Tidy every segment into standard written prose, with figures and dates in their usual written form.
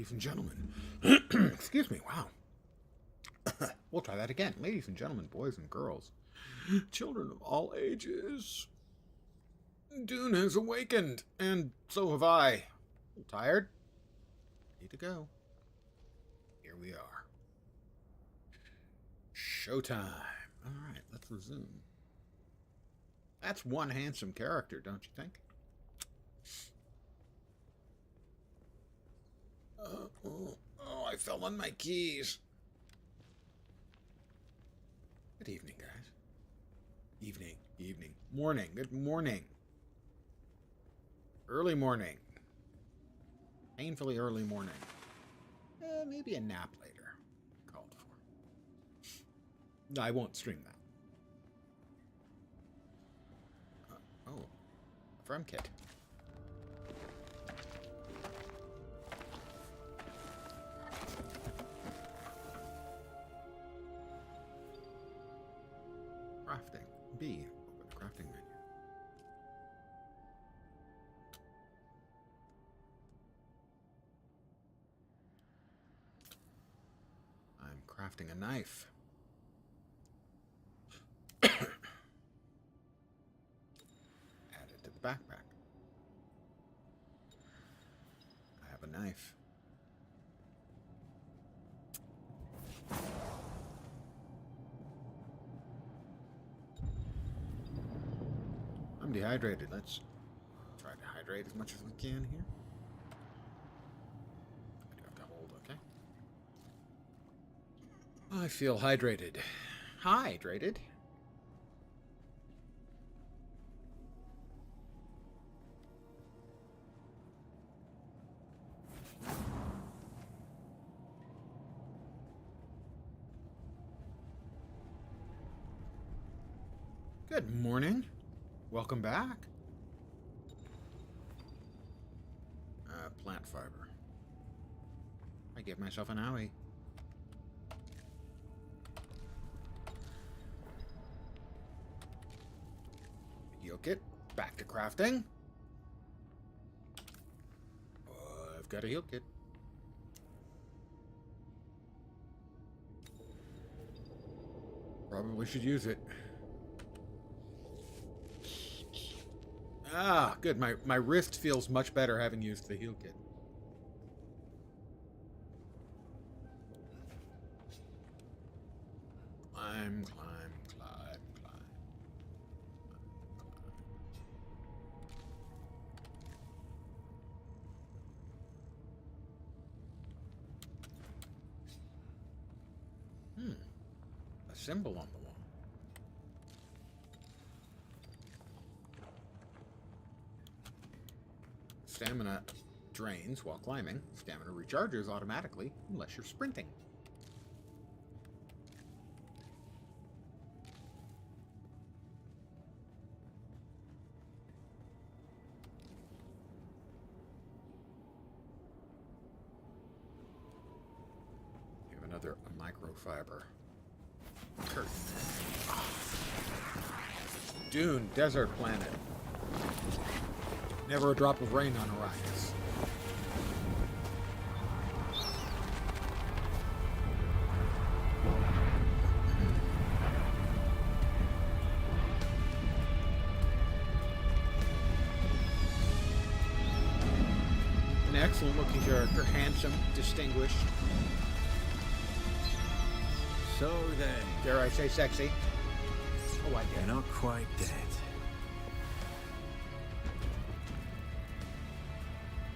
Ladies and gentlemen. Excuse me, wow. We'll try that again. Ladies and gentlemen, boys and girls, children of all ages. Dune has awakened, and so have I. Tired? Ready to go. Here we are. Showtime. Alright, let's resume. That's one handsome character, don't you think? Oh, I fell on my keys. Good evening, guys. Evening. Morning. Good morning. Early morning. Painfully early morning. Maybe a nap later. Called for. I won't stream that. Oh. A Frem kit. Crafting. B. Open the crafting menu. I'm crafting a knife. Add it to the backpack. I have a knife. I'm dehydrated. Let's try to hydrate as much as we can here. I do have to hold, okay? I feel hydrated. Hydrated? Good morning. Welcome back. Plant fiber. I gave myself an owie. Heal kit. Back to crafting. I've got a heal kit. Probably should use it. Ah, good. My wrist feels much better having used the heal kit. Climb. A symbol on the wall. Stamina drains while climbing. Stamina recharges automatically unless you're sprinting. We have another microfiber. Curtain. Oh. Dune, desert planet. Never a drop of rain on Arrakis. An excellent looking character, handsome, distinguished. So then, Dare I say sexy? Oh, I you're get it. not quite dead.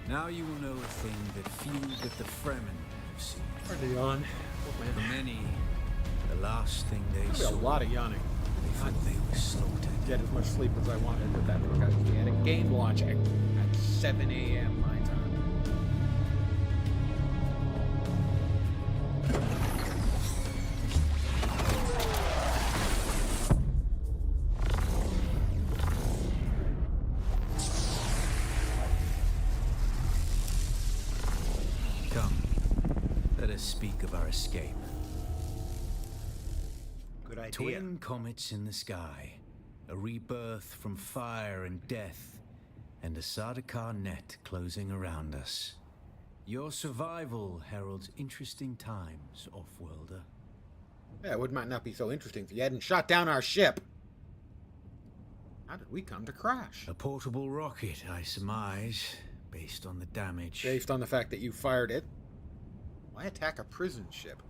Now you will know a thing that few but the Fremen have seen. Hardly yawn. For many, the last thing they There'll saw be a lot of yawning. before they were slaughtered. Get as much sleep as I wanted with that because we had a game launch at 7 a.m. my time. Come, let us speak of our escape. Good idea. Twin comets in the sky, a rebirth from fire and death, and a Sardaukar net closing around us. Your survival heralds interesting times, Off-worlder. Yeah, it might not be so interesting if you hadn't shot down our ship. How did we come to crash? A portable rocket, I surmise, based on the damage. Based on the fact that you fired it. Why attack a prison ship?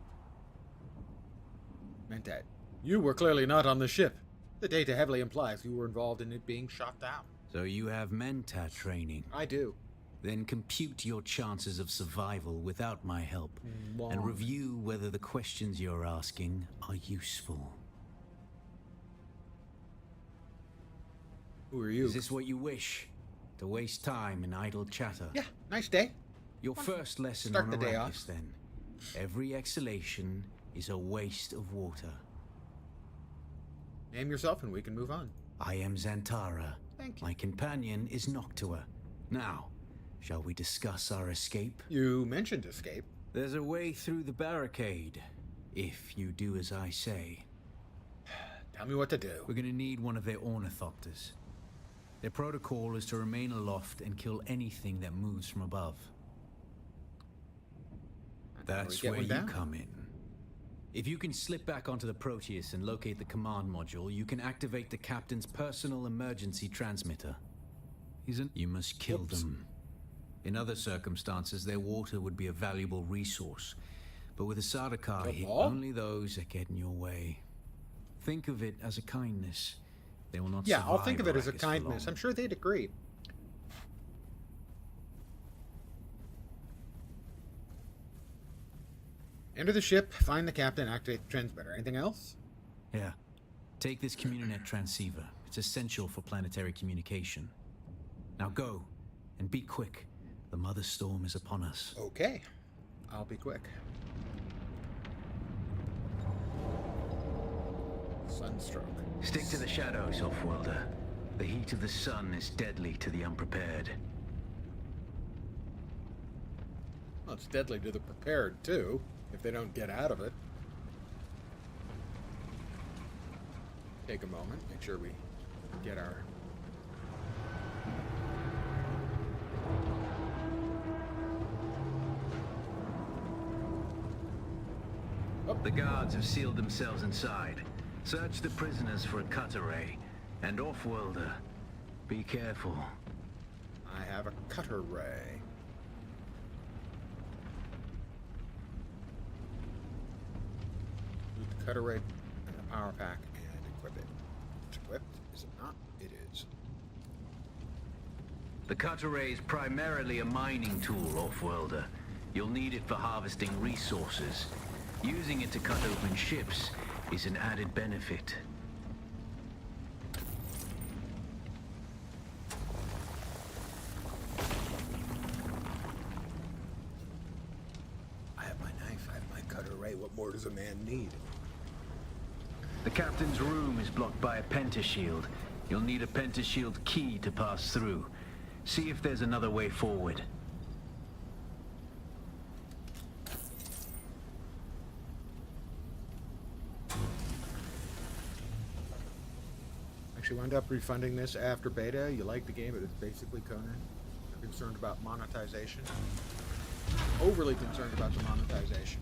Mentat, you were clearly not on the ship. The data heavily implies you were involved in it being shot down. So you have Mentat training. I do. Then compute your chances of survival without my help, and review whether the questions you're asking are useful. Who are you? Is this what you wish? To waste time in idle chatter? Yeah, nice day. Your first lesson Start on the day Arrakis, off. then. Every exhalation is a waste of water. Name yourself and we can move on. I am Xantara. Thank you. My companion is Noctua. Now, shall we discuss our escape? You mentioned escape. There's a way through the barricade, if you do as I say. Tell me what to do. We're gonna need one of their ornithopters. Their protocol is to remain aloft and kill anything that moves from above. That's where you come in. If you can slip back onto the Proteus and locate the command module, you can activate the captain's personal emergency transmitter. You must kill them. In other circumstances, their water would be a valuable resource. But with a Sardaukar hit, only those that get in your way. Think of it as a kindness. They will not survive I'll think of it as a Arrakis for kindness. long. I'm sure they'd agree. Enter the ship, find the captain, activate the transmitter. Anything else? Yeah. Take this Communinet transceiver. It's essential for planetary communication. Now go, and be quick. The Mother Storm is upon us. Okay. I'll be quick. Sunstroke. Stick to the shadows, Offworlder. The heat of the sun is deadly to the unprepared. Well, it's deadly to the prepared, too, if they don't get out of it. Take a moment, make sure we get our... The guards have sealed themselves inside. Search the prisoners for a cut array. And Offworlder, be careful. I have a cutter ray. Loot the cutter ray and the power pack and equip it. It's equipped, is it not? It is. The cut array is primarily a mining tool, Offworlder. You'll need it for harvesting resources. Using it to cut open ships is an added benefit. I have my knife, I have my cutter ray. What more does a man need? The captain's room is blocked by a pentashield. You'll need a pentashield key to pass through. See if there's another way forward. Actually wound up refunding this after beta. You like the game, but it's basically Conan. You're concerned about monetization. Overly concerned about the monetization.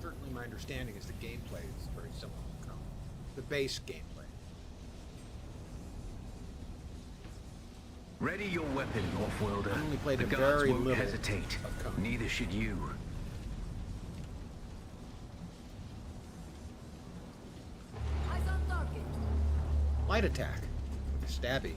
Certainly my understanding is the gameplay is very similar to Conan. The base gameplay. Ready your weapon, Offworlder. I only played the a guards very won't little hesitate. of Conan. Neither should you. Eyes on target. Light attack. With a stabby.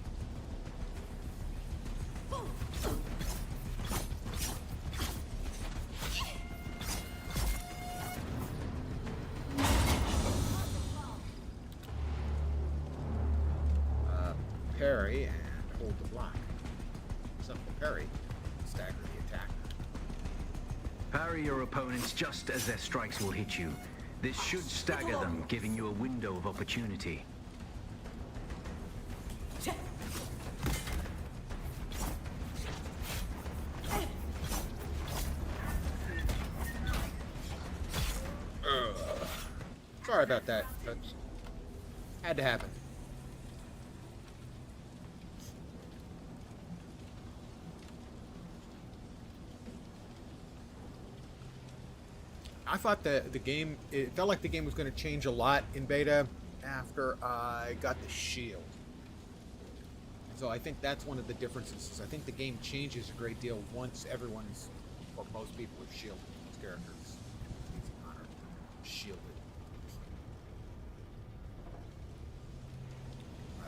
Parry and hold the block. Simple parry. Stagger the attack. Parry your opponents just as their strikes will hit you. This should stagger them, giving you a window of opportunity. Sorry about that. That's had to happen. I thought the game, it felt like the game was going to change a lot in beta after I got the shield. So I think that's one of the differences. Is I think the game changes a great deal once everyone's, or most people, have shielded these characters. Easy Connor, shielded.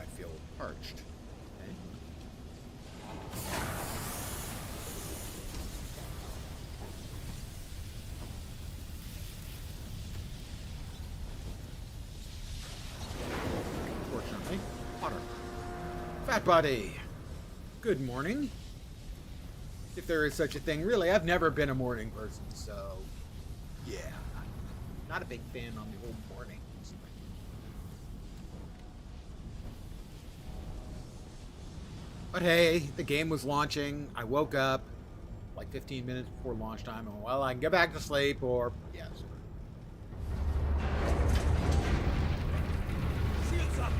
I feel parched. Okay. Fortunately, water. Fat Body. Good morning. If there is such a thing. Really, I've never been a morning person, so yeah. Not a big fan on the whole morning. But hey, the game was launching. I woke up like 15 minutes before launch time, and well, I can get back to sleep, or yes. Shields up.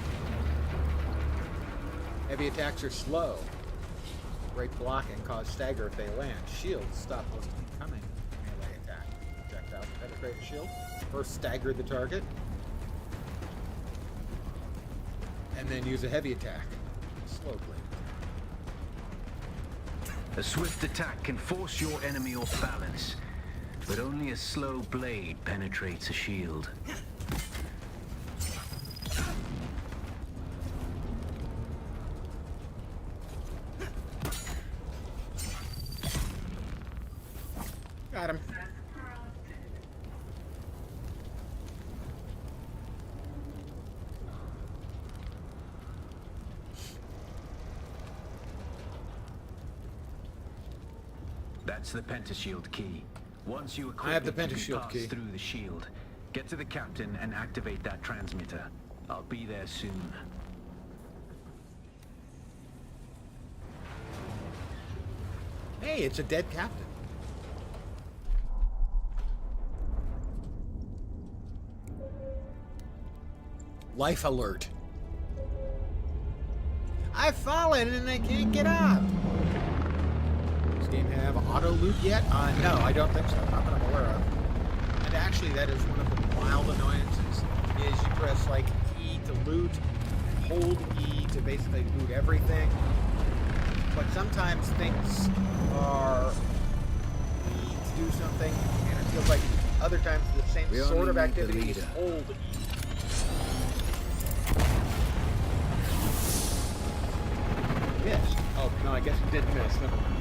Heavy attacks are slow. Great blocking cause stagger if they land. Shields stop most incoming melee attack. Projectile to penetrate a shield. First stagger the target. And then use a heavy attack. Slowly. A swift attack can force your enemy off balance, but only a slow blade penetrates a shield. Got him. That's the pentashield key. Once you equip I have the it, you pentashield can pass key. through the shield. Get to the captain and activate that transmitter. I'll be there soon. Hey, it's a dead captain. Life alert. I've fallen and I can't get up. Does this game have auto loot yet? No, I don't think so. Not that I'm aware of. And actually, that is one of the mild annoyances. Is you press like E to loot, and hold E to basically loot everything. But sometimes things are need to do something, and it feels like other times the same We sort only of need the activity is leader. hold E. Missed. Oh no, I guess you did miss. Never mind.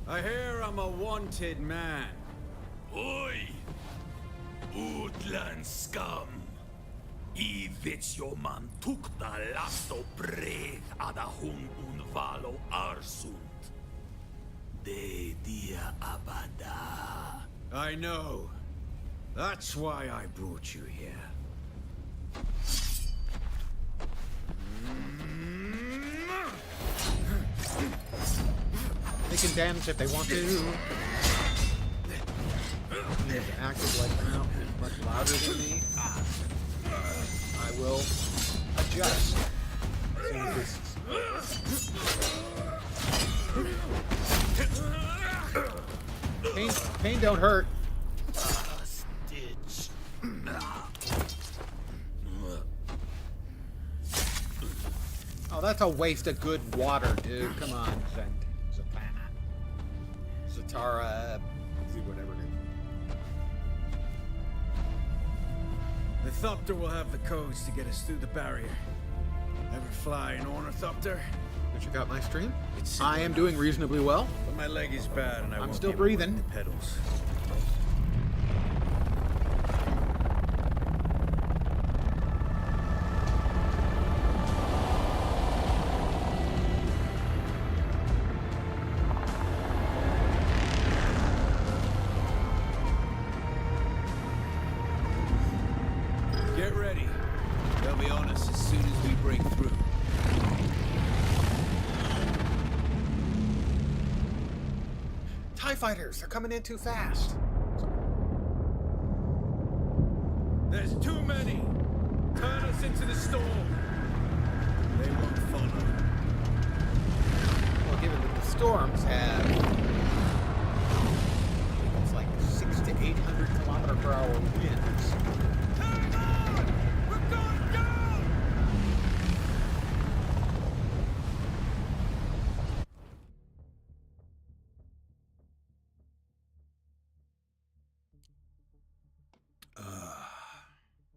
I hear I'm a wanted man. Oi! Utland scum! I vet jo man tukta lasto breg ada hun unvalo arsund. De dia abada. I know. That's why I brought you here. They can dance if they want to. He's active like now, much louder than me. I will adjust. As soon as this pain don't hurt. Stitch. Oh, that's a waste of good water, dude. Come on, Zatanna. Zatara. Whatever it is. The Thopter will have the codes to get us through the barrier. Ever fly an ornithopter? Did you got my stream? It's simple I am enough. doing reasonably well. But my leg is bad and I I'm won't still be able to work breathing. the pedals. Get ready. They'll be on us as soon as we break through. TIE fighters, they're coming in too fast. storms have, it's like 600 to 800 kilometer per hour winds. Hang on! We're going down!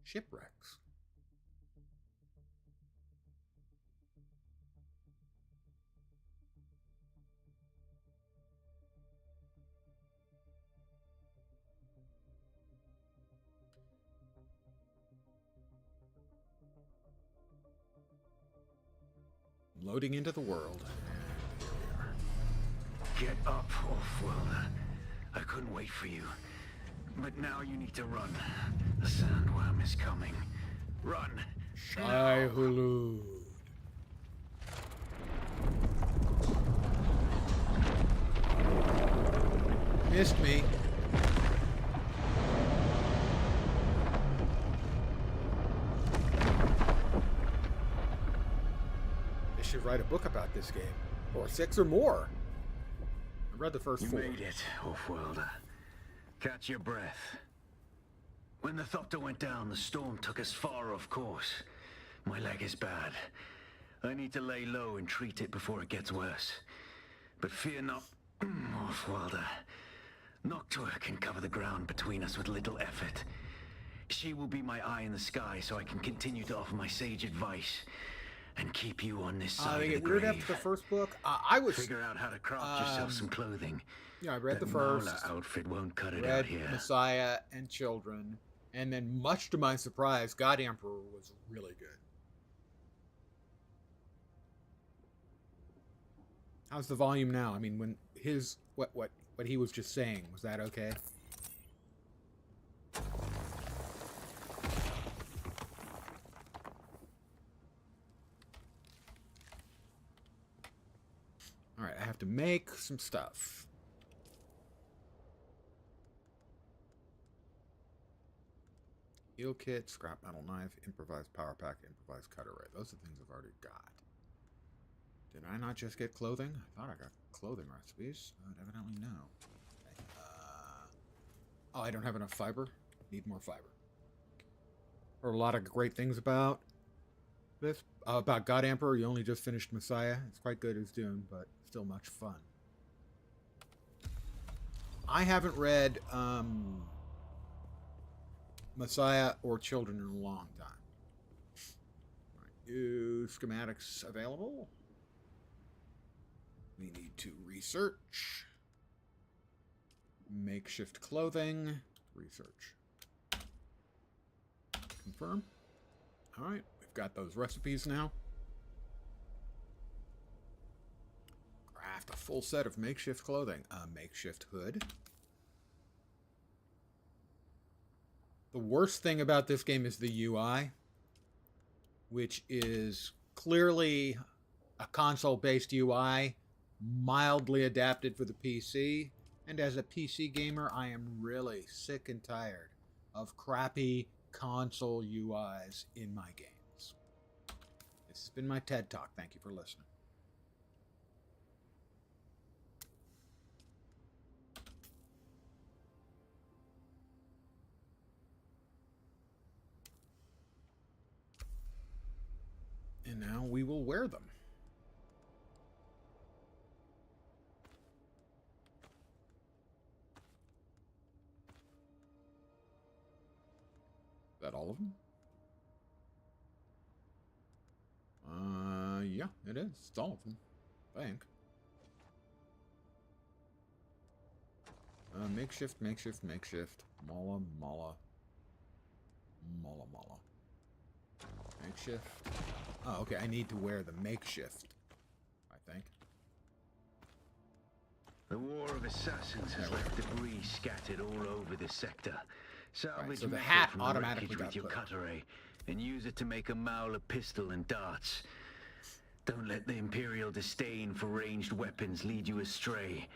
Shipwrecks. Loading into the world. Get up, Offworlder. I couldn't wait for you. But now you need to run. The sandworm is coming. Run! Shai Hulud. Missed me. They should write a book about this game. Or 6 or more. I read the first You 4. made it, Offworlder. Catch your breath. When the Thopter went down, the storm took us far off course. My leg is bad. I need to lay low and treat it before it gets worse. But fear not, Offworlder. Noctua can cover the ground between us with little effort. She will be my eye in the sky so I can continue to offer my sage advice and keep you on this side They of get the weird grave. after the first book. I was Figure out how to craft yourself some clothing. yeah, I read That the first. Mauler outfit won't cut it Read out here. Messiah and Children, and then much to my surprise, God Emperor was really good. How's the volume now? I mean, when his what he was just saying, was that okay? All right, I have to make some stuff. Heal kit, scrap metal knife, improvised power pack, improvised cutter ray. Those are things I've already got. Did I not just get clothing? I thought I got clothing recipes, but evidently no. Okay. Oh, I don't have enough fiber. Need more fiber. Heard a lot of great things about this. About God Emperor, you only just finished Messiah. It's quite good as Dune, but still much fun. I haven't read Messiah or Children in a long time. Right. New schematics available. We need to research. Makeshift clothing. Research. Confirm. All right. We've got those recipes now. Craft a full set of makeshift clothing. A makeshift hood. The worst thing about this game is the UI, which is clearly a console-based UI, mildly adapted for the PC. And as a PC gamer, I am really sick and tired of crappy console UIs in my games. This has been my TED Talk. Thank you for listening. And now we will wear them. Is that all of them? Yeah, it is. It's all of them, I think. Makeshift. Mala. Makeshift. Oh, okay. I need to wear the makeshift, I think. The War of Assassins has left debris scattered all over this sector. Salvage so the metal hat from automatically wreckage got with your put on. cutter ray and use it to make a Mauler pistol and darts. Don't let the Imperial disdain for ranged weapons lead you astray.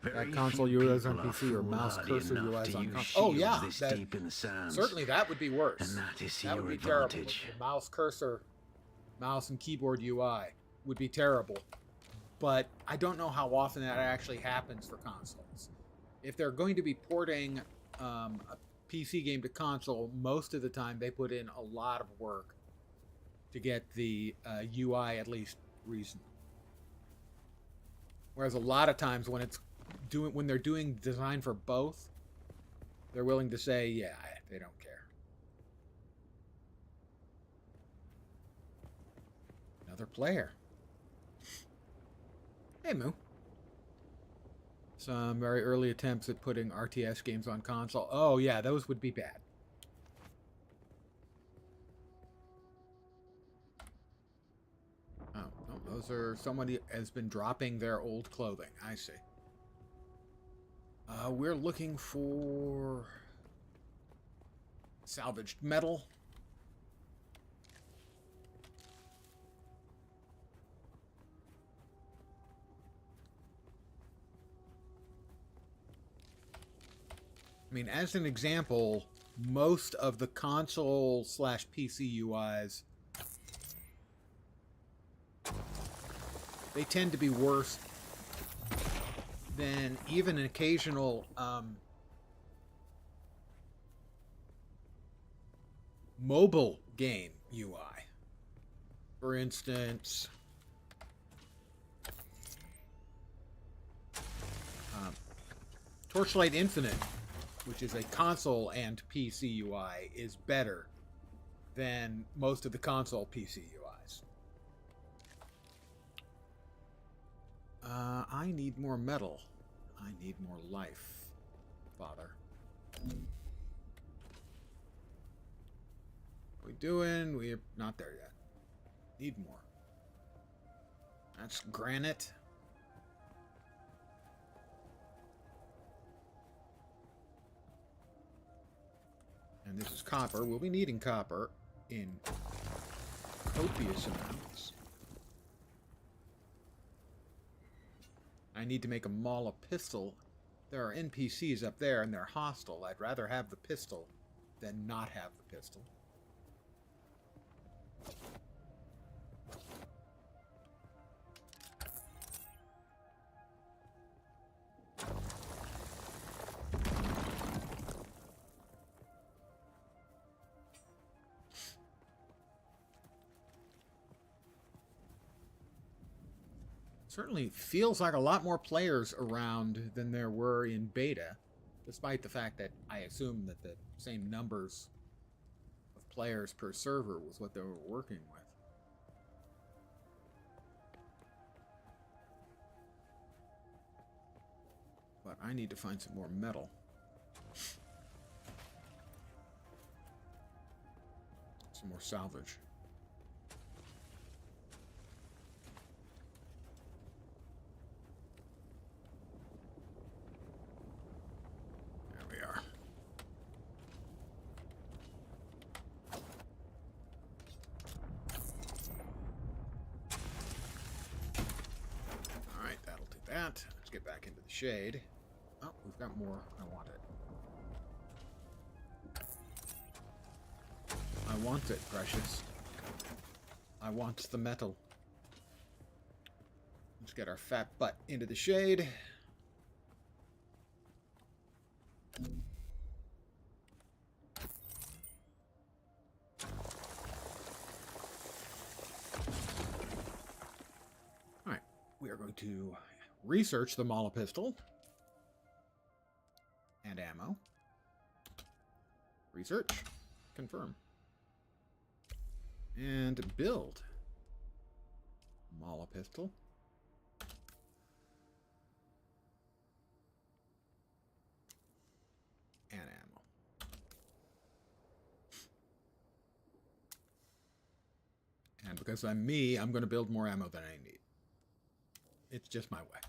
Very That console few UIs on people are PC or mouse foolhardy cursor enough UIs to on use console. Oh yeah, shields this that, deep in the sands. certainly that would be worse. And that is to That your would be terrible. advantage. The mouse cursor, mouse and keyboard UI would be terrible. but I don't know how often that actually happens for consoles. If they're going to be porting a PC game to console, most of the time they put in a lot of work to get the UI at least reasonable. Whereas a lot of times when they're doing design for both, they're willing to say, yeah, they don't care. Another player. Hey, Moo. Some very early attempts at putting RTS games on console. Oh, yeah, those would be bad. Oh, no, those are... Somebody has been dropping their old clothing. I see. We're looking for... salvaged metal. I mean, as an example, most of the console/PC UIs, they tend to be worse than even an occasional mobile game UI. For instance, Torchlight Infinite, which is a console and PC UI, is better than most of the console PC UIs. I need more metal. I need more life, Father. What are we doing? We're not there yet. Need more. That's granite. And this is copper. We'll be needing copper in copious amounts. I need to make a Mala pistol. There are NPCs up there and they're hostile. I'd rather have the pistol than not have the pistol. Certainly feels like a lot more players around than there were in beta, despite the fact that I assume that the same numbers of players per server was what they were working with. But I need to find some more metal. Some more salvage. Let's get back into the shade. Oh, we've got more. I want it. I want it, precious. I want the metal. Let's get our fat butt into the shade. Alright, we are going to research the Mala pistol and ammo. Research. Confirm. And build. Mala pistol. And ammo. And because I'm me, I'm going to build more ammo than I need. It's just my way.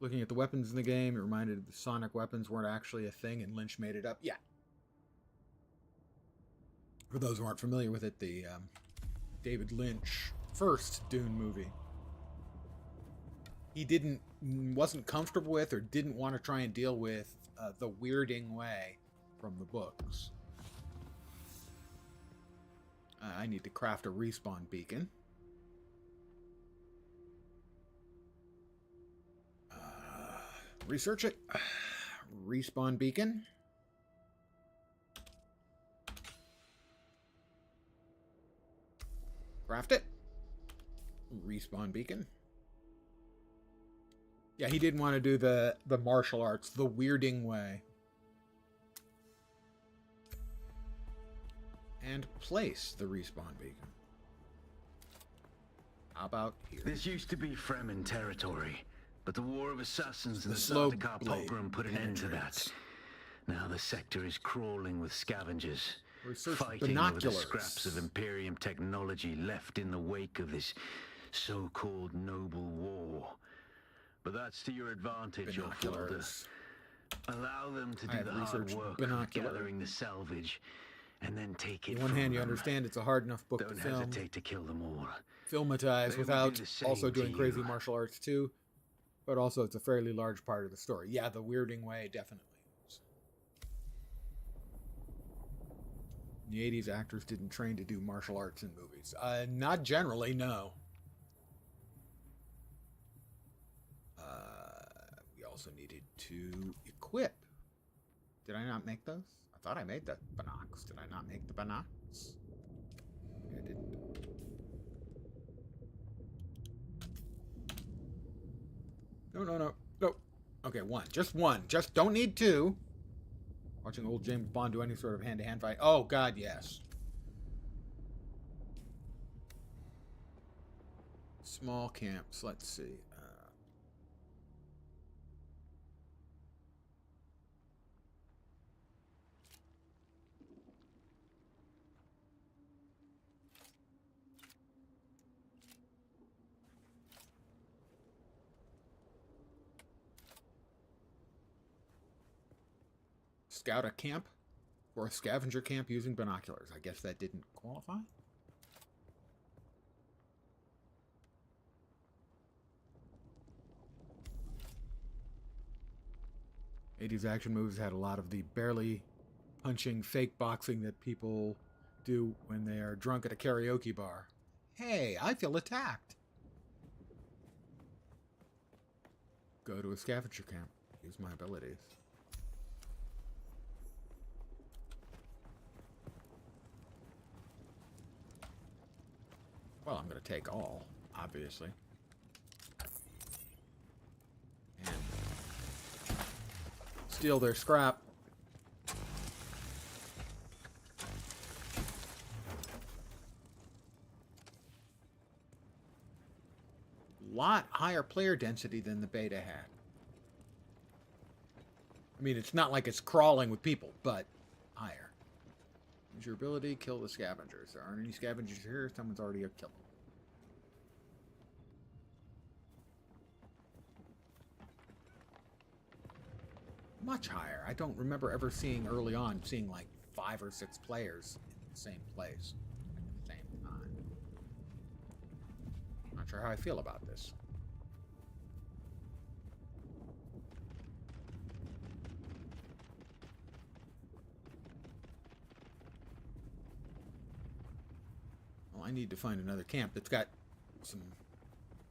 Looking at the weapons in the game, it reminded the sonic weapons weren't actually a thing and Lynch made it up. Yeah. For those who aren't familiar with it, the David Lynch first Dune movie, he wasn't comfortable with or didn't want to try and deal with the weirding way from the books. I need to craft a respawn beacon. Research it. Respawn beacon. Craft it. Respawn beacon. Yeah, he didn't want to do the martial arts the weirding way. And place the respawn beacon. How about here? This used to be Fremen territory, but the War of Assassins and the slow Sardaukar blade pogrom put an end to that. penetrates. Now the sector is crawling with scavengers, Research fighting over the binoculars. scraps of Imperium technology left in the wake of this so-called noble war. But that's to your advantage, your father. Binoculars. Allow them to I do have the hard researched work of binocular. gathering the salvage, and then take it On one from hand, you them. understand it's a hard enough book Don't to film, hesitate to kill them all. filmatize They will without do the same also to doing crazy you. martial arts too. But also, it's a fairly large part of the story. Yeah, the weirding way definitely is. In the 80s, actors didn't train to do martial arts in movies. Not generally, no. We also needed to equip. Did I not make those? I thought I made the binocs. Did I not make the binocs? I didn't. No. Okay, one. Just one. Just don't need two. Watching old James Bond do any sort of hand-to-hand fight. Oh, God, yes. Small camps. Let's see. Scout a camp or a scavenger camp using binoculars. I guess that didn't qualify. '80s action movies had a lot of the barely punching fake boxing that people do when they are drunk at a karaoke bar. Hey, I feel attacked. Go to a scavenger camp. Use my abilities. Well, I'm going to take all, obviously. And steal their scrap. Lot higher player density than the beta had. I mean, it's not like it's crawling with people, but higher. Use your ability, kill the scavengers. There aren't any scavengers here. Someone's already killed them. Much higher. I don't remember ever seeing early on, seeing like 5 or 6 players in the same place at the same time. Not sure how I feel about this. I need to find another camp that's got some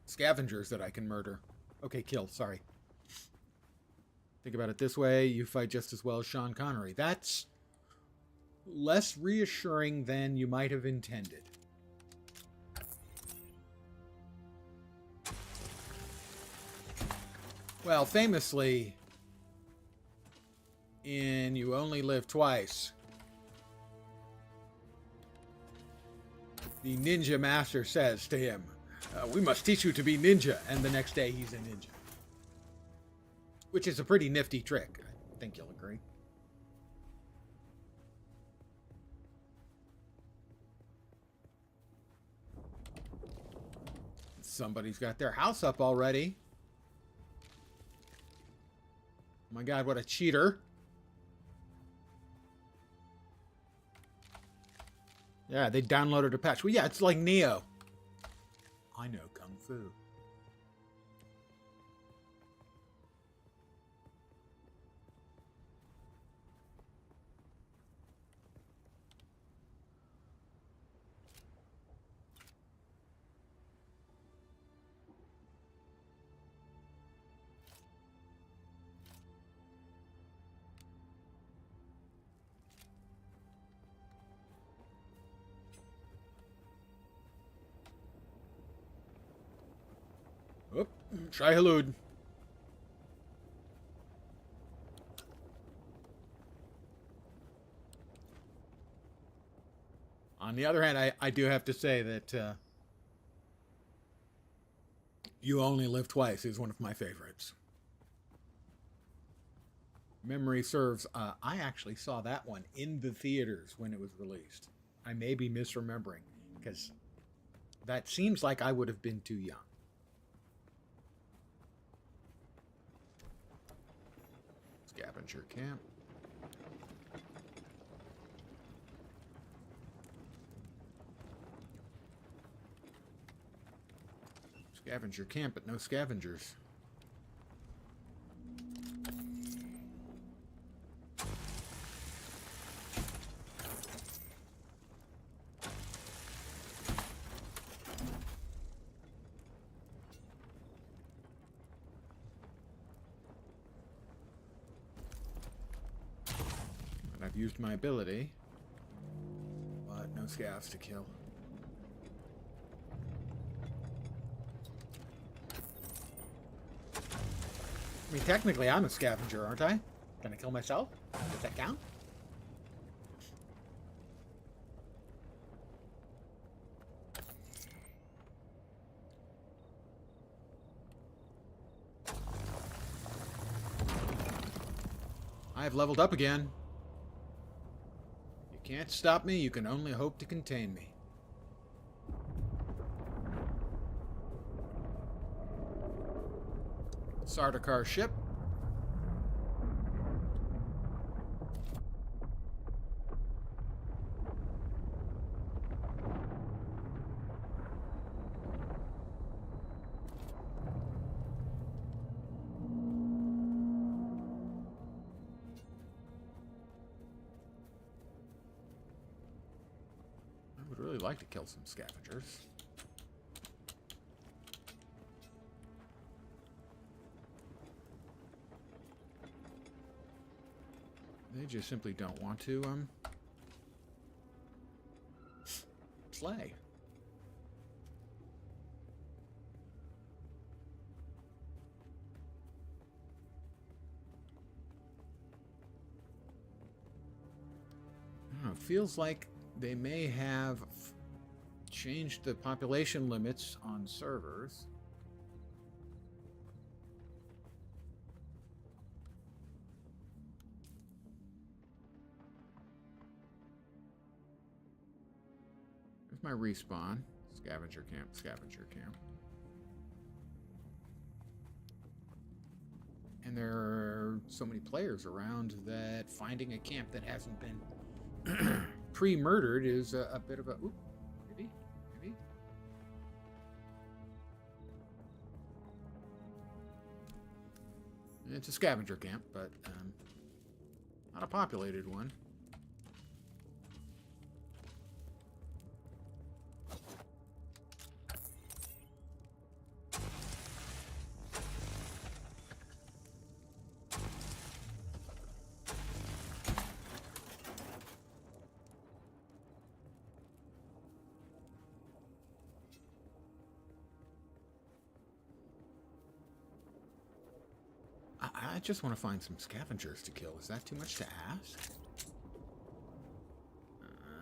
scavengers that I can murder. Okay, kill, sorry. Think about it this way, you fight just as well as Sean Connery. That's less reassuring than you might have intended. Well, famously, in You Only Live Twice, the ninja master says to him, we must teach you to be ninja. And the next day he's a ninja. Which is a pretty nifty trick. I think you'll agree. Somebody's got their house up already. Oh my God, what a cheater. Yeah, they downloaded a patch. Well, yeah, it's like Neo. I know Kung Fu. Oop, Shai Halud. On the other hand, I do have to say that You Only Live Twice is one of my favorites. Memory serves, I actually saw that one in the theaters when it was released. I may be misremembering, because that seems like I would have been too young. Scavenger camp. Scavenger camp, but no scavengers. And I've used my ability, but no scavs to kill. I mean, technically, I'm a scavenger, aren't I? Can I kill myself? Does that count? I've leveled up again. You can't stop me, you can only hope to contain me. Sardaukar ship. I would really like to kill some scavengers. They just simply don't want to, slay. I don't know, it feels like they may have changed the population limits on servers. My respawn. Scavenger camp, scavenger camp. And there are so many players around that finding a camp that hasn't been pre-murdered is a bit of a... Oop, maybe? Maybe? It's a scavenger camp, but not a populated one. I just want to find some scavengers to kill. Is that too much to ask?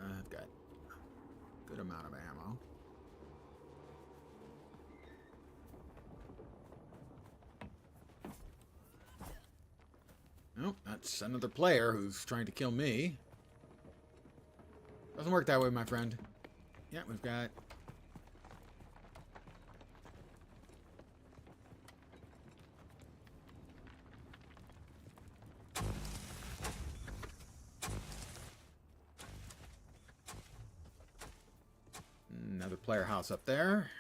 I've got a good amount of ammo. Nope, that's another player who's trying to kill me. Doesn't work that way, my friend. Yeah, we've got... another player house up there.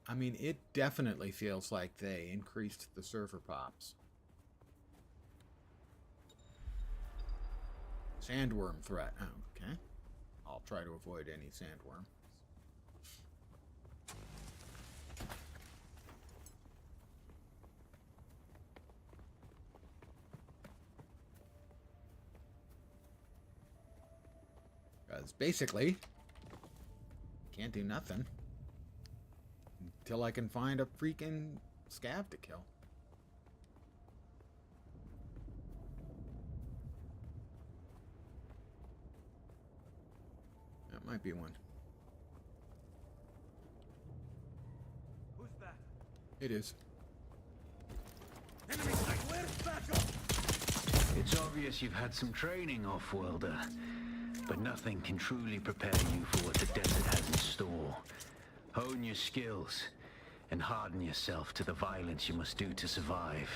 I mean, it definitely feels like they increased the server pops. Sandworm threat. Oh, okay. I'll try to avoid any sandworm. Because basically, can't do nothing until I can find a freaking scav to kill. That might be one. Who's that? It is. Enemy sight. Where's backup? It's obvious you've had some training, off-worlder. But nothing can truly prepare you for what the desert has in store. Hone your skills and harden yourself to the violence you must do to survive.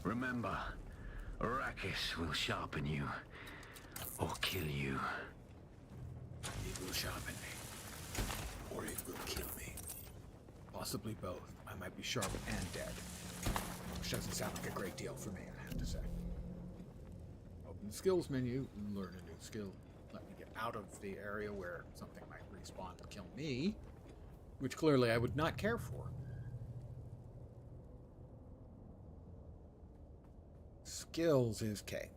Remember, Arrakis will sharpen you or kill you. It will sharpen me, or it will kill me. Possibly both. I might be sharp and dead. Which doesn't sound like a great deal for me, I have to say. Open the skills menu, learn a new skill. Let me get out of the area where something might respawn to kill me, which clearly I would not care for. Skills is K.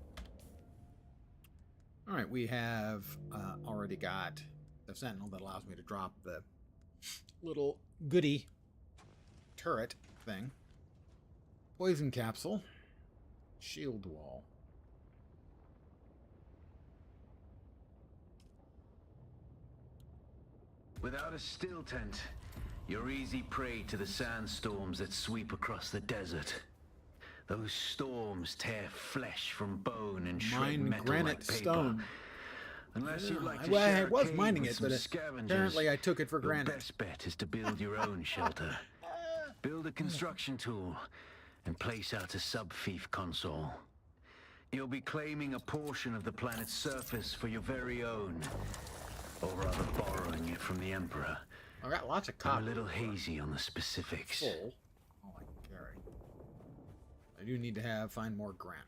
Alright, we have already got the Sentinel that allows me to drop the little goody turret thing. Poison capsule. Shield wall. Without a still tent, you're easy prey to the sandstorms that sweep across the desert. Those storms tear flesh from bone and shred Mine metal granite like paper. stone. Unless you like to Well, share I a was cave mining with it, some but scavengers, apparently I took it for your granted. best bet is to build your own shelter. Build a construction tool and place out a sub-fief console. You'll be claiming a portion of the planet's surface for your very own, or rather borrowing it from the Emperor. I got lots of I'm copper. a little hazy on the specifics. Full. All I can carry. I do need to find more granite.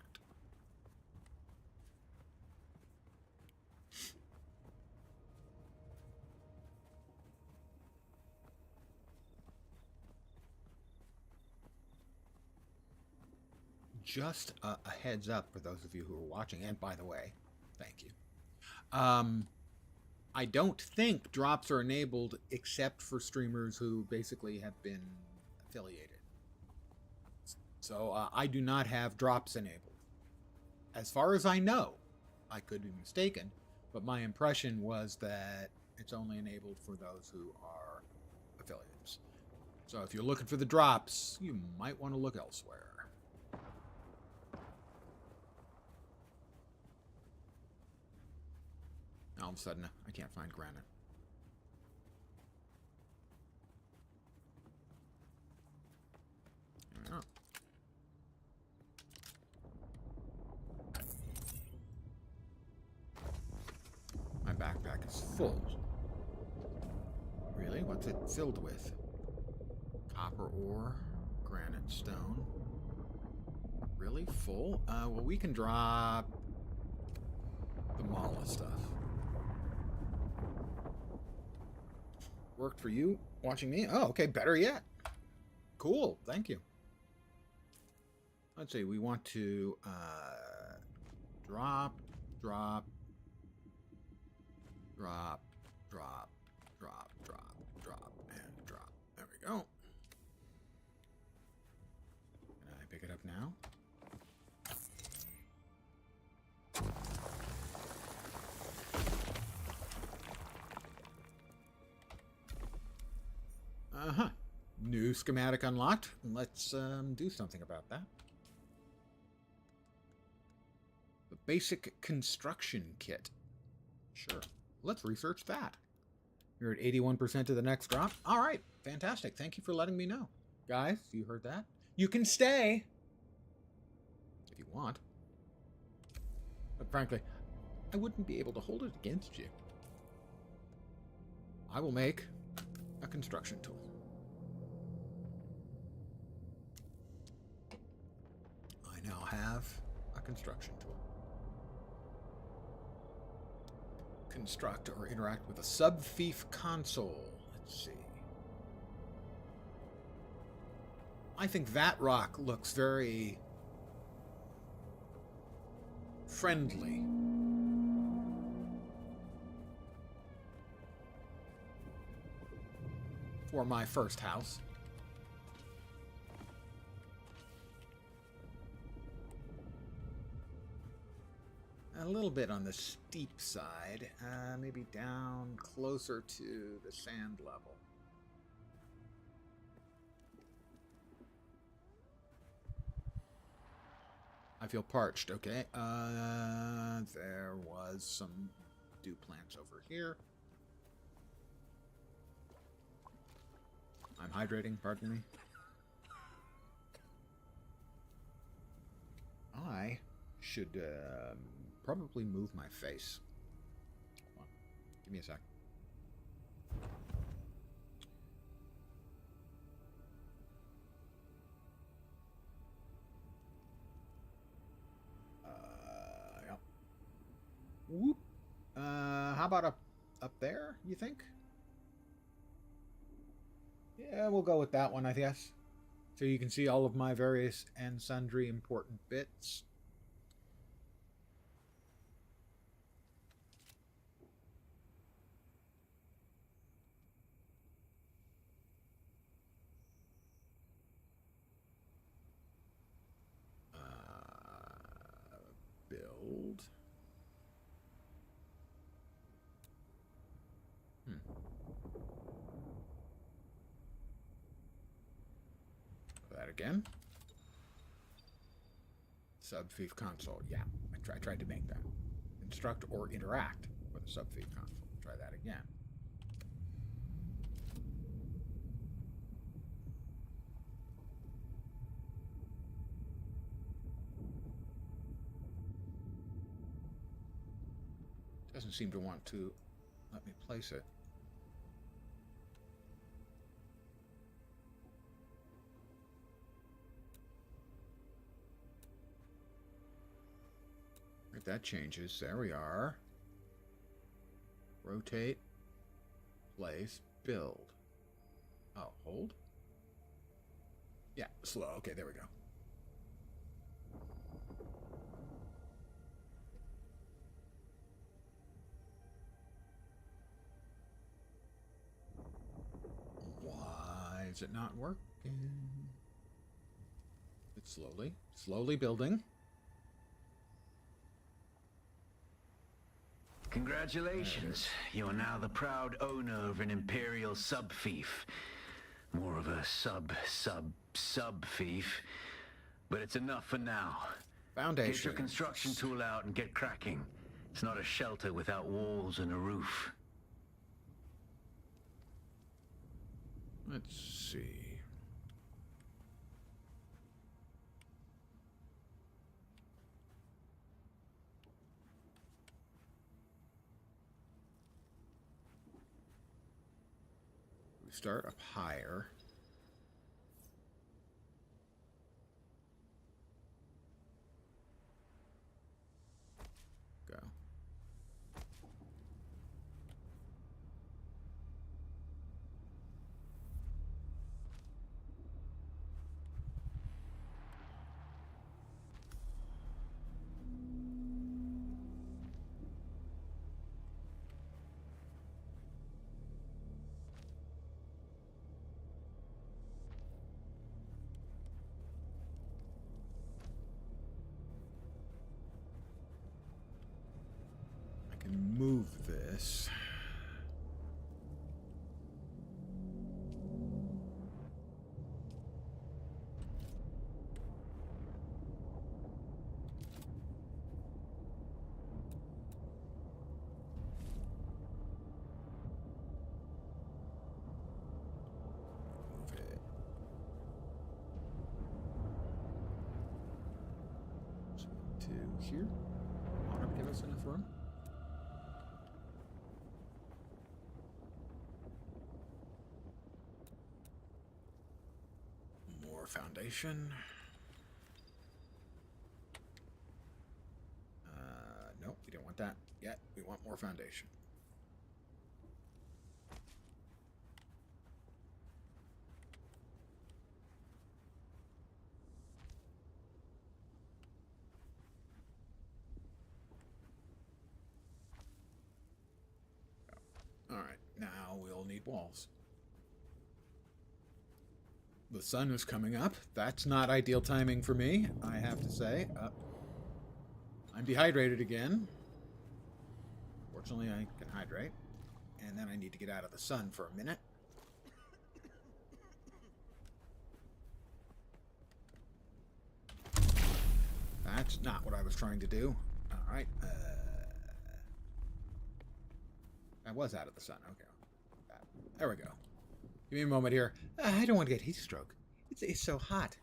Just a heads up for those of you who are watching, and by the way, thank you. I don't think drops are enabled except for streamers who basically have been affiliated. So I do not have drops enabled. As far as I know, I could be mistaken, but my impression was that it's only enabled for those who are affiliates. So if you're looking for the drops, you might want to look elsewhere. All of a sudden, I can't find granite. There we go. My backpack is full. Really? What's it filled with? Copper ore, granite stone. Really? Full? Well, we can drop the Mala stuff. Worked for you watching me? Oh, okay, better yet. Cool, thank you. Let's see, we want to drop, drop, drop, drop, drop, drop, drop, and drop. There we go. Can I pick it up now? Uh-huh. New schematic unlocked. Let's do something about that. The basic construction kit. Sure. Let's research that. You're at 81% of the next drop. All right. Fantastic. Thank you for letting me know. Guys, you heard that? You can stay. If you want. But frankly, I wouldn't be able to hold it against you. I will make a construction tool. I now have a construction tool. Construct or interact with a sub-fief console. Let's see. I think that rock looks very friendly. for my first house. A little bit on the steep side, maybe down closer to the sand level. I feel parched, okay. There was some dew plants over here. I'm hydrating, pardon me. I should probably move my face. Hold on. Give me a sec. Yeah. Whoop. How about up there, you think? Yeah, we'll go with that one, I guess. So you can see all of my various and sundry important bits. Build. That again. Subfief console. Yeah, I tried to make that. Instruct or interact with a subfief console. Try that again. Doesn't seem to want to let me place it. If that changes, there we are. Rotate, place, build. Oh, hold? Yeah, slow. Okay, there we go. Why is it not working? It's slowly building. Congratulations. You are now the proud owner of an Imperial sub-fief. More of a sub-fief. But it's enough for now. Foundation. Get your construction tool out and get cracking. It's not a shelter without walls and a roof. Let's see. We start up higher. Go. I can move this. Move it. To here. Want to give us enough room? More foundation. Nope, we don't want that yet. We want more foundation. All right, now we'll need walls. The sun is coming up. That's not ideal timing for me, I have to say. I'm dehydrated again. Fortunately, I can hydrate. And then I need to get out of the sun for a minute. That's not what I was trying to do. All right. I was out of the sun. Okay. There we go. Give me a moment here. I don't want to get heat stroke. It's so hot.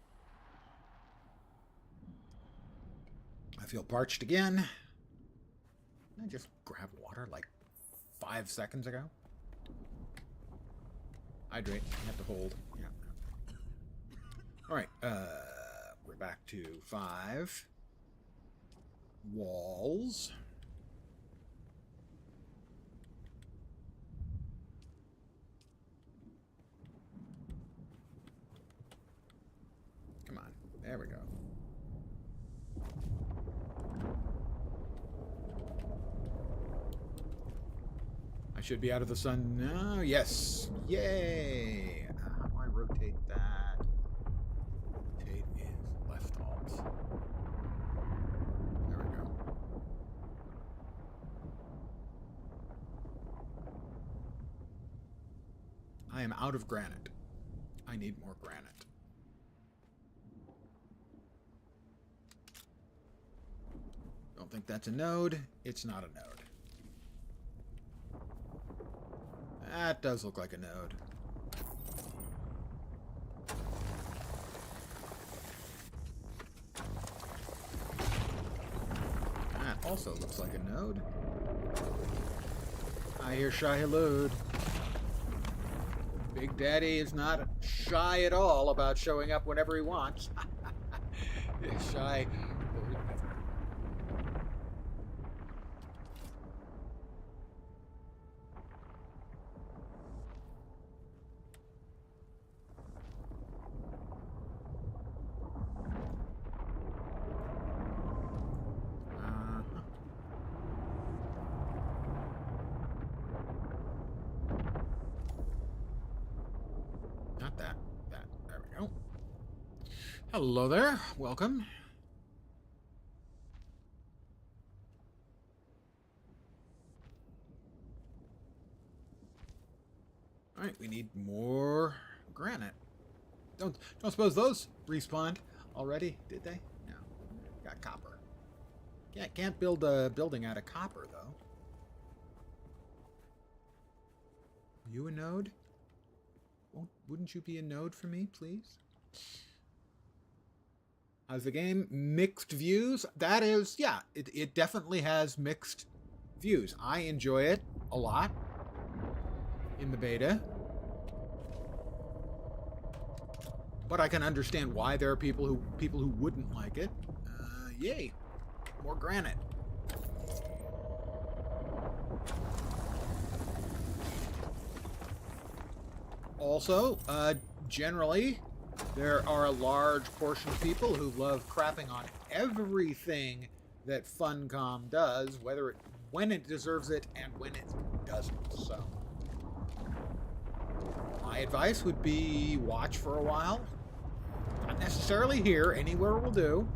I feel parched again. I just grabbed water like 5 seconds ago. Hydrate. You have to hold. Yeah. All right. We're back to 5 walls. Come on. There we go. I should be out of the sun now. Yes. Yay. How do I rotate that? Rotate is left alt. There we go. I am out of granite. I need more granite. Don't think that's a node. It's not a node. That does look like a node. That also looks like a node. I hear Shai-Hulud. Big Daddy is not shy at all about showing up whenever he wants. Shy. Not that. That. There we go. Hello there. Welcome. All right, we need more granite. Don't suppose those respawned already, did they? No. Got copper. Can't build a building out of copper though. You a node? Wouldn't you be a node for me, please? How's the game? Mixed views? That is, yeah, it definitely has mixed views. I enjoy it a lot in the beta. But I can understand why there are people who wouldn't like it. Yay. More granite. Also, generally, there are a large portion of people who love crapping on everything that Funcom does, when it deserves it and when it doesn't. So, my advice would be watch for a while. Not necessarily here, anywhere will do,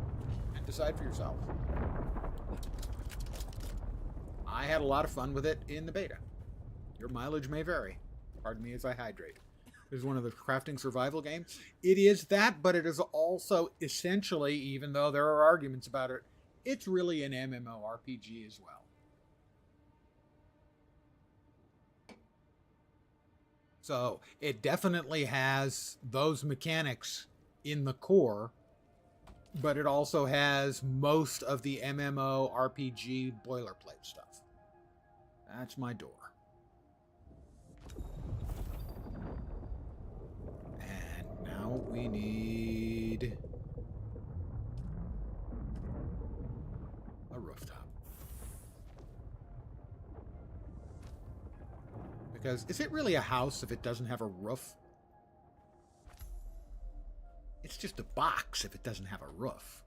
and decide for yourself. I had a lot of fun with it in the beta. Your mileage may vary. Pardon me as I hydrate. This is one of the crafting survival games. It is that, but it is also essentially, even though there are arguments about it, it's really an MMORPG as well. So it definitely has those mechanics in the core, but it also has most of the MMORPG boilerplate stuff. That's my door. Now we need a rooftop. Because is it really a house if it doesn't have a roof? It's just a box if it doesn't have a roof.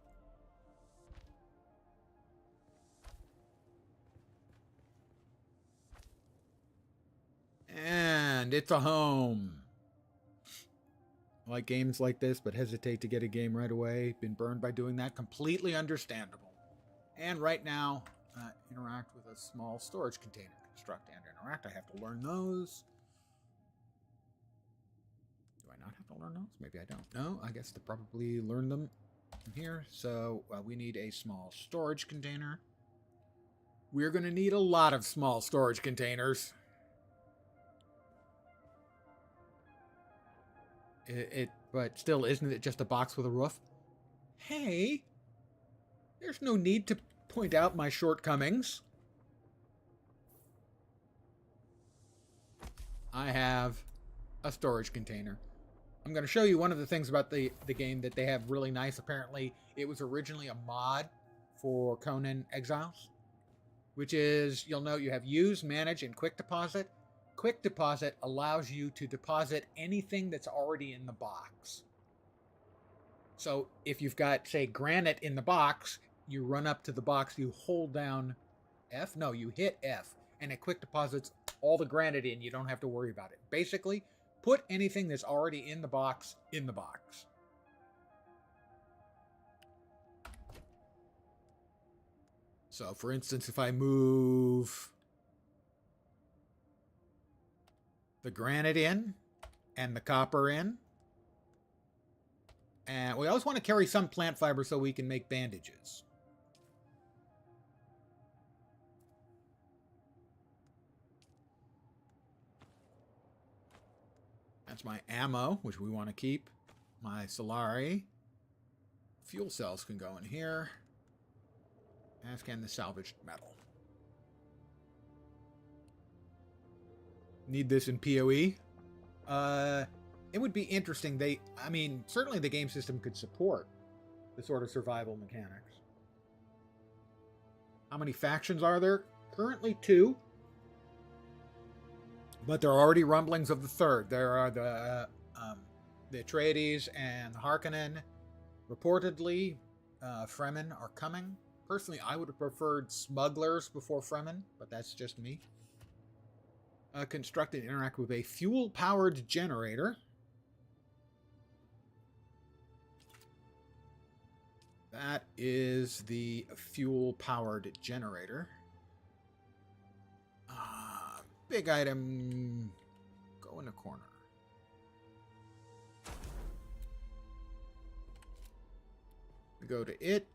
And it's a home. like games like this, but hesitate to get a game right away. Been burned by doing that. Completely understandable. And right now, interact with a small storage container. Construct and interact. I have to learn those. Do I not have to learn those? Maybe I don't. No, I guess to probably learn them from here. So we need a small storage container. We're going to need a lot of small storage containers. But still, isn't it just a box with a roof? Hey, there's no need to point out my shortcomings. I have a storage container. I'm going to show you one of the things about the game that they have really nice. Apparently, it was originally a mod for Conan Exiles, which is, you'll note you have use, manage, and quick deposit. Quick deposit allows you to deposit anything that's already in the box. So if you've got, say, granite in the box, you run up to the box, you hold down F. No, you hit F, and it quick deposits all the granite in. You don't have to worry about it. Basically, put anything that's already in the box in the box. So, for instance, if I move the granite in and the copper in, and we always want to carry some plant fiber so we can make bandages. That's my ammo, which we want to keep. My Solari. Fuel cells can go in here. As can the salvaged metal. Need this in PoE? It would be interesting. I mean, certainly the game system could support the sort of survival mechanics. How many factions are there? Currently 2. But there are already rumblings of the 3rd. There are the Atreides and the Harkonnen. Reportedly, Fremen are coming. Personally, I would have preferred smugglers before Fremen, but that's just me. Construct and interact with a fuel-powered generator. That is the fuel-powered generator. Big item. Go in the corner. We go to it.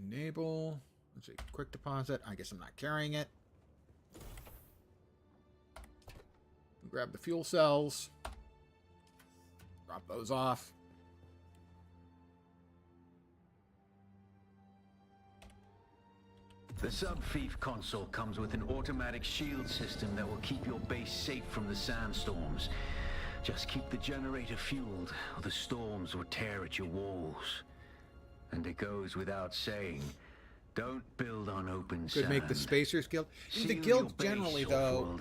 Enable. Let's see. Quick deposit. I guess I'm not carrying it. Grab the fuel cells. Drop those off. The sub-thief console comes with an automatic shield system that will keep your base safe from the sandstorms. Just keep the generator fueled, or the storms will tear at your walls. And it goes without saying, don't build on open sand. Could make the Spacers Guild. The guild generally, though,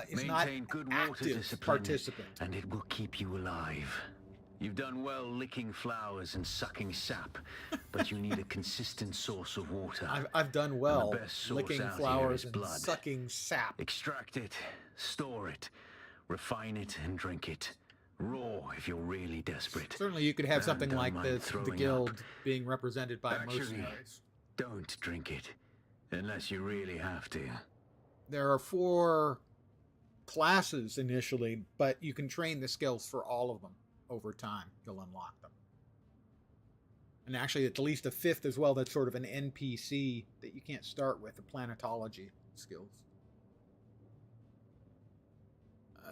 is not an active participant. And it will keep you alive. You've done well licking flowers and sucking sap, but you need a consistent source of water. I've done well licking flowers and sucking sap. Extract it, store it, refine it, and drink it. Raw if you're really desperate. Certainly you could have something like this, the guild being represented by mercenaries. Don't drink it, unless you really have to. There are 4 classes initially, but you can train the skills for all of them. Over time, you'll unlock them. And actually, at least a 5th as well, that's sort of an NPC that you can't start with, the planetology skills.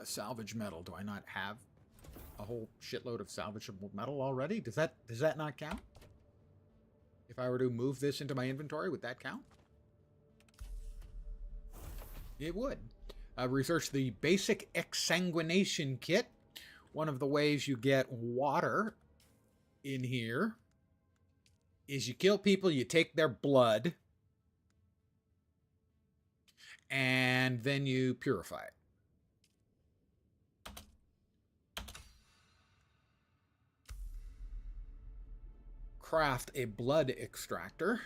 Salvage metal. Do I not have a whole shitload of salvageable metal already? Does that not count? If I were to move this into my inventory, would that count? It would. Research the basic exsanguination kit. One of the ways you get water in here is you kill people, you take their blood, and then you purify it. Craft a blood extractor.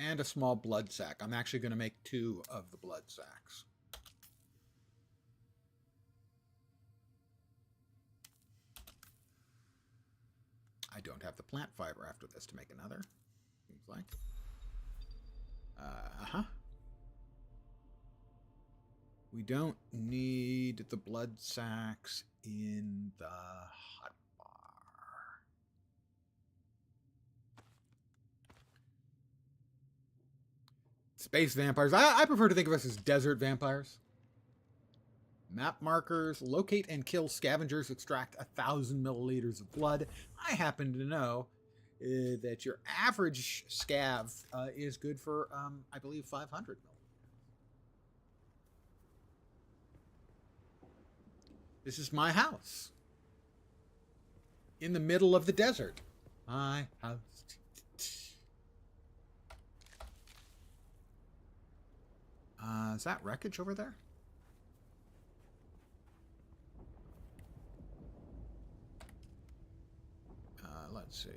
And a small blood sack. I'm actually going to make 2 of the blood sacks. I don't have the plant fiber after this to make another. Seems like. We don't need the blood sacks in the hot bar. Space vampires. I prefer to think of us as desert vampires. Map markers. Locate and kill scavengers. Extract 1,000 milliliters of blood. I happen to know that your average scav is good for, I believe, 500 milliliters. This is my house. In the middle of the desert. My house. Is that wreckage over there? Let's see.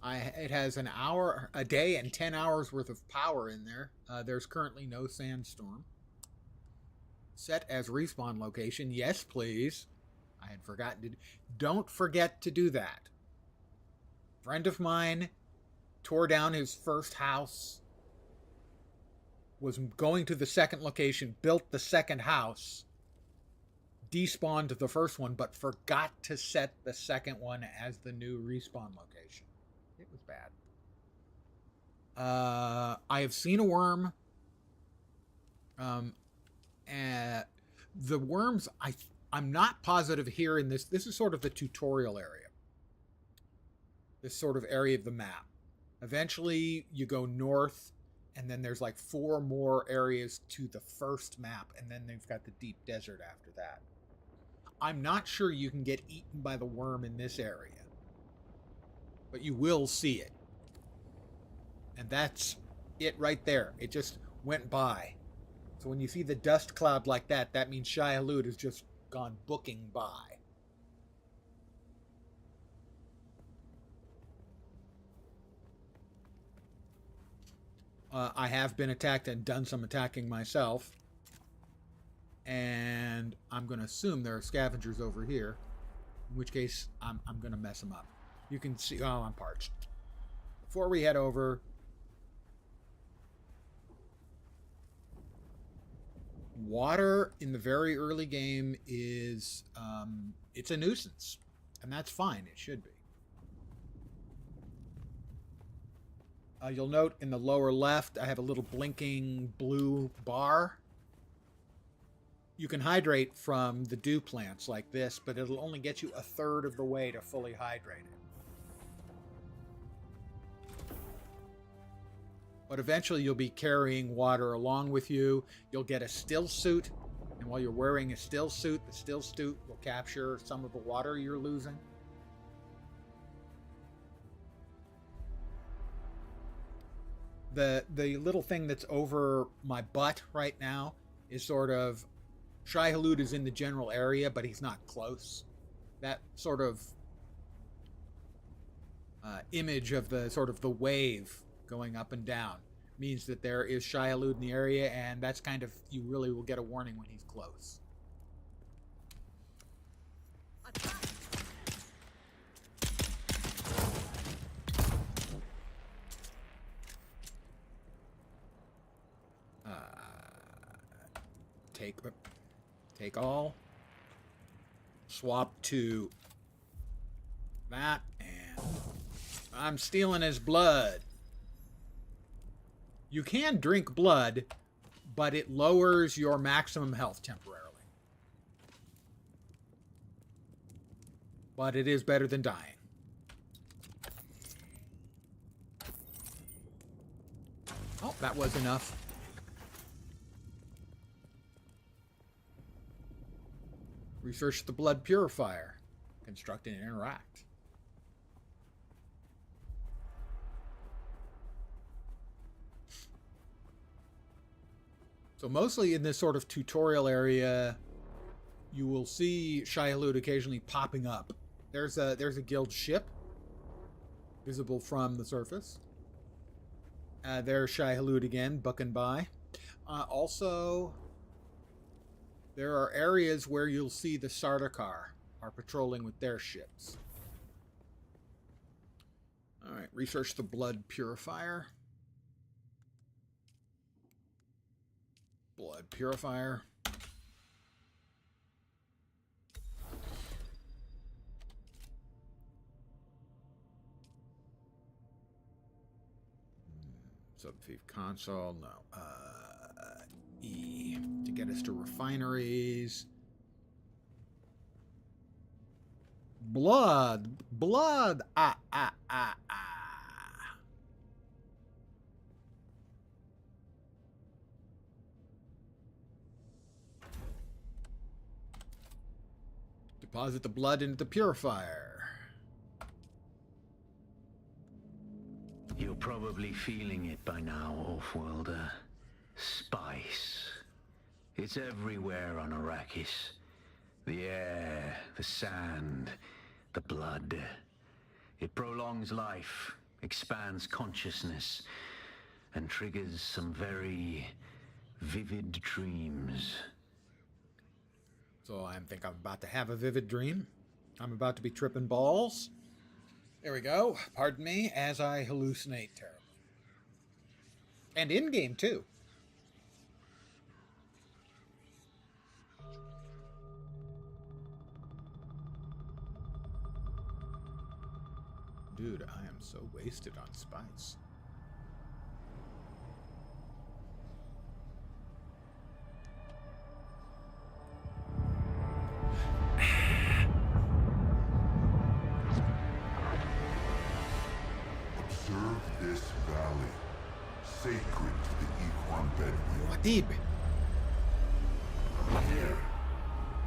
It has an hour, a day, and 10 hours worth of power in there. There's currently no sandstorm. Set as respawn location. Yes, please. I had forgotten to. Don't forget to do that. Friend of mine tore down his first house. Was going to the second location, built the second house, despawned the first one, but forgot to set the second one as the new respawn location. It was bad. I have seen a worm. And the worms, I'm not positive here in this. This is sort of the tutorial area. This sort of area of the map. Eventually, you go north. And then there's like 4 more areas to the first map. And then they've got the deep desert after that. I'm not sure you can get eaten by the worm in this area. But you will see it. And that's it right there. It just went by. So when you see the dust cloud like that, that means Shai-Hulud has just gone booking by. I have been attacked and done some attacking myself. And I'm going to assume there are scavengers over here. In which case, I'm going to mess them up. You can see... Oh, I'm parched. Before we head over... Water in the very early game is... it's a nuisance. And that's fine. It should be. You'll note in the lower left, I have a little blinking blue bar. You can hydrate from the dew plants like this, but it'll only get you 1/3 of the way to fully hydrate it. But eventually you'll be carrying water along with you. You'll get a still suit, and while you're wearing a still suit, the still suit will capture some of the water you're losing. The little thing that's over my butt right now is sort of... Shai-Hulud is in the general area, but he's not close. That sort of image of the sort of the wave going up and down means that there is Shai-Hulud in the area, and that's kind of... You really will get a warning when he's close. Take all. Swap to that, and I'm stealing his blood. You can drink blood, but it lowers your maximum health temporarily. But it is better than dying. Oh, that was enough. Research the blood purifier. Construct and interact. So mostly in this sort of tutorial area, you will see Shai-Hulud occasionally popping up. There's a guild ship visible from the surface. There's Shai Hulud again, bucking by. Also, there are areas where you'll see the Sardaukar are patrolling with their ships. All right, research the blood purifier. Blood purifier. Subfief console, no. E to get us to refineries. Blood. Deposit the blood into the purifier. You're probably feeling it by now, Off-worlder. Spice. It's everywhere on Arrakis. The air, the sand, the blood. It prolongs life, expands consciousness, and triggers some very vivid dreams. So I think I'm about to have a vivid dream. I'm about to be tripping balls. There we go. Pardon me as I hallucinate terribly. And in-game, too. Dude, I am so wasted on spice. Observe this valley, sacred to the Equan Bedouin. Wadib. Here,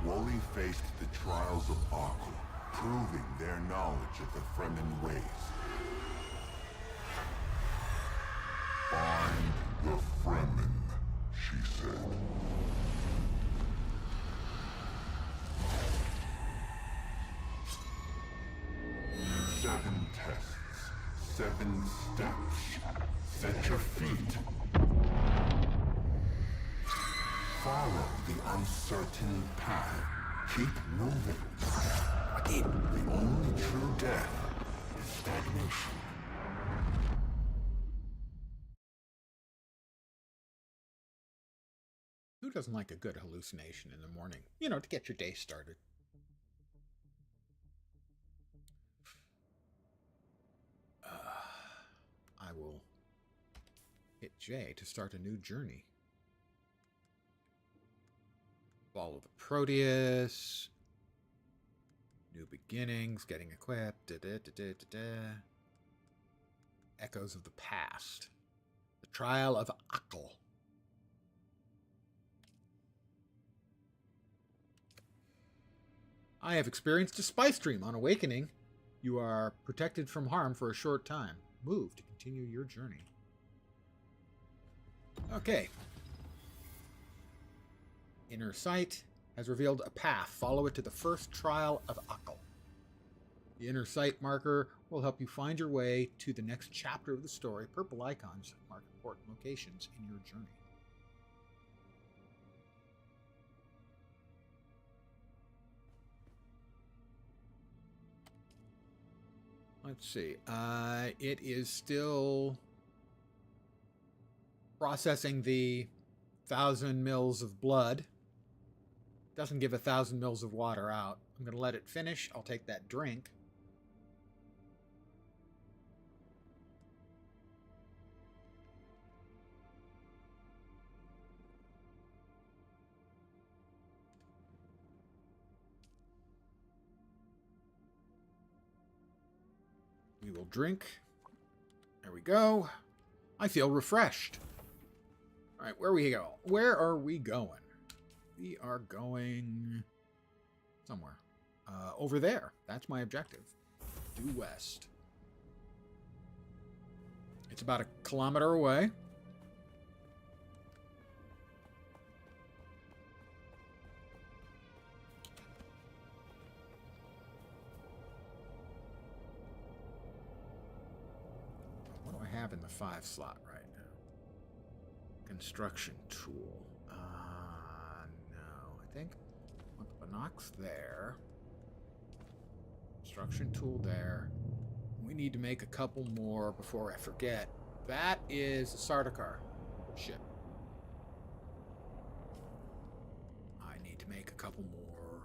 Woli faced the trials of Akul, proving their knowledge of the Fremen ways. Find the Fremen, she said. Seven tests, 7 steps. Set your feet. Follow the uncertain path. Keep moving. The only true death is stagnation. Who doesn't like a good hallucination in the morning? You know, to get your day started. I will hit J to start a new journey. Follow the Proteus. New beginnings, getting equipped. Echoes of the past. The trial of Akul. I have experienced a spice dream. On awakening, you are protected from harm for a short time. Move to continue your journey. Okay. Inner sight has revealed a path. Follow it to the first trial of Akul. The inner sight marker will help you find your way to the next chapter of the story. Purple icons mark important locations in your journey. Let's see. It is still processing the 1,000 mils of blood. Doesn't give 1,000 mils of water out. I'm going to let it finish. I'll take that drink. We will drink. There we go. I feel refreshed. All right, where we go? Where are we going? We are going somewhere. Over there. That's my objective. Due west. It's about 1 kilometer away. have in the 5 slot right now? Construction tool. No. I think I want the binocs there. Construction tool there. We need to make a couple more before I forget. That is a Sardaukar ship. I need to make a couple more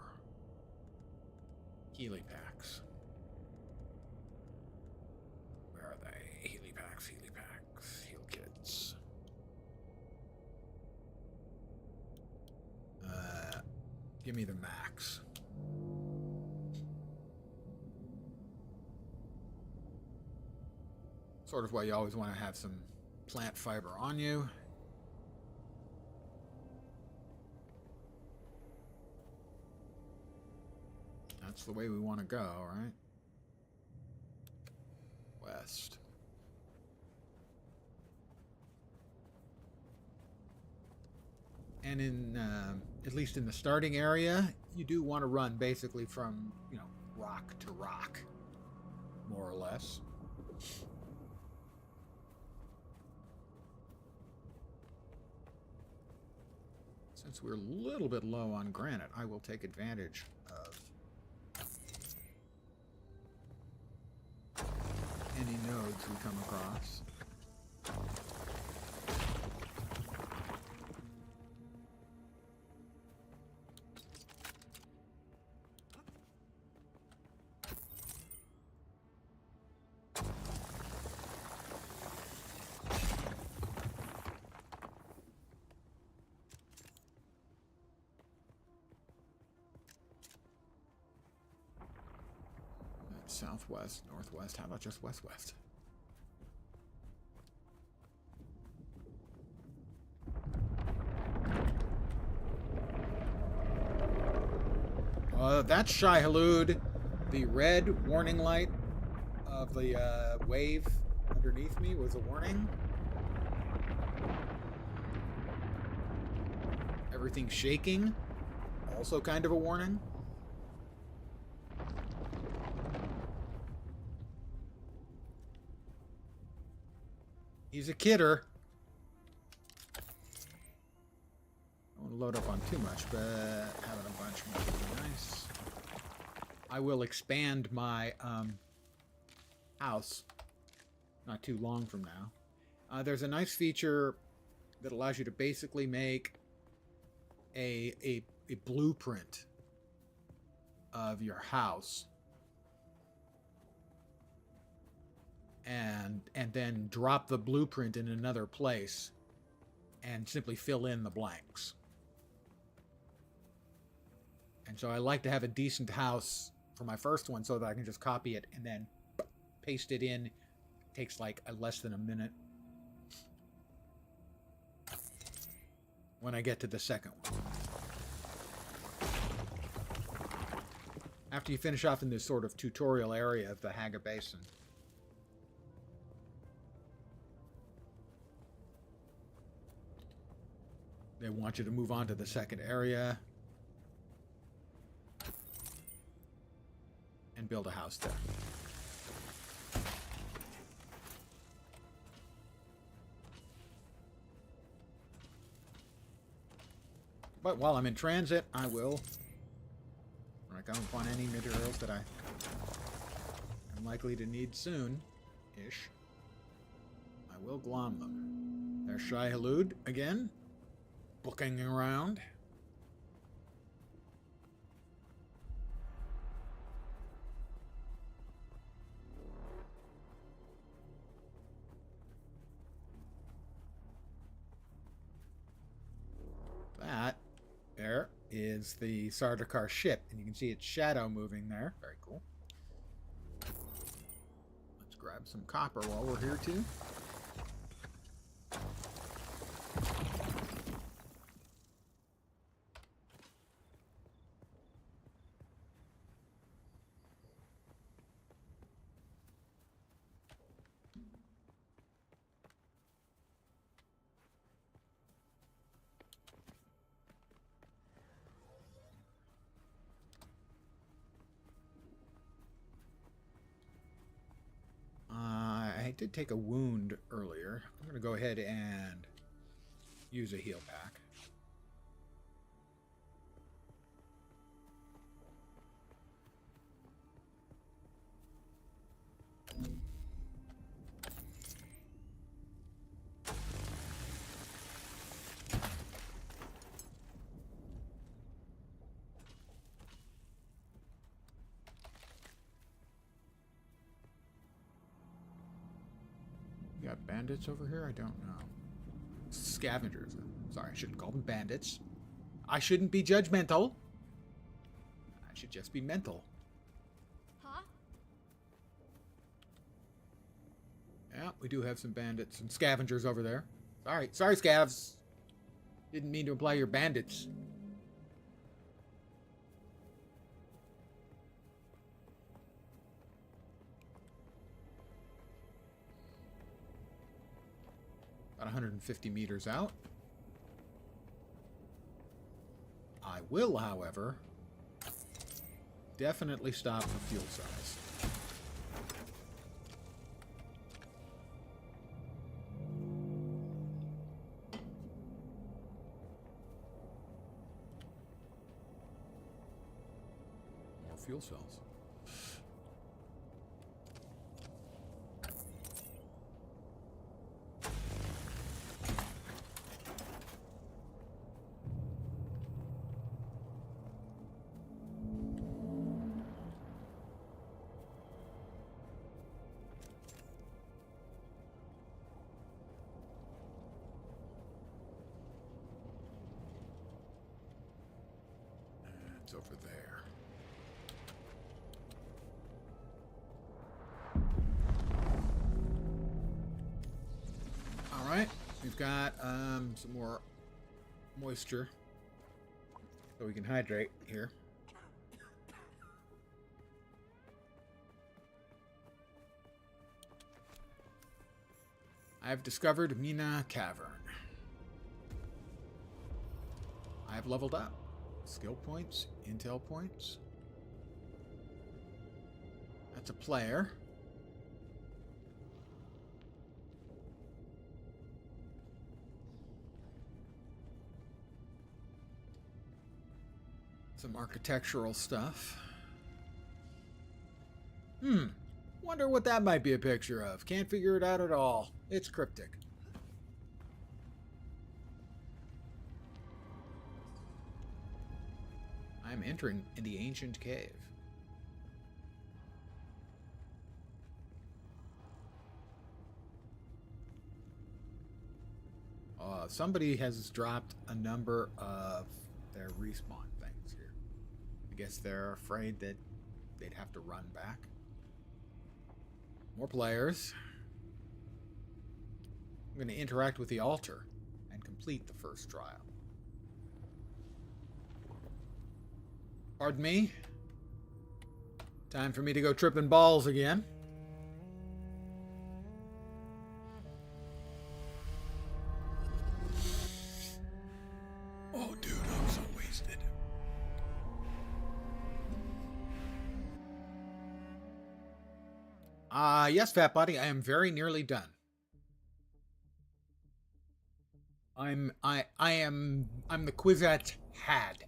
helipacks. Where are they? Helipacks, heal kits. Give me the max. Sort of why you always want to have some plant fiber on you. That's the way we want to go, right? West. And in, at least in the starting area, you do want to run basically from, rock to rock, more or less. Since we're a little bit low on granite, I will take advantage of any nodes we come across. Southwest, northwest. How about just west-west? That's Shai Hulud. The red warning light of the wave underneath me was a warning. Everything shaking, also kind of a warning. He's a kidder. I don't want to load up on too much, but having a bunch more would be nice. I will expand my house not too long from now. There's a nice feature that allows you to basically make a blueprint of your house. And then drop the blueprint in another place and simply fill in the blanks. And so I like to have a decent house for my first one so that I can just copy it and then paste it in. It takes like less than a minute when I get to the second one. After you finish off in this sort of tutorial area of the Haga Basin, they want you to move on to the second area and build a house there. But while I'm in transit, I will, when I come upon any materials that I am likely to need soon-ish, I will glom them. There's Shai Hulud again. Booking around. That there is the Sardaukar ship, and you can see its shadow moving there. Very cool. Let's grab some copper while we're here too. I I did take a wound earlier. I'm going to go ahead and use a heal pack. You got bandits over here? I don't know. Scavengers. Sorry, I shouldn't call them bandits. I shouldn't be judgmental. I should just be mental. Huh? Yeah, we do have some bandits and scavengers over there. Sorry, scavs. Didn't mean to imply you're bandits. About 150 meters out. I will, however, definitely stop for fuel cells. More fuel cells. It's over there. All right, we've got some more moisture so we can hydrate here. I have discovered Mina Cavern. I have leveled up. Skill points, intel points. That's a player. Some architectural stuff. Wonder what that might be a picture of. Can't figure it out at all. It's cryptic. I'm entering in the ancient cave. Somebody has dropped a number of their respawn things here. I guess they're afraid that they'd have to run back. More players. I'm going to interact with the altar and complete the first trial. Pardon me. Time for me to go tripping balls again. Oh, dude, I'm so wasted. Yes, Fat Body, I am very nearly done. I'm the Quizette had.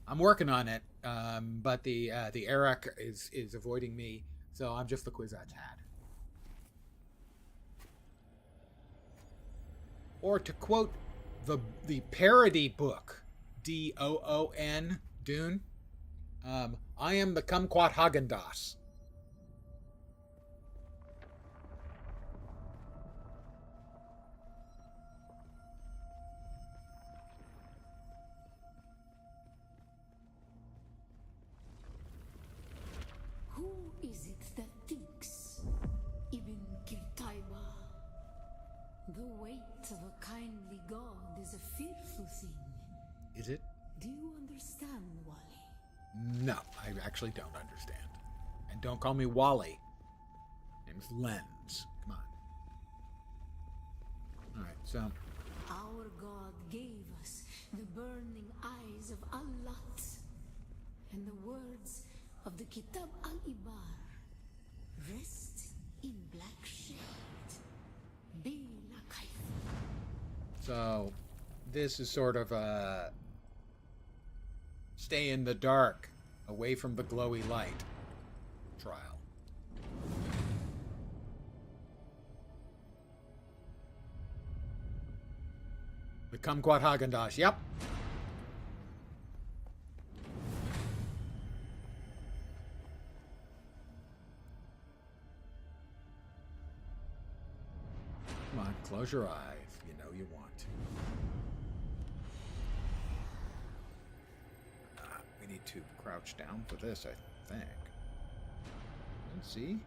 I'm working on it, but the Eric is avoiding me, so I'm just the Quizette had. Or to quote the parody book, Doon, Dune, I am the Kumquat Haagen-Dazs. Who is it that thinks? Ibn Kirtaiba. The weight of a kindly god is a fearful thing. Is it? Do you understand, Wally? No, I actually don't understand. And don't call me Wally. Name's Lens. Come on. Alright, so... Our God gave us the burning eyes of Allat and the words of the Kitab al-Ibar. Rest So, this is sort of a stay in the dark, away from the glowy light trial. The Kumquat Haagen-Dazs, yep. Come on, close your eyes. You know you want to. We need to crouch down for this, I think. Let's see.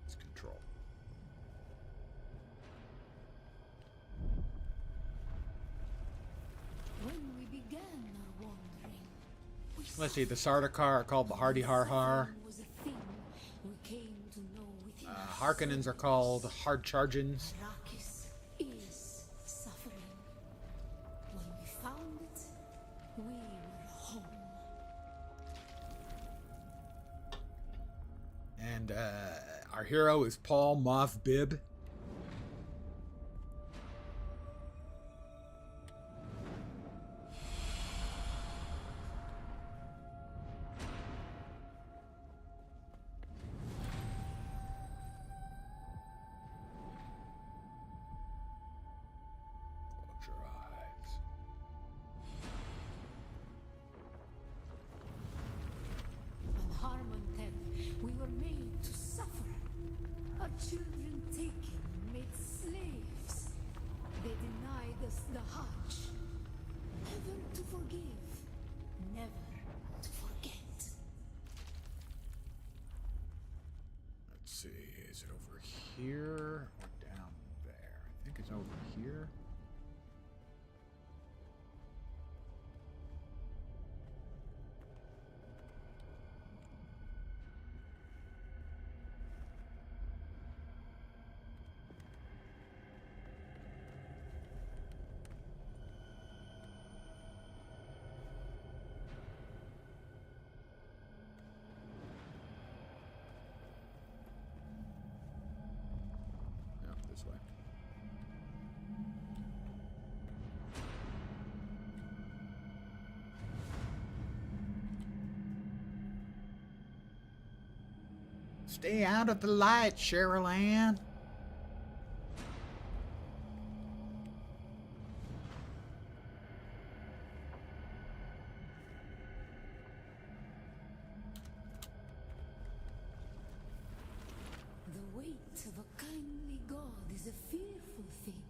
It's control. When we began our wandering, we Let's see, the Sardaukar are called the Hardy Har Har. was a thing we came to know within us. Harkonnens are called Hard Chargins. Arrakis is suffering. When we found it, we were home. And our hero is Paul Moff Bib. Close your eyes. On Harmontel, we were made to suffer. Our children taken, made slaves. They denied us the Hajj. Never to forgive, never to forget. Let's see, is it over here or down there? I think it's over here. No, this way. Stay out of the light, Cheryl Ann. The weight of a kindly God is a fearful thing.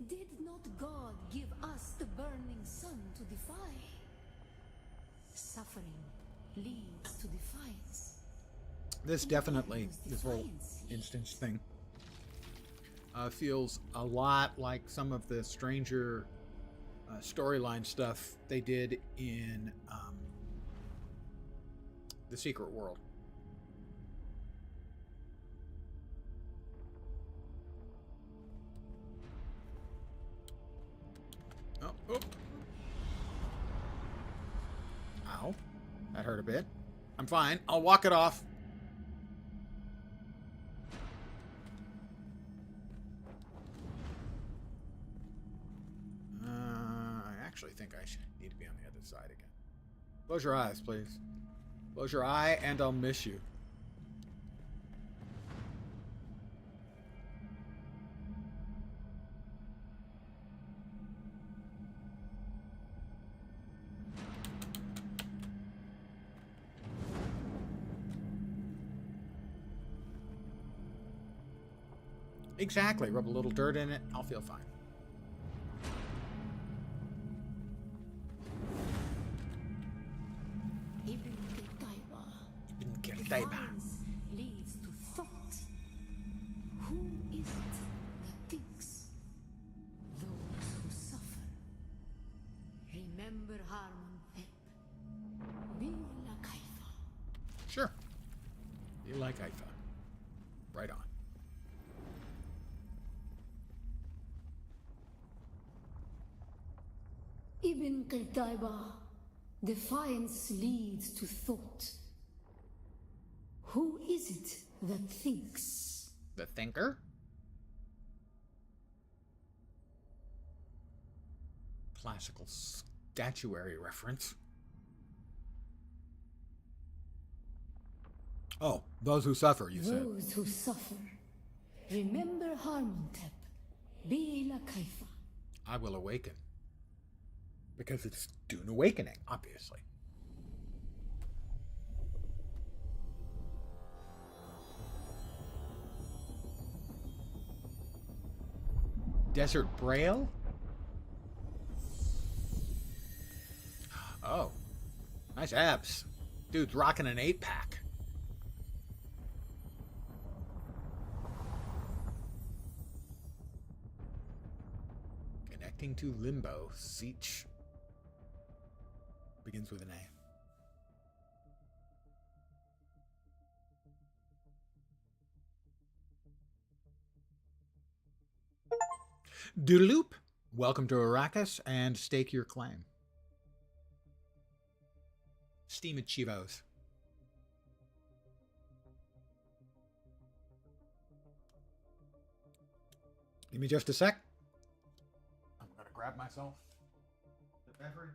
Did not God give us the burning sun to defy? Suffering leads to defiance. This definitely, this whole instance thing, feels a lot like some of the stranger storyline stuff they did in The Secret World. Oh, oh. Ow. That hurt a bit. I'm fine. I'll walk it off. I actually think I should need to be on the other side again. Close your eyes, please. Close your eye and I'll miss you. Exactly. Rub a little dirt in it. I'll feel fine. Ibn Qutayba. Ibn Qutayba. Defiance leads to thought. Who is it that thinks? Those who suffer. Remember Harmontel. Be like Haifa. Sure. You like I thought. Right on. Ibn Qutayba. Defiance leads to thought. Who is it that thinks? The Thinker? Classical statuary reference. Oh, those who suffer, you said. Those who suffer. Remember Harmontep. Bila Kaifa. I will awaken. Because it's Dune Awakening, obviously. Desert Braille? Oh. Nice abs. Dude's rocking an 8-pack. Connecting to Limbo. Siege. Begins with an A. Doodaloop. Welcome to Arrakis and stake your claim. Steam Chivos. Give me just a sec. I'm going to grab myself the beverage.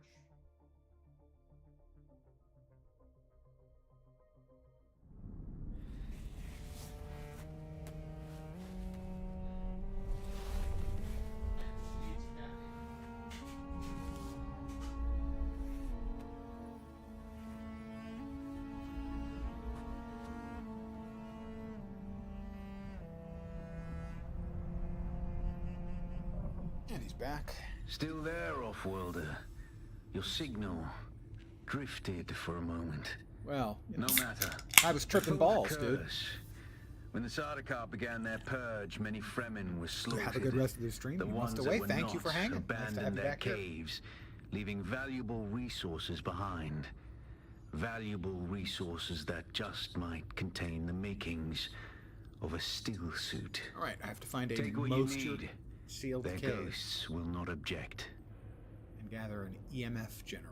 And he's back. Still there, Offworlder. Your signal drifted for a moment. Well, No matter. I was tripping Before the balls, dude. curse, when the Sardaukar began their purge, many Fremen were slaughtered. Have a good rest of the stream. The You ones must that away. were Thank you not for hanging. Nice to abandoned have you their back here. caves, leaving valuable resources behind. Valuable resources that just might contain the makings of a still suit. All right, I have to find a Take what you moisture need. sealed Their cave ghosts will not object. and gather an EMF generator.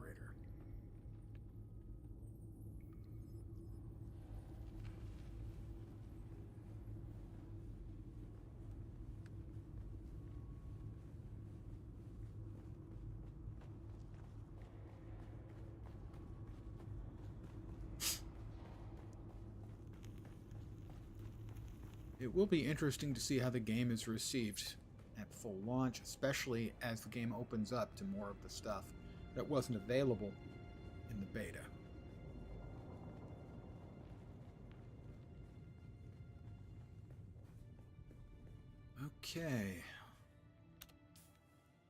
It will be interesting to see how the game is received at full launch, especially as the game opens up to more of the stuff that wasn't available in the beta. Okay.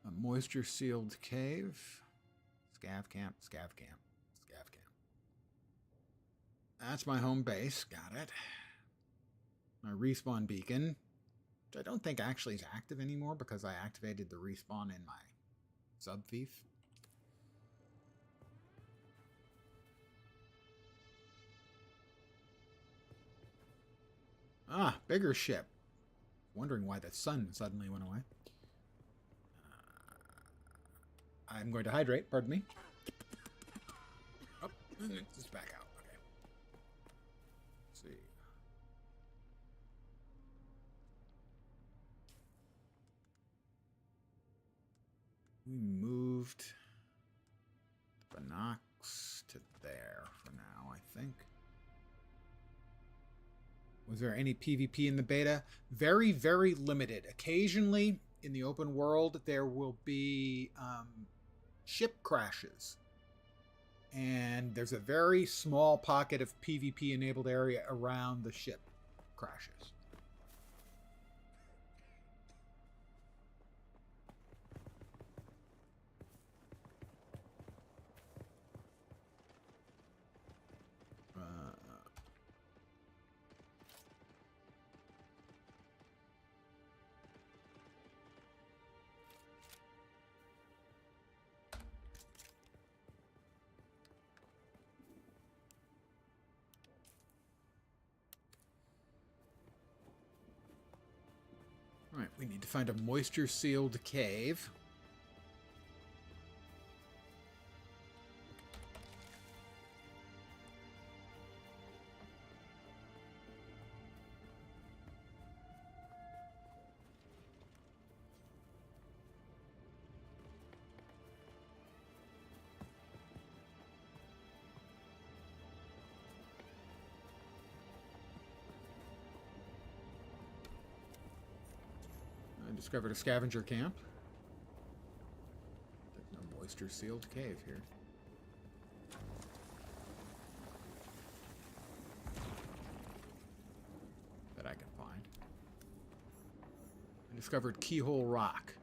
A moisture sealed cave. Scav camp, scav camp, scav camp. That's my home base. Got it. My respawn beacon, which I don't think actually is active anymore because I activated the respawn in my sub-thief. Ah, bigger ship. Wondering why the sun suddenly went away. I'm going to hydrate, pardon me. Oh, it's back out. Okay. Let's see. We moved the Binox to there for now, I think. Was there any PvP in the beta? Very, very limited. Occasionally, in the open world, there will be ship crashes. And there's a very small pocket of PvP-enabled area around the ship crashes. Right, we need to find a moisture-sealed cave. Discovered a scavenger camp. There's no moisture-sealed cave here. That I can find. I discovered Keyhole Rock.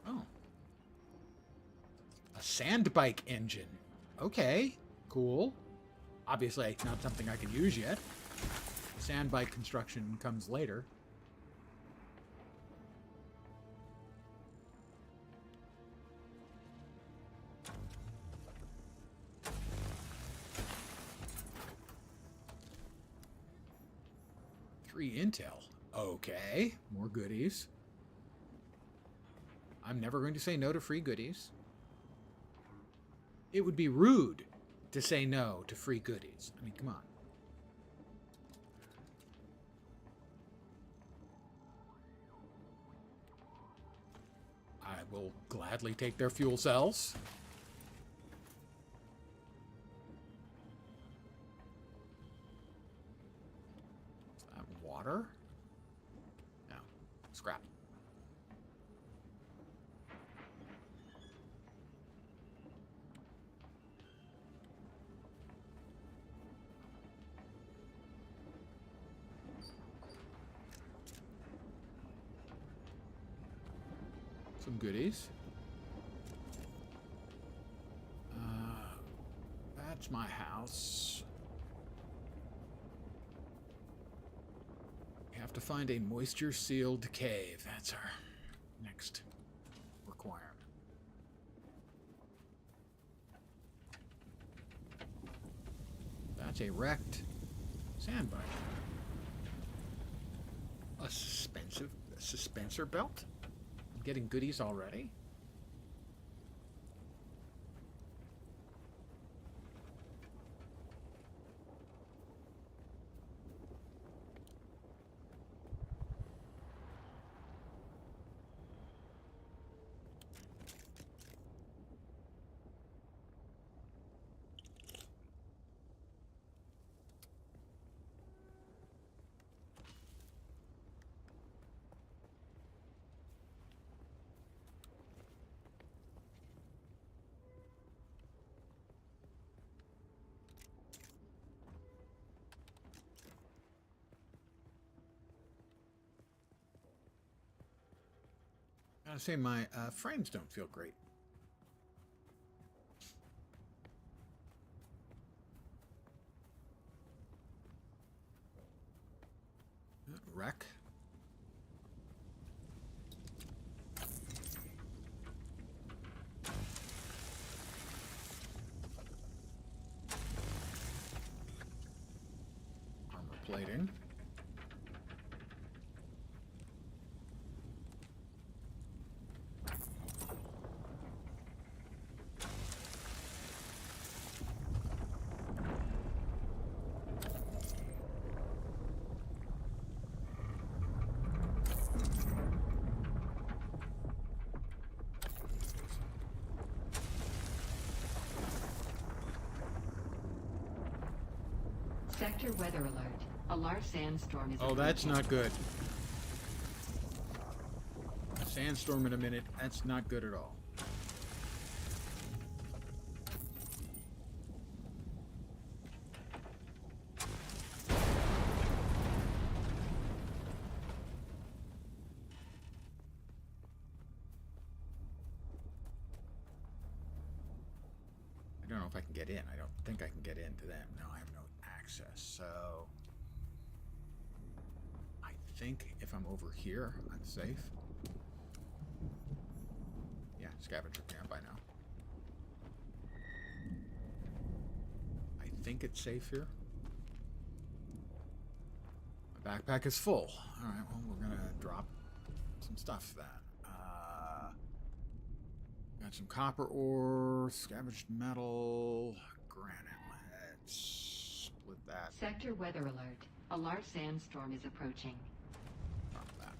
Oh. A sand bike engine. Okay, cool. Obviously, not something I can use yet. The sand bike construction comes later. Free intel. Okay, more goodies. I'm never going to say no to free goodies. It would be rude to say no to free goodies. I mean, come on. I will gladly take their fuel cells. Is that water? No. Scrap. Some goodies. That's my house. We have to find a moisture-sealed cave. That's our next requirement. That's a wrecked sandbike. A suspensor belt? I'm getting goodies already? I gotta say, my frames don't feel great. Wreck. Armor plating. Sector weather alert. A large sandstorm is Oh, that's not good. A sandstorm in a minute. That's not good at all. I don't know if I can get in. I don't think I can get into them. No, I have no access. So I think if I'm over here, I'm safe. Yeah, scavenger camp, I know. I think it's safe here. My backpack is full. All right, well, we're gonna drop some stuff then. Got some copper ore, scavenged metal, granite. Let's split that. Sector weather alert. A large sandstorm is approaching. Drop that.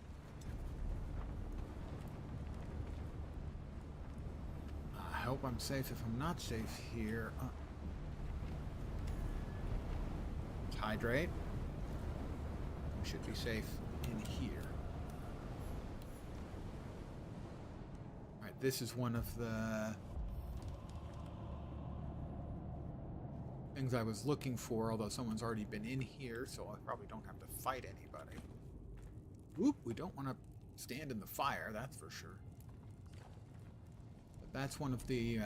I hope I'm safe. If I'm not safe here, let's hydrate. should be safe in here. Alright, this is one of the things I was looking for, although someone's already been in here, so I probably don't have to fight anybody. Whoop, we don't want to stand in the fire, that's for sure. But that's one of the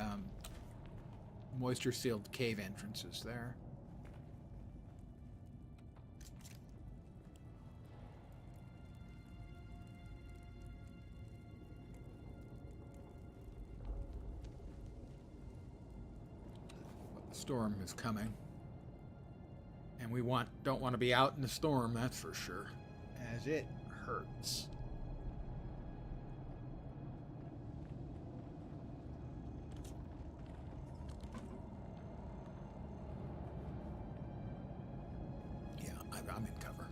moisture-sealed cave entrances there. But the storm is coming. And we don't want to be out in the storm, that's for sure. As it hurts. Yeah, I'm in cover.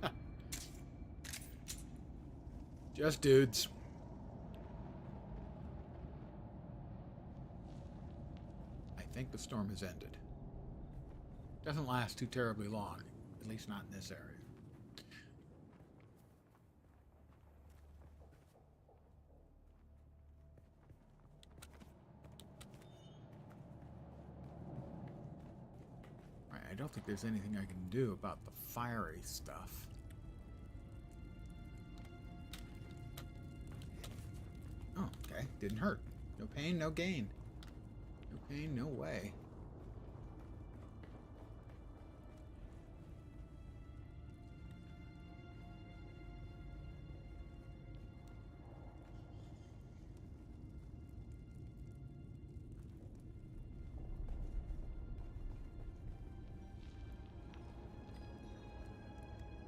Oh. Just dudes. I think the storm has ended. Doesn't last too terribly long, at least not in this area. Right, I don't think there's anything I can do about the fiery stuff. Oh, okay. Didn't hurt. No pain, no gain. No pain, no way.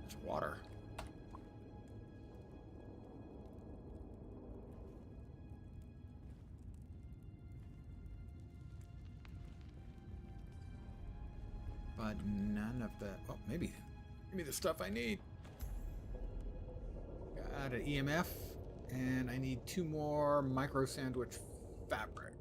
There's water. But none of the... Oh, maybe. Give me the stuff I need. Got an EMF. And I need 2 more micro sandwich fabrics.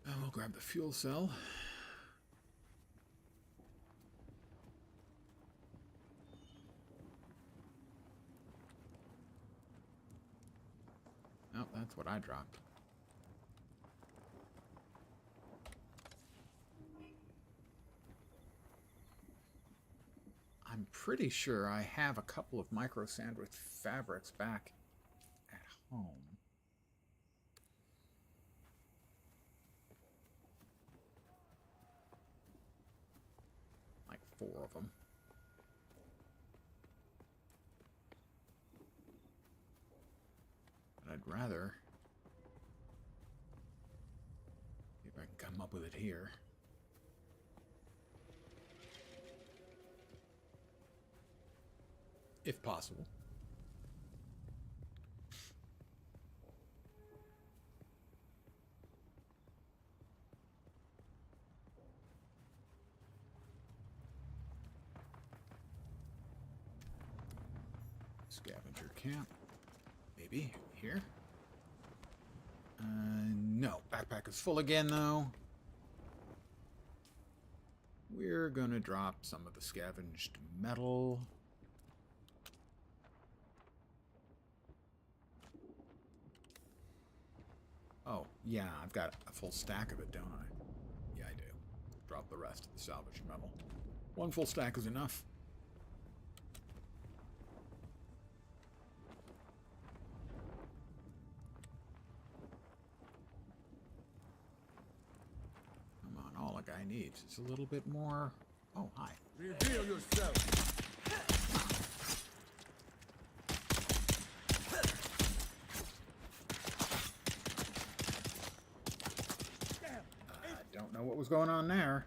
And we'll grab the fuel cell. Oh, that's what I dropped. I'm pretty sure I have a couple of micro sandwich fabrics back at home. Like 4 of them. But I'd rather see if I can come up with it here. If possible. Scavenger camp. Maybe here. No. Backpack is full again, though. We're gonna drop some of the scavenged metal. Oh, yeah, I've got a full stack of it, don't I? Yeah, I do. Drop the rest of the salvaged metal. 1 full stack is enough. Come on, all a guy needs is a little bit more... Oh, hi. Reveal yourself. know what was going on there.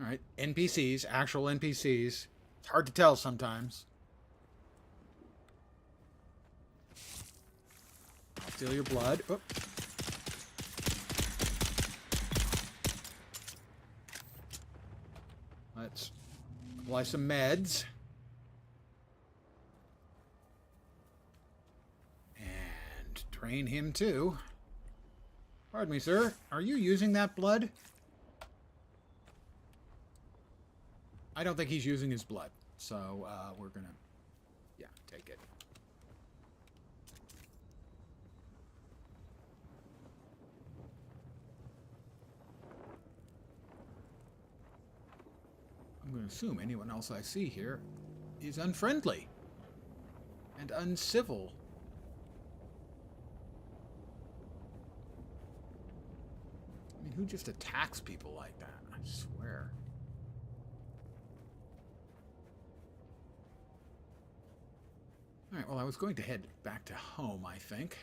Alright, NPCs, actual NPCs. It's hard to tell sometimes. I'll steal your blood. Oh. Let's apply some meds. And drain him too. Pardon me, sir. Are you using that blood? I don't think he's using his blood. So, we're gonna... Yeah, take it. I'm going to assume anyone else I see here is unfriendly and uncivil. I mean, who just attacks people like that? I swear. Alright, well, I was going to head back to home, I think.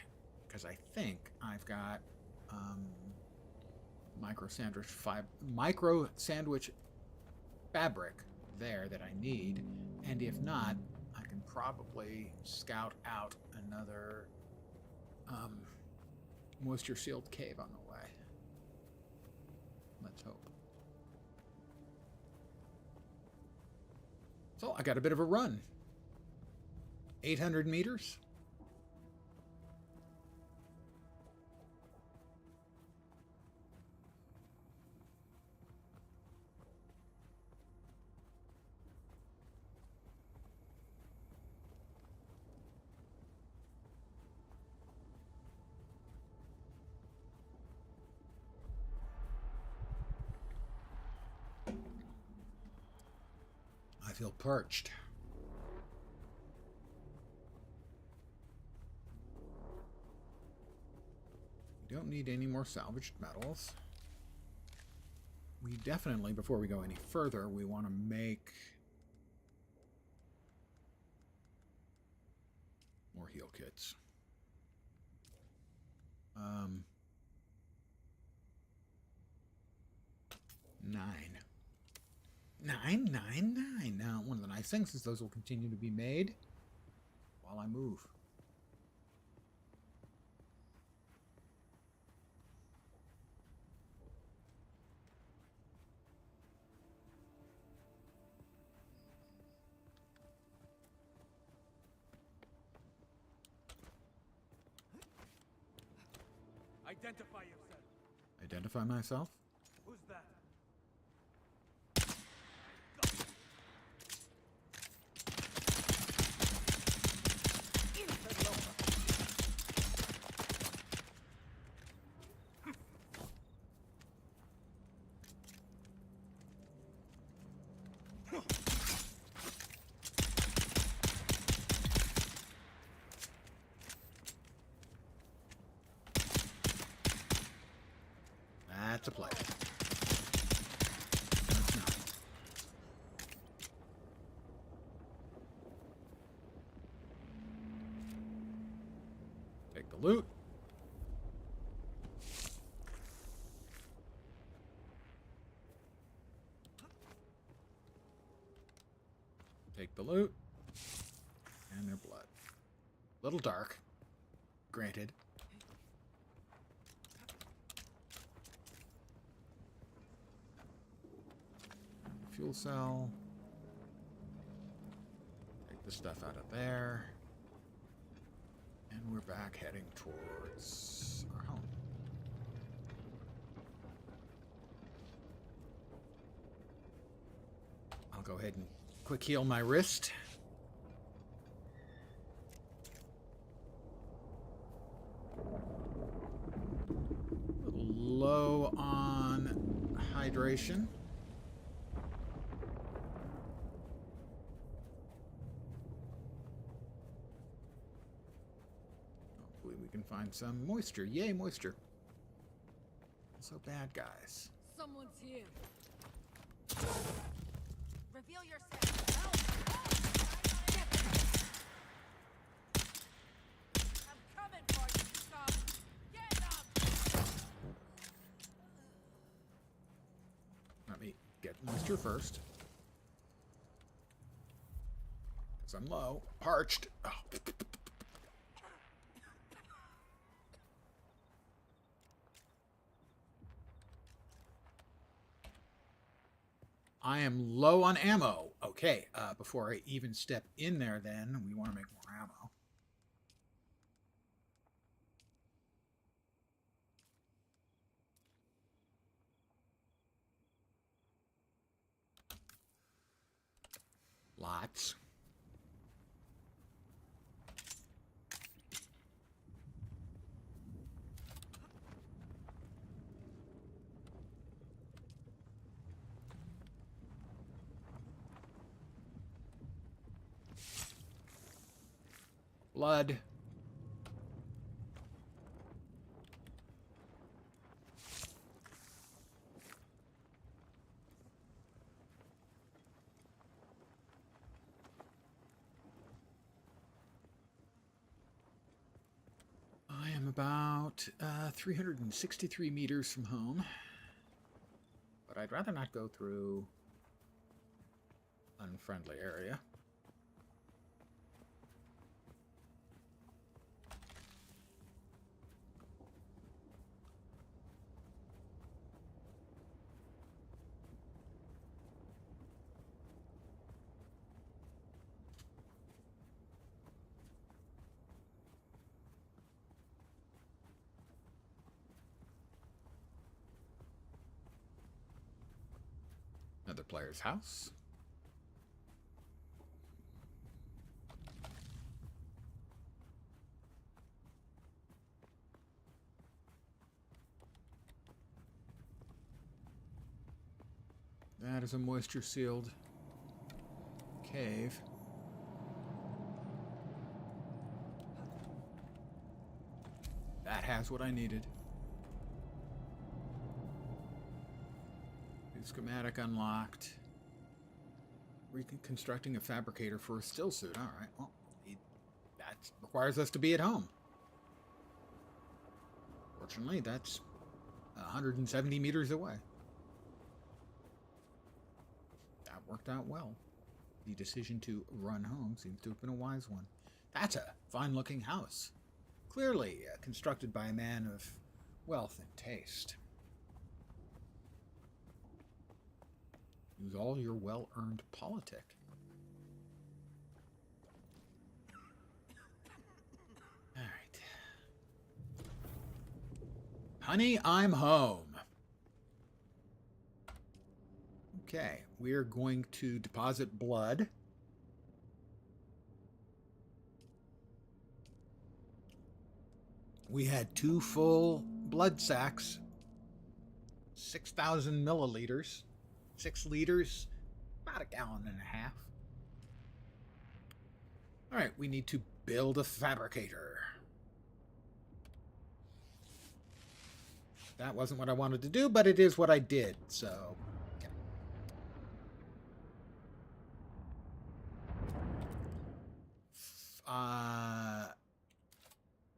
Because I think I've got micro sandwich fabric there that I need, and if not, I can probably scout out another moisture sealed cave on the way. Let's hope. So I got a bit of a run. 800 meters. I feel perched. We don't need any more salvaged metals. We definitely, before we go any further, we want to make more heal kits. 9. Now, one of the nice things is those will continue to be made while I move. Identify yourself. Identify myself? Who's that? That's a play. That's not. Take the loot. Take the loot. And their blood. Little dark. Granted. Fuel cell. Take the stuff out of there. And we're back heading towards our home. I'll go ahead and quick heal my wrist. A little low on hydration. Find some moisture. Yay, moisture. So bad, guys. Someone's here. Reveal yourself. I'm coming for you, scum. Get up. Let me get moisture first. Because I'm low. Parched. Oh. I am low on ammo. Okay, before I even step in there then, we want to make more ammo. Lots. Blood. I am about 363 meters from home. But I'd rather not go through unfriendly area. Another player's house. That is a moisture-sealed cave. That has what I needed. New schematic unlocked. Reconstructing a fabricator for a still suit. All right. Well, that requires us to be at home. Fortunately, that's 170 meters away. That worked out well. The decision to run home seems to have been a wise one. That's a fine-looking house. Clearly constructed by a man of wealth and taste. Use all your well-earned politic. All right. Honey, I'm home. Okay, we are going to deposit blood. We had 2 full blood sacks, 6,000 milliliters, 6 liters, about a gallon and a half. All right, we need to build a fabricator. That wasn't what I wanted to do, but it is what I did, so... Okay.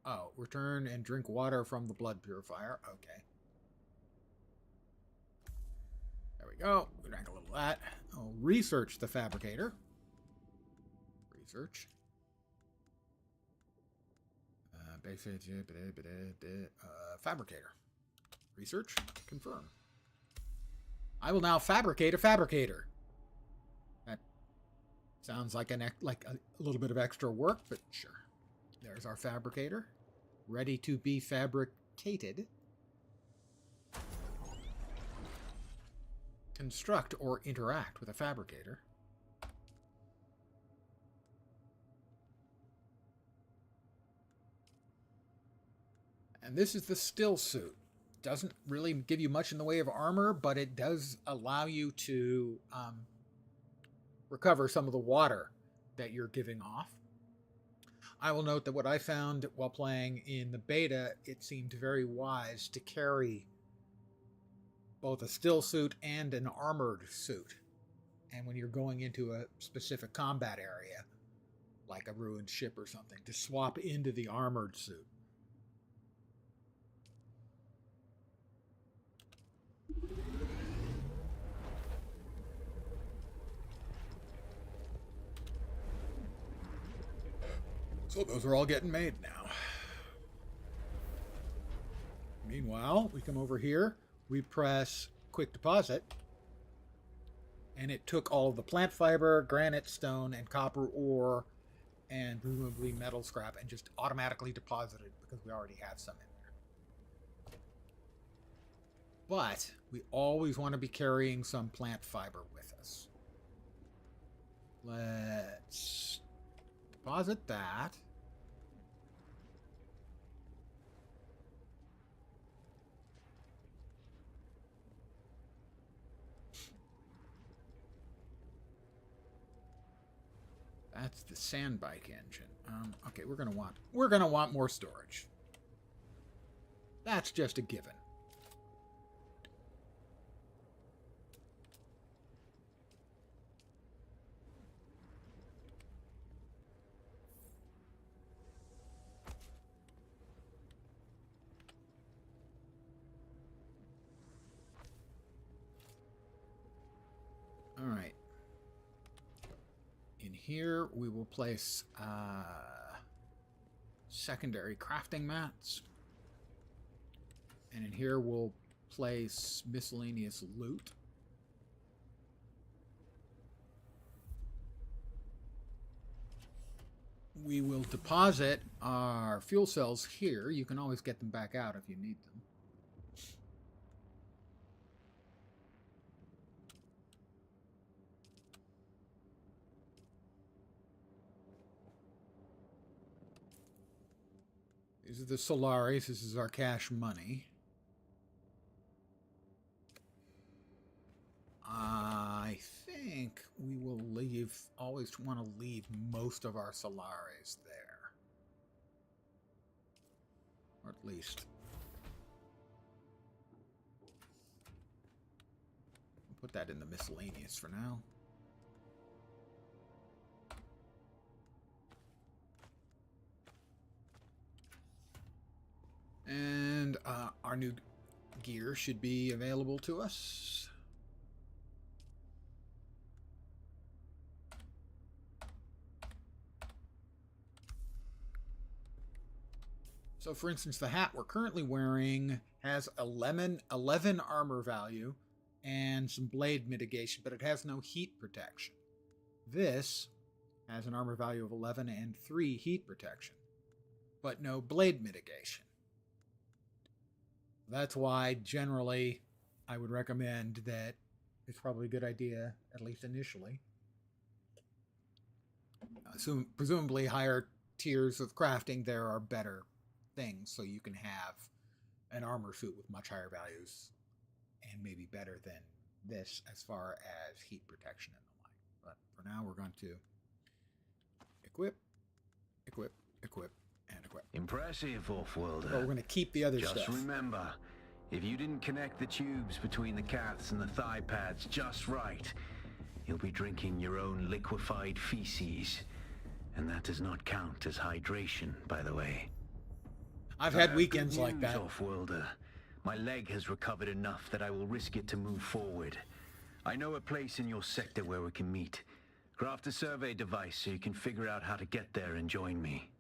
Oh, return and drink water from the blood purifier. Okay. There we go. We drank a little of that. I'll research the fabricator. Research. Fabricator. Research. Confirm. I will now fabricate a fabricator. That sounds like a little bit of extra work, but sure. There's our fabricator. Ready to be fabricated. Construct or interact with a fabricator. And this is the still suit. Doesn't really give you much in the way of armor, but it does allow you to recover some of the water that you're giving off. I will note that what I found while playing in the beta, it seemed very wise to carry both a still suit and an armored suit. and when you're going into a specific combat area, like a ruined ship or something, to swap into the armored suit. So those are all getting made now. Meanwhile, we come over here, we press quick deposit, and it took all of the plant fiber, granite, stone, and copper ore, and presumably metal scrap, and just automatically deposited because we already have some in there. But we always want to be carrying some plant fiber with us. Let's deposit that. That's the sandbike engine. Okay, we're gonna want more storage. That's just a given. All right. In here, we will place secondary crafting mats. And in here, we'll place miscellaneous loot. We will deposit our fuel cells here. You can always get them back out if you need them. These are the Solaris. This is our cash money. I think we will always want to leave most of our Solaris there. Or at least. I'll put that in the miscellaneous for now. And our new gear should be available to us. So, for instance, the hat we're currently wearing has 11 armor value and some blade mitigation, but it has no heat protection. This has an armor value of 11 and 3 heat protection, but no blade mitigation. That's why, generally, I would recommend that it's probably a good idea, at least initially. Presumably, higher tiers of crafting, there are better things, so you can have an armor suit with much higher values and maybe better than this as far as heat protection and the like. But for now, we're going to equip, equip, equip, and equip. Impressive, Off-Worlder. But we're going to keep the other stuff. Just remember, if you didn't connect the tubes between the caths and the thigh pads just right, you'll be drinking your own liquefied feces. And that does not count as hydration, by the way. I've had weekends like that. Off-Worlder. My leg has recovered enough that I will risk it to move forward. I know a place in your sector where we can meet. Craft a survey device so you can figure out how to get there and join me.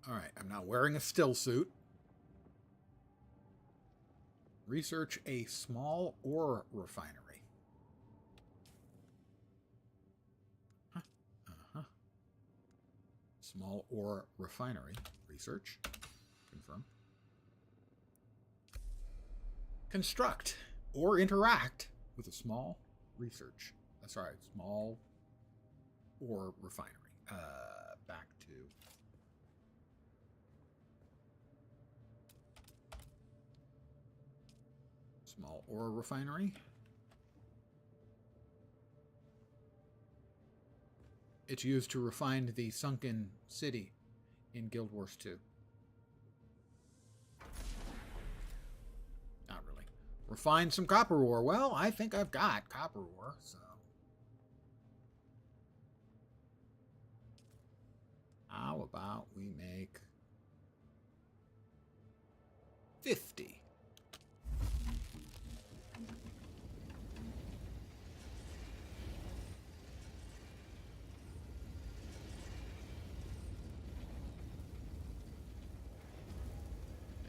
All right, I'm not wearing a still suit. Research a small ore refinery. Small ore refinery. Research. Confirm. Construct or interact with a small research. That's right, small ore refinery. Back to small ore refinery. It's used to refine the sunken city in Guild Wars 2. Not really. Refine some copper ore. Well, I think I've got copper ore, so. How about we make 50?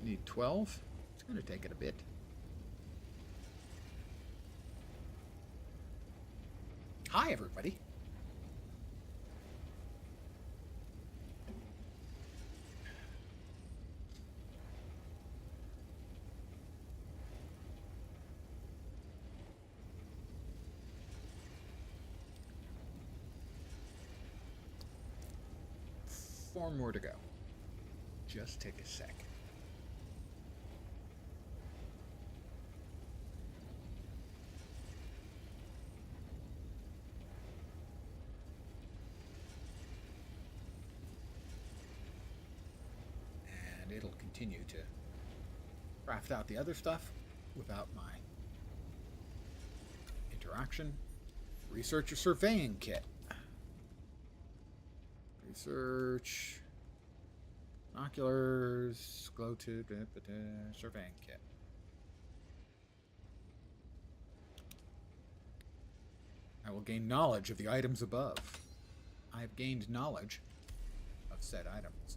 I need 12. It's going to take it a bit. Hi, everybody. Four more to go. Just take a sec. And it'll continue to craft out the other stuff without my interaction. Research a surveying kit. Research binoculars, glow tube, surveying kit. I will gain knowledge of the items above. I have gained knowledge of said items.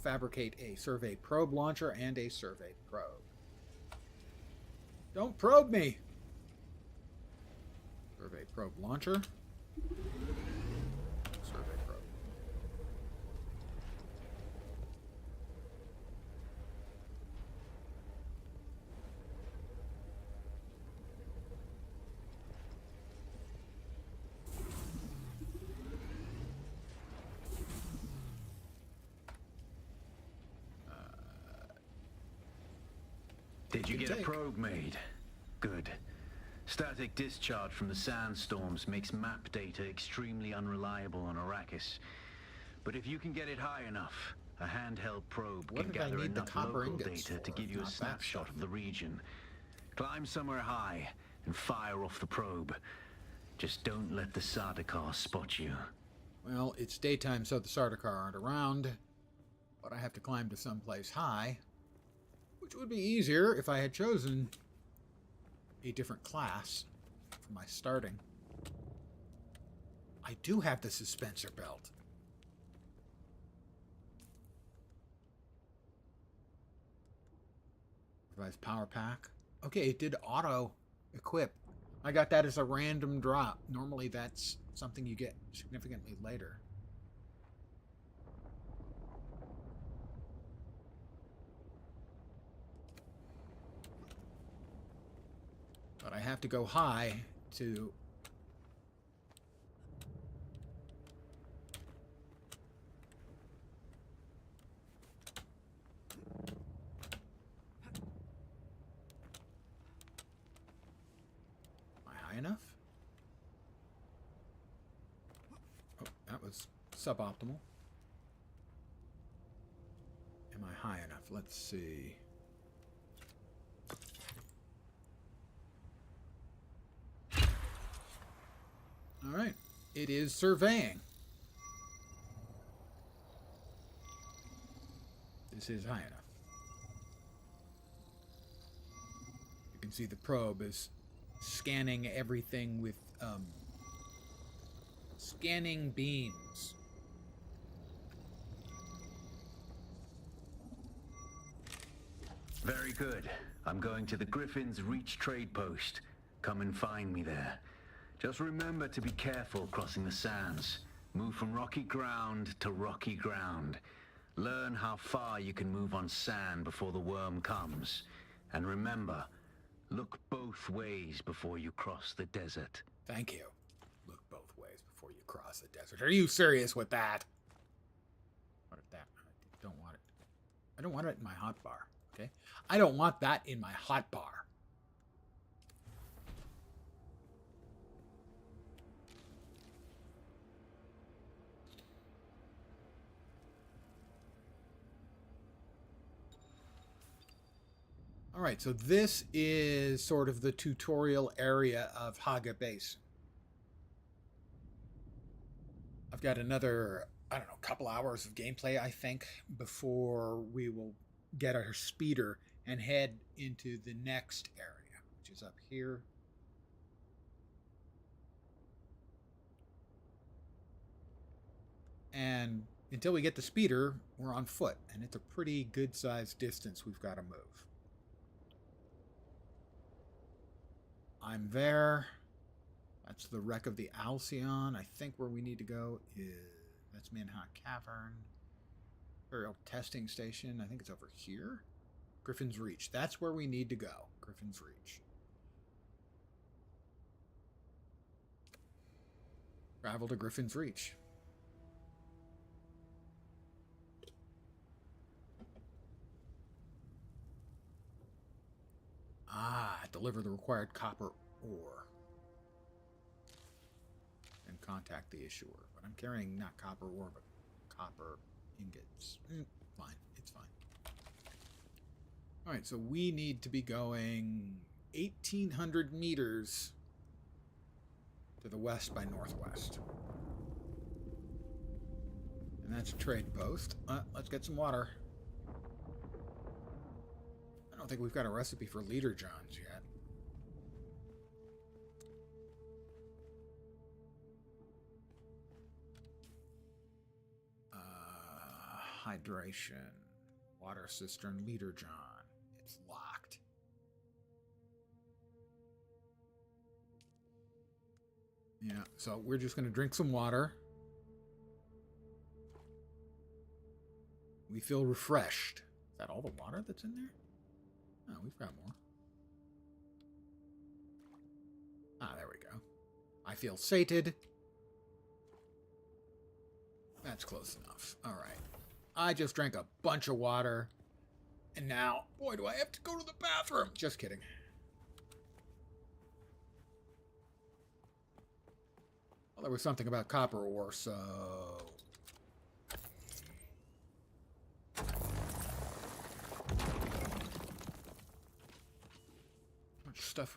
Fabricate a survey probe launcher and a survey probe. Don't probe me! Survey probe launcher. Survey probe. Did you get a probe made? Good. Static discharge from the sandstorms makes map data extremely unreliable on Arrakis. But if you can get it high enough, a handheld probe can gather enough local data to give you a snapshot of the region. Climb somewhere high and fire off the probe. Just don't let the Sardaukar spot you. Well, it's daytime, so the Sardaukar aren't around. But I have to climb to someplace high, which would be easier if I had chosen a different class for my starting. I do have the suspensor belt. Revised power pack. Okay, it did auto equip. I got that as a random drop. Normally that's something you get significantly later. But I have to go high to am I high enough? Oh, that was suboptimal. Am I high enough? Let's see. All right, it is surveying. This is high enough. You can see the probe is scanning everything with scanning beams. Very good. I'm going to the Griffin's Reach trade post. Come and find me there. Just remember to be careful crossing the sands. Move from rocky ground to rocky ground. Learn how far you can move on sand before the worm comes. And remember, look both ways before you cross the desert. Thank you. Look both ways before you cross the desert. Are you serious with that? What is that? I don't want it. I don't want it in my hotbar, okay? I don't want that in my hotbar. Alright, so this is sort of the tutorial area of Haga Base. I've got another, I don't know, couple hours of gameplay, I think, before we will get our speeder and head into the next area, which is up here. And until we get the speeder, we're on foot, and it's a pretty good-sized distance we've got to move. I'm there. That's the wreck of the Alcyon. I think where we need to go is... That's Manhot Cavern. Imperial Testing Station. I think it's over here. Griffin's Reach. That's where we need to go. Griffin's Reach. Travel to Griffin's Reach. Deliver the required copper ore. And contact the issuer. But I'm carrying not copper ore, but copper ingots. Fine. It's fine. Alright, so we need to be going 1,800 meters to the west by northwest. And that's a trade post. Let's get some water. I don't think we've got a recipe for Leader Johns yet. Hydration. Water cistern, Leader John. It's locked. Yeah, so we're just going to drink some water. We feel refreshed. Is that all the water that's in there? Oh, we've got more. There we go. I feel sated. That's close enough. All right. I just drank a bunch of water. And now, boy, do I have to go to the bathroom. Just kidding. Well, there was something about copper ore, so...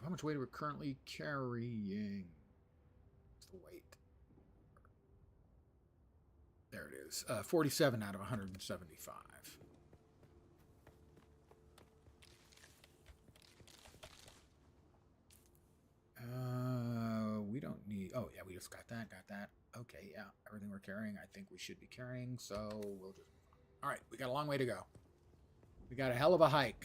How much weight are we currently carrying? What's the weight? There it is. 47 out of 175. We don't need... Oh, yeah, we just got that, Okay, yeah, everything we're carrying, I think we should be carrying, so we'll just... All right, we got a long way to go. We got a hell of a hike.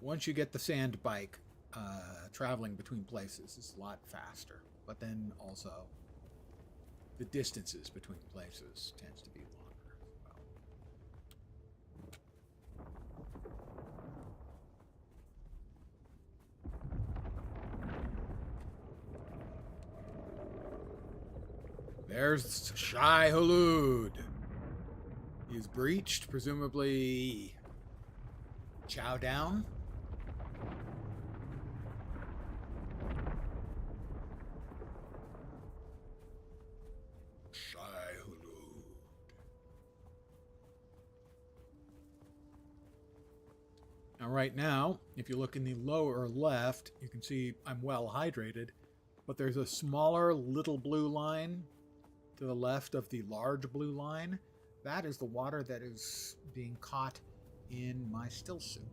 Once you get the sand bike, traveling between places is a lot faster. But then also, the distances between places tends to be longer as well. There's Shai Hulud. He's breached, presumably chow down. Now, right now, if you look in the lower left, you can see I'm well hydrated, but there's a smaller little blue line to the left of the large blue line. That is the water that is being caught in my still suit.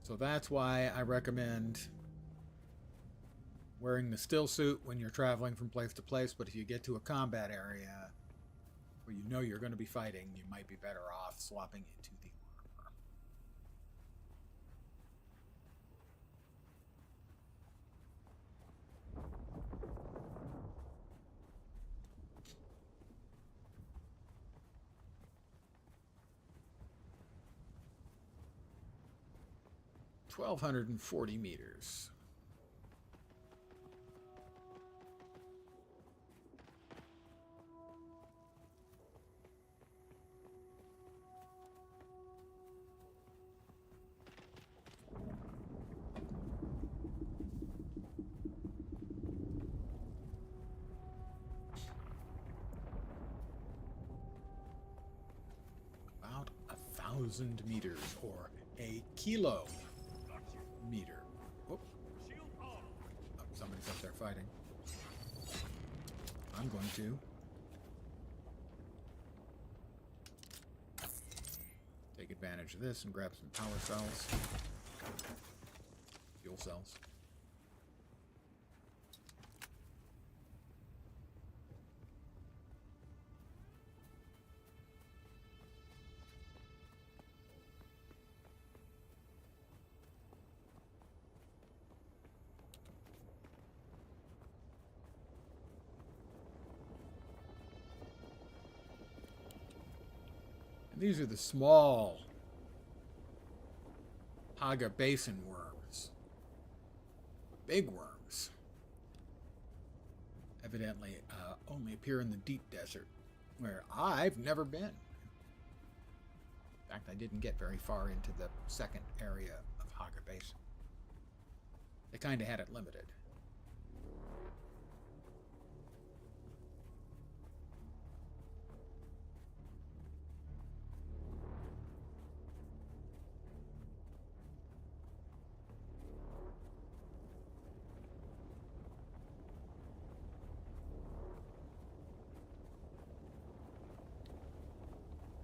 So that's why I recommend wearing the still suit when you're traveling from place to place, but if you get to a combat area where you know you're going to be fighting, you might be better off swapping into the armor. 1,240 meters. About 1,000 meters, or a kilometer. Oh, somebody's up there fighting. I'm going to take advantage of this and grab some power cells. Fuel cells. And these are the small Haga Basin worms. Big worms evidently only appear in the deep desert, where I've never been. In fact, I didn't get very far into the second area of Haga Basin. They kind of had it limited.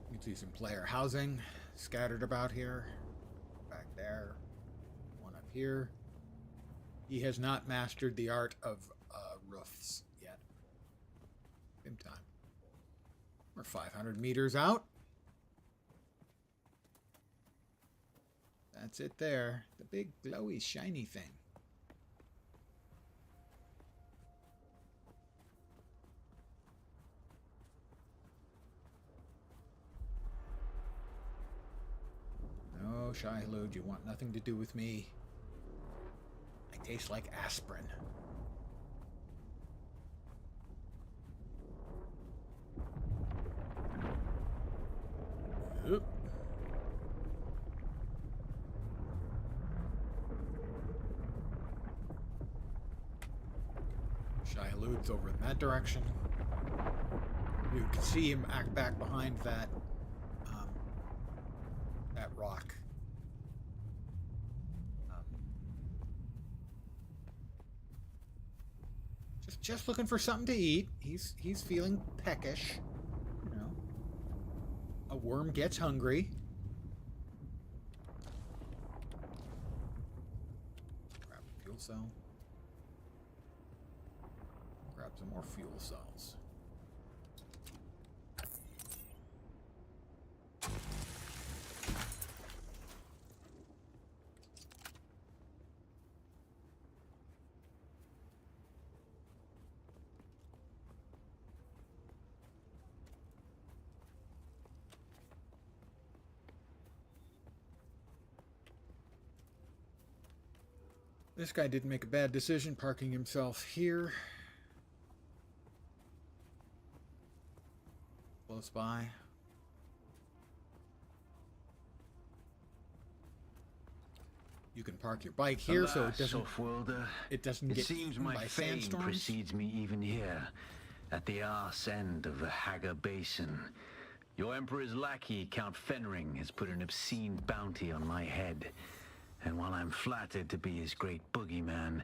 You can see some player housing scattered about here. Back there. One up here. He has not mastered the art of roofs yet. Same time. We're 500 meters out. That's it there. The big glowy shiny thing. No, Shai-Hulud, you want nothing to do with me. I taste like aspirin. Oop. Shai-Hulud's over in that direction. You can see him act back behind that rock. Just looking for something to eat. He's feeling peckish. You know, a worm gets hungry. Grab a fuel cell. Grab some more fuel cells. This guy didn't make a bad decision parking himself here. Close by. You can park your bike here, so it doesn't get seems eaten my by fame sandstorms. precedes me even here, at the arse end of the Haga Basin. Your Emperor's lackey, Count Fenring, has put an obscene bounty on my head. And while I'm flattered to be his great boogeyman,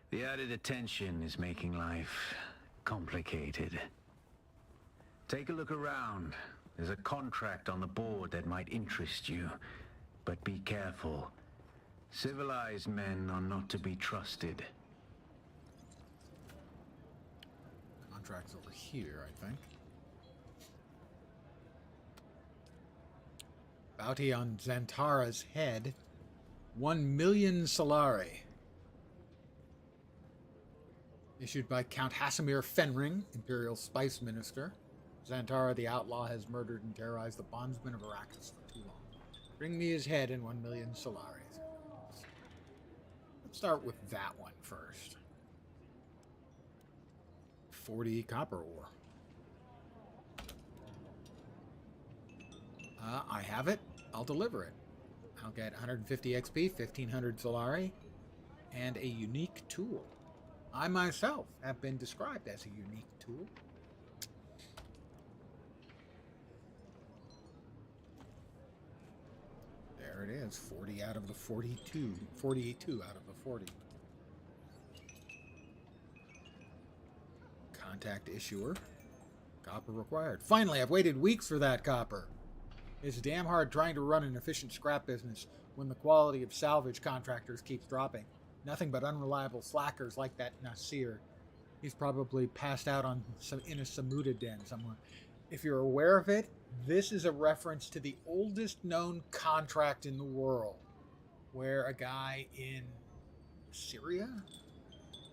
the added attention is making life complicated. Take a look around. There's a contract on the board that might interest you. But be careful. Civilized men are not to be trusted. Contract's over here, I think. Bounty on Xantara's head. 1 million Solari. Issued by Count Hasimir Fenring, Imperial Spice Minister. Xantara the Outlaw has murdered and terrorized the bondsmen of Arrakis for too long. Bring me his head and 1 million Solaris. Start with that one first. 40 copper ore. I have it. I'll deliver it. I'll get 150 XP, 1500 Solari, and a unique tool. I myself have been described as a unique tool. There it is, 40 out of the 42. 42 out of the 40. Contact issuer. Copper required. Finally, I've waited weeks for that copper. It's damn hard trying to run an efficient scrap business when the quality of salvage contractors keeps dropping. Nothing but unreliable slackers like that Nasir. He's probably passed out in a Samuda den somewhere. If you're aware of it, this is a reference to the oldest known contract in the world, where a guy in Syria,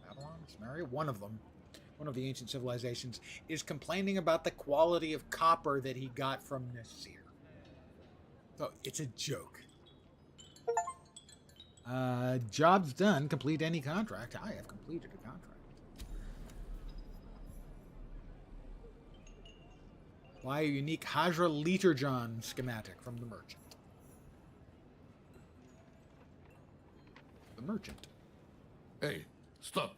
Babylon, Samaria, one of the ancient civilizations, is complaining about the quality of copper that he got from Nasir. So it's a joke. Job's done. Complete any contract. I have completed a contract. Buy a unique Hajra Literjon schematic from the merchant. The merchant. Hey, stop.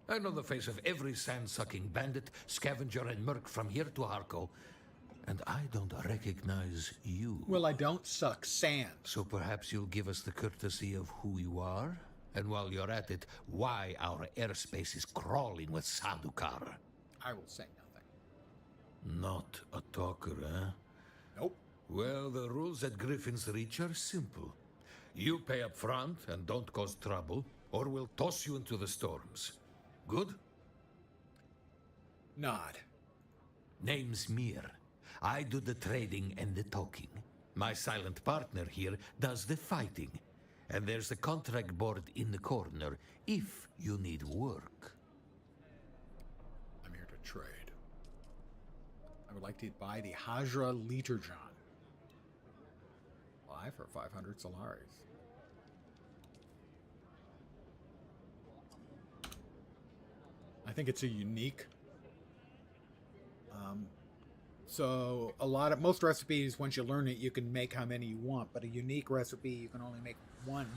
I know the face of every sand-sucking bandit, scavenger, and merc from here to Harko, and I don't recognize you. Well, I don't suck sand. So perhaps you'll give us the courtesy of who you are? And while you're at it, why our airspace is crawling with Sadukar? I will say nothing. Not a talker, eh? Nope. Well, the rules at Griffin's Reach are simple. You pay up front and don't cause trouble, or we'll toss you into the storms. Good? Nod. Name's Mir. I do the trading and the talking. My silent partner here does the fighting. And there's the contract board in the corner, if you need work. I'm here to trade. I would like to buy the Hajra Literjon. Buy for 500 Solaris. I think it's a unique. So most recipes, once you learn it, you can make how many you want. But a unique recipe, you can only make one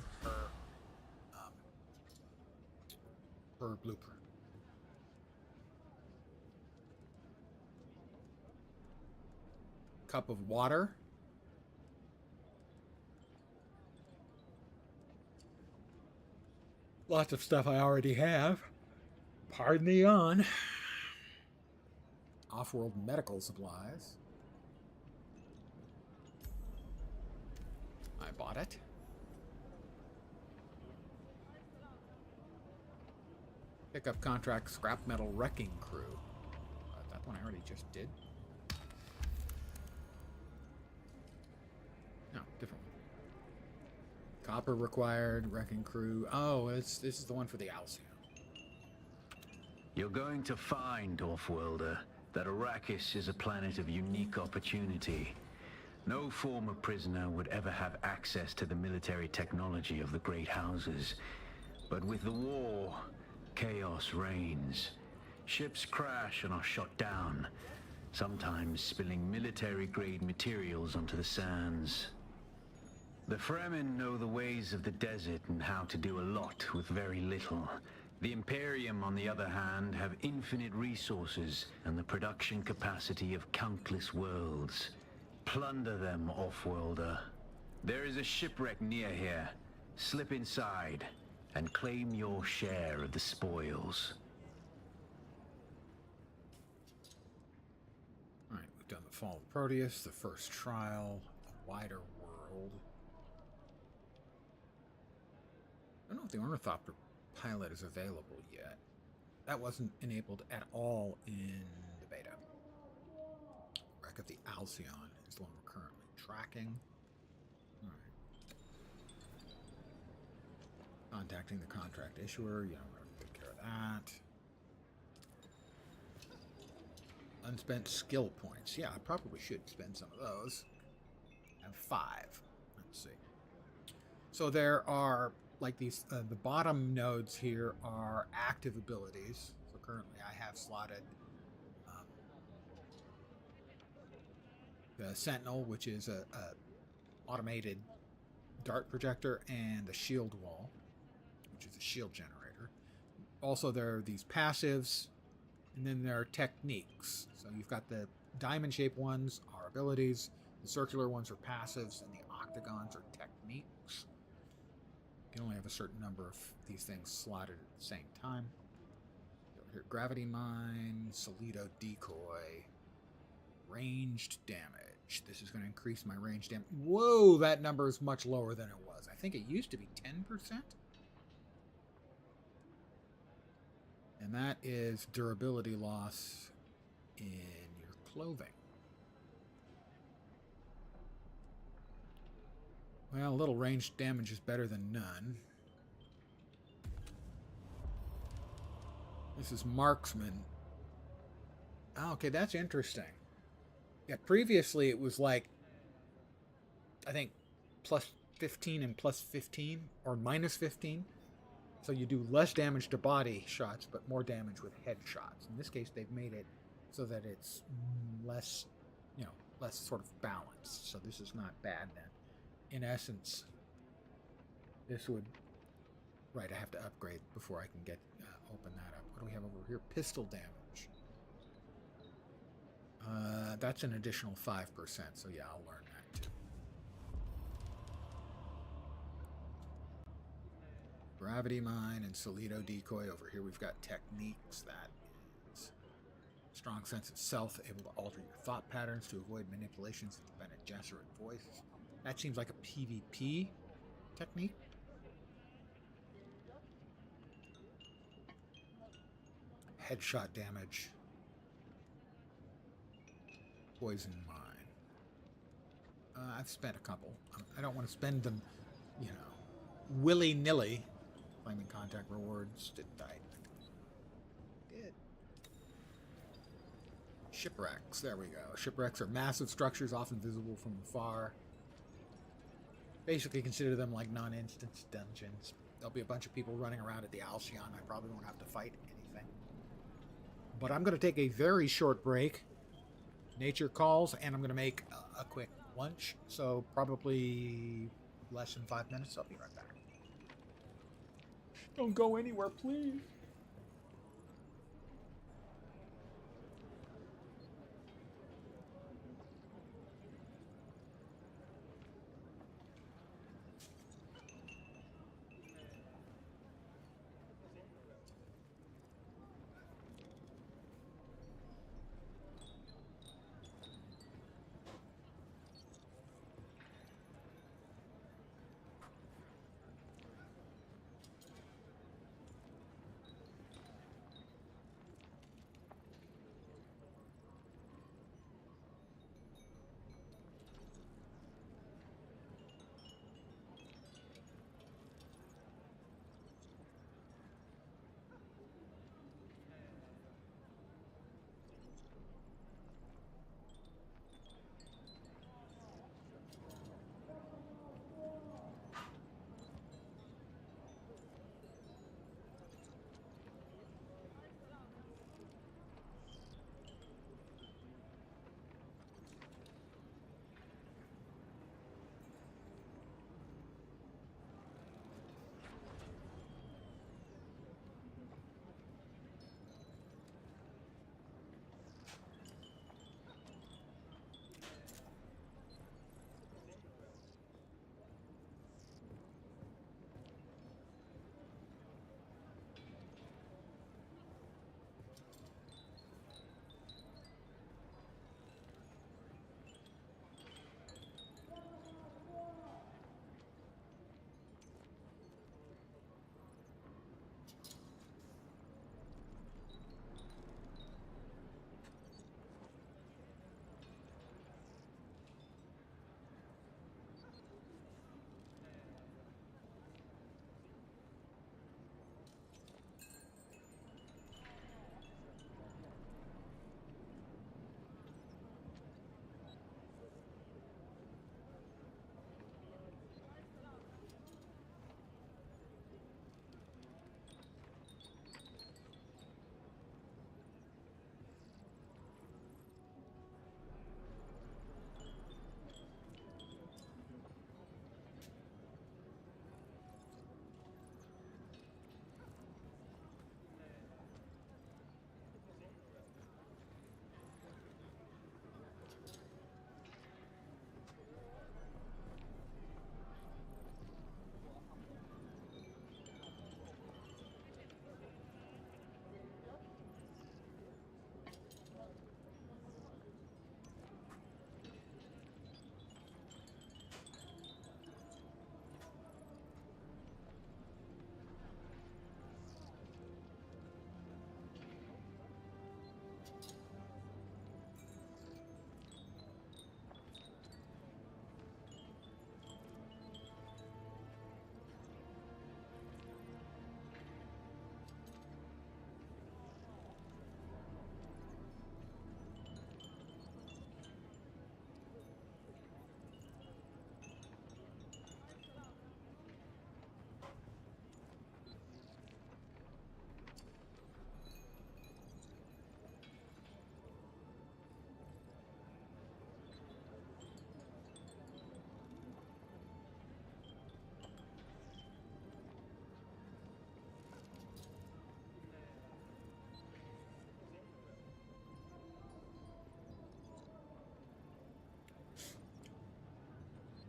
per blueprint. Cup of water. Lots of stuff I already have. Pardon the yawn. Off-world medical supplies. I bought it. Pick up contract scrap metal wrecking crew. That one I already just did. No, different one. Copper required, wrecking crew. Oh, this is the one for the Alcyon. You're going to find, Offworlder, that Arrakis is a planet of unique opportunity. No former prisoner would ever have access to the military technology of the Great Houses. But with the war, chaos reigns. Ships crash and are shot down, sometimes spilling military-grade materials onto the sands. The Fremen know the ways of the desert and how to do a lot with very little. The Imperium, on the other hand, have infinite resources and the production capacity of countless worlds. Plunder them, Offworlder. There is a shipwreck near here. Slip inside and claim your share of the spoils. Alright, we've done the Fall of Proteus, the first trial, a wider world. I don't know if the Ornithopter pilot is available yet. That wasn't enabled at all in the beta. Wreck of the Alcyon is the one we're currently tracking. Alright. Contacting the contract issuer. Yeah, I'm going to take care of that. Unspent skill points. Yeah, I probably should spend some of those. I have 5. Let's see. So there are like these, the bottom nodes here are active abilities. So currently I have slotted the Sentinel, which is a automated dart projector, and the shield wall, which is a shield generator. Also, there are these passives, and then there are techniques. So you've got the diamond-shaped ones are abilities, the circular ones are passives, and the octagons are techniques. You can only have a certain number of these things slotted at the same time. Here, gravity mine, Solido decoy, ranged damage. This is going to increase my range damage. Whoa, that number is much lower than it was. I think it used to be 10%. And that is durability loss in your clothing. Well, a little ranged damage is better than none. This is marksman. Oh, okay, that's interesting. Yeah, previously it was like, I think, plus 15 and plus 15, or minus 15. So you do less damage to body shots, but more damage with head shots. In this case, they've made it so that it's less, less sort of balanced. So this is not bad then. In essence, this would... Right, I have to upgrade before I can get open that up. What do we have over here? Pistol damage. That's an additional 5%, so yeah, I'll learn that too. Gravity mine and Solido decoy. Over here we've got techniques. That is strong sense of self, able to alter your thought patterns to avoid manipulations of the Bene Gesserit voice. That seems like a PvP technique. Headshot damage. Poison mine. I've spent a couple. I don't want to spend them, willy-nilly. Flaming contact rewards. Didn't I? Did. Shipwrecks. There we go. Shipwrecks are massive structures, often visible from afar. Basically consider them like non-instance dungeons. There'll be a bunch of people running around at the Alcyon. I probably won't have to fight anything. But I'm going to take a very short break. Nature calls, and I'm going to make a quick lunch. So probably less than 5 minutes. I'll be right back. Don't go anywhere, please.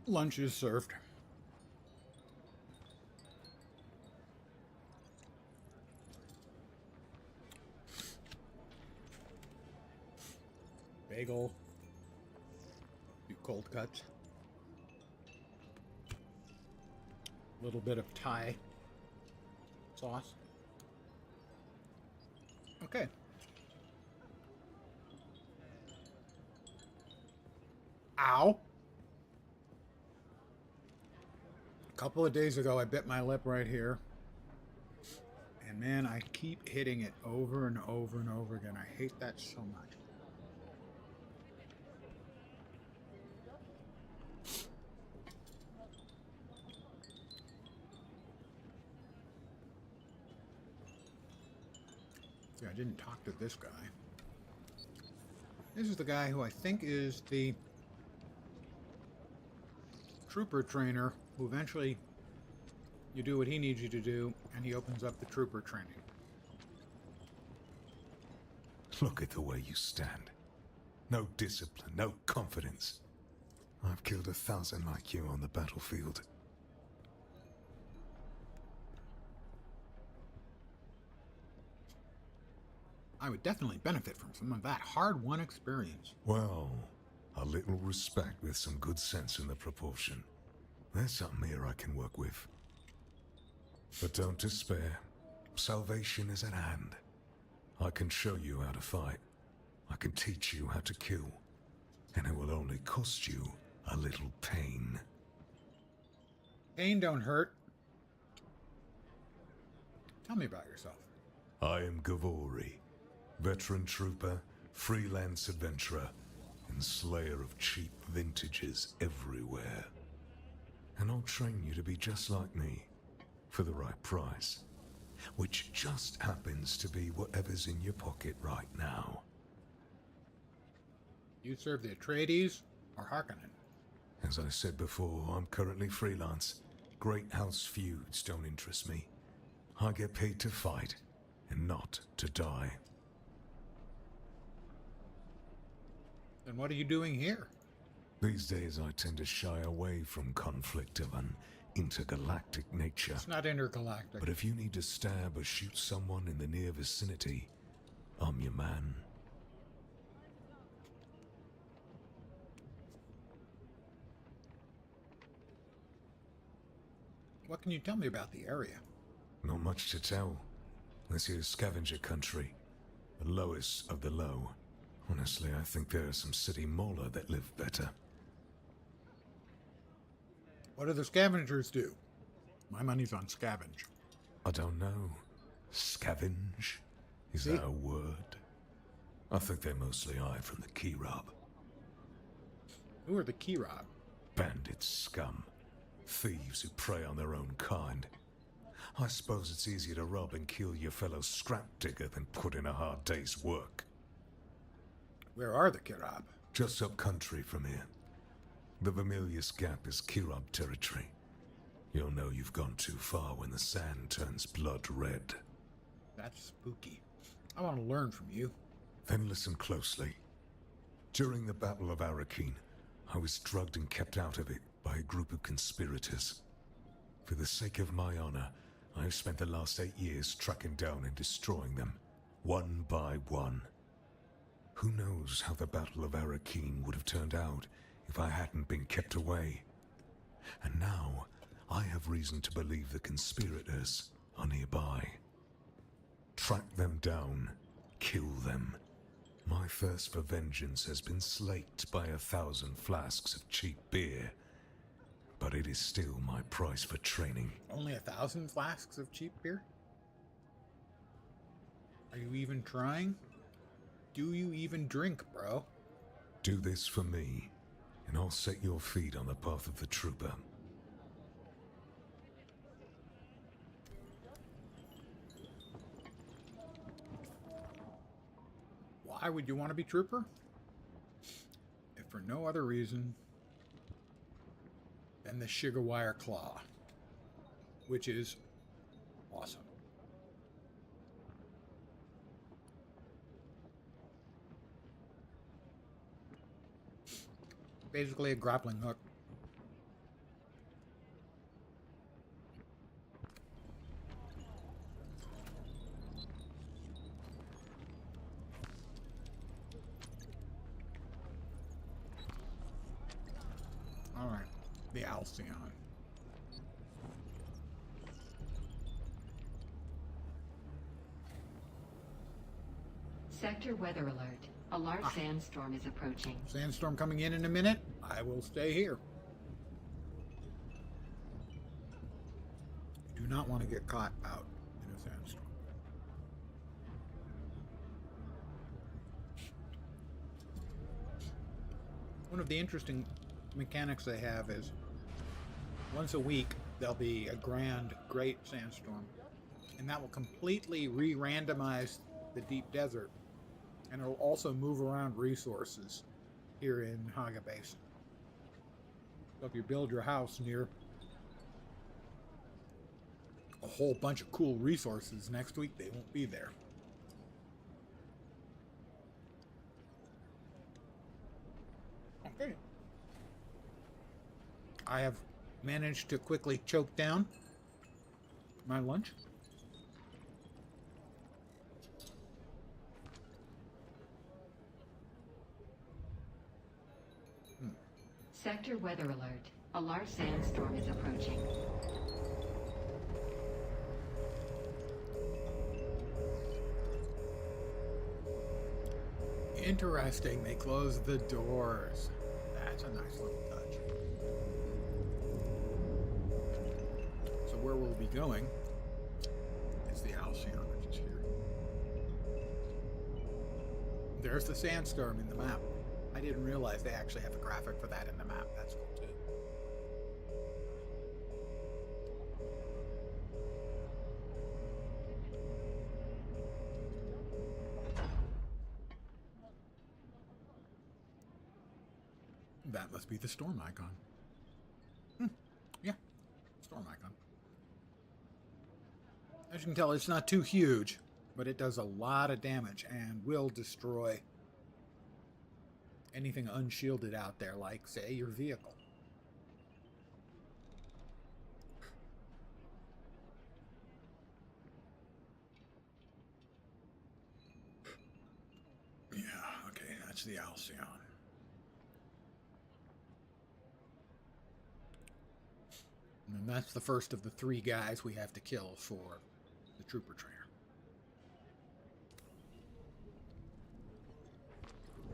Lunch is served. Bagel. Few cold cuts. A little bit of Thai sauce. Okay. Ow. A couple of days ago, I bit my lip right here. And man, I keep hitting it over and over and over again. I hate that so much. Yeah, I didn't talk to this guy. This is the guy who I think is the trooper trainer who eventually you do what he needs you to do and he opens up the trooper training. Look at the way you stand. No discipline, no confidence. I've killed 1,000 like you on the battlefield. I would definitely benefit from some of that hard-won experience. Well, a little respect with some good sense in the proportion. There's something here I can work with. But don't despair. Salvation is at hand. I can show you how to fight. I can teach you how to kill. And it will only cost you a little pain. Pain don't hurt. Tell me about yourself. I am Gavori, veteran trooper, freelance adventurer, and slayer of cheap vintages everywhere. And I'll train you to be just like me, for the right price. Which just happens to be whatever's in your pocket right now. You serve the Atreides or Harkonnen? As I said before, I'm currently freelance. Great house feuds don't interest me. I get paid to fight, and not to die. Then what are you doing here? These days I tend to shy away from conflict of an intergalactic nature. It's not intergalactic. But if you need to stab or shoot someone in the near vicinity, I'm your man. What can you tell me about the area? Not much to tell. This here's scavenger country. The lowest of the low. Honestly, I think there are some city mola that live better. What do the scavengers do? My money's on scavenge. I don't know. Scavenge? Is See? that a word? I think they mostly hide from the Kirab. Who are the Kirab? Bandit scum. Thieves who prey on their own kind. I suppose it's easier to rob and kill your fellow scrap digger than put in a hard day's work. Where are the Kirab? Just up country from here. The Vermilius Gap is Kirab territory. You'll know you've gone too far when the sand turns blood red. That's spooky. I want to learn from you. Then listen closely. During the Battle of Arakeen, I was drugged and kept out of it by a group of conspirators. For the sake of my honor, I've spent the last 8 years tracking down and destroying them, one by one. Who knows how the Battle of Arakeen would have turned out if I hadn't been kept away. And now, I have reason to believe the conspirators are nearby. Track them down, kill them. My thirst for vengeance has been slaked by 1,000 flasks of cheap beer. But it is still my price for training. Only 1,000 flasks of cheap beer? Are you even trying? Do you even drink, bro? Do this for me, and I'll set your feet on the path of the trooper. Why would you want to be trooper? If for no other reason than the sugar wire claw, which is awesome. Basically a grappling hook Alright. The Alcyon. Sector weather alert. A large sandstorm is approaching. Sandstorm coming in a minute. I will stay here. Do not want to get caught out in a sandstorm. One of the interesting mechanics they have is once a week there'll be a great sandstorm, and that will completely re-randomize the deep desert, and it'll also move around resources here in Haga Basin. So if you build your house near a whole bunch of cool resources, next week they won't be there. Okay. I have managed to quickly choke down my lunch. Sector weather alert. A large sandstorm is approaching. Interesting, they closed the doors. That's a nice little touch. So where we'll be going is the Alcyon, which is here. There's the sandstorm in the map. I didn't realize they actually have a graphic for that in the map. That's cool too. That must be the storm icon. Yeah, storm icon. As you can tell, it's not too huge, but it does a lot of damage and will destroy anything unshielded out there, like, say, your vehicle. Yeah, okay, that's the Alcyon. And that's the first of the 3 guys we have to kill for the trooper trainer.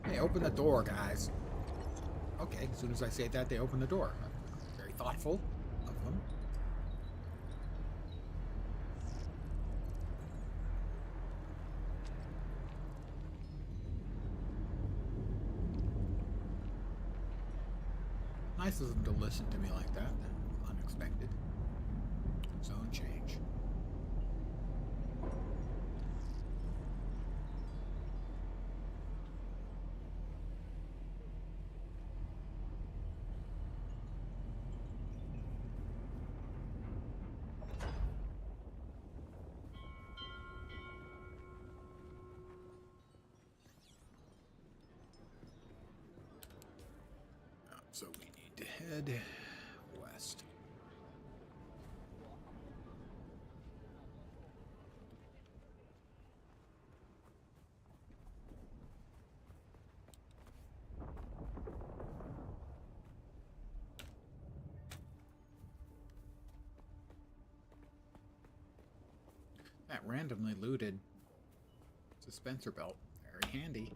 Hey, open the door, guys. Okay, as soon as I say that, they open the door. Very thoughtful of them. Nice of them to listen to me like that. Unexpected. Zone change. So we need to head west. That randomly looted dispenser belt, very handy.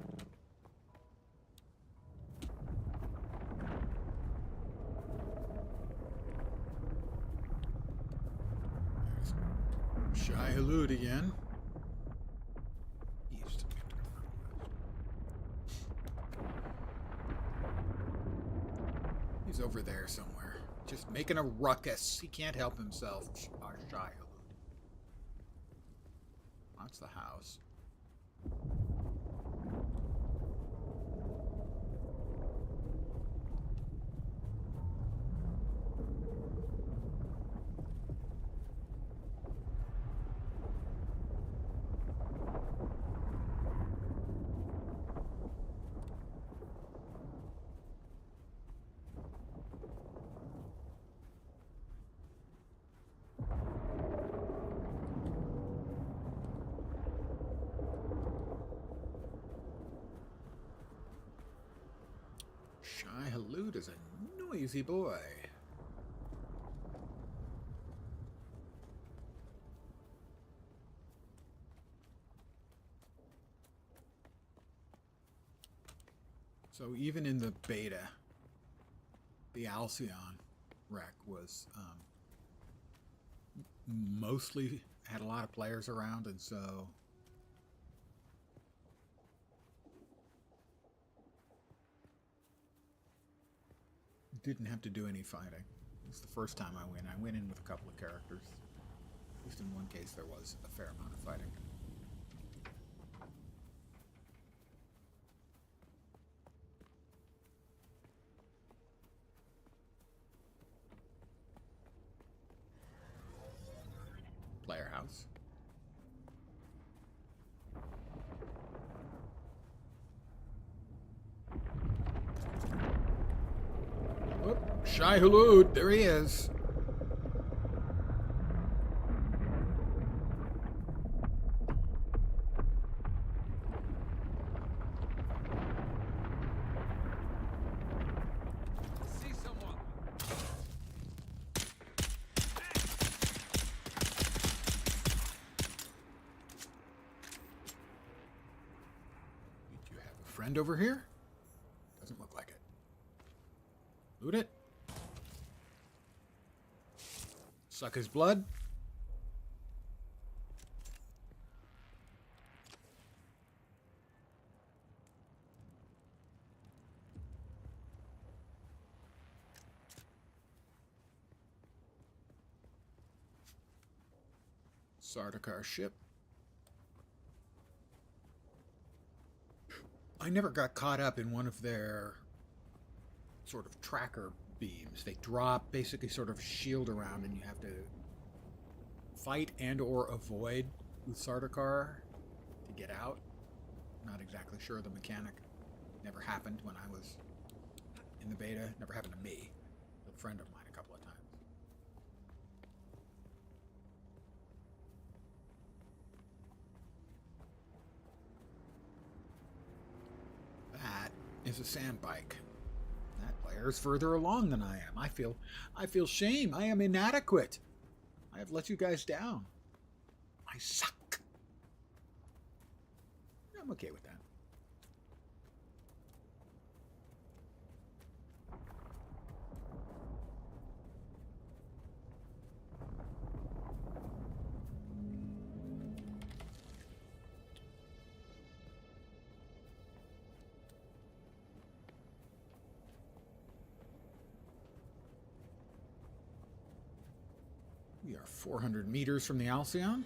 Shai-Hulud again. East. He's over there somewhere. Just making a ruckus. He can't help himself. Our Shai-Hulud. That's the house. Shai-Hulud is a noisy boy. So even in the beta, the Alcyon wreck was mostly had a lot of players around, and so didn't have to do any fighting. It's the first time I went. I went in with a couple of characters. At least in one case, there was a fair amount of fighting. Player house. Oh, Shai-Hulud, there he is. See someone. Did you have a friend over here? Doesn't look like it. Loot it. Suck his blood. Sardaukar ship. I never got caught up in one of their sort of tracker beams. They drop, basically sort of shield around, and you have to fight and or avoid with Sardaukar to get out. Not exactly sure the mechanic. Never happened when I was in the beta. Never happened to me. A friend of mine a couple of times. That is a sand bike. That player is further along than I am. I feel shame. I am inadequate. I have let you guys down. I suck. I'm okay with that. We are 400 meters from the Alcyon.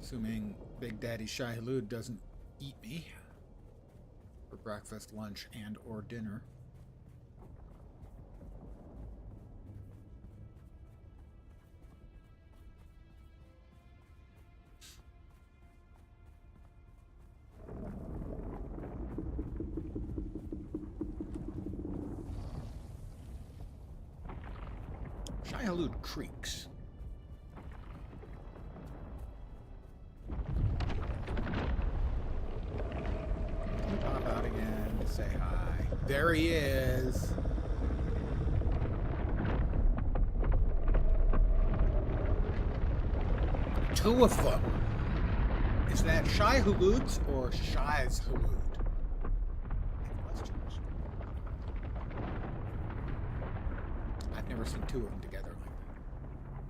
Assuming Big Daddy Shai-Hulud doesn't eat me for breakfast, lunch, and or dinner. Shai-Hulud creaks. Can you pop out again to say hi? There he is. Two of them. Is that Shai-Hulud's or Shai's Hulud? I've never seen two of them together like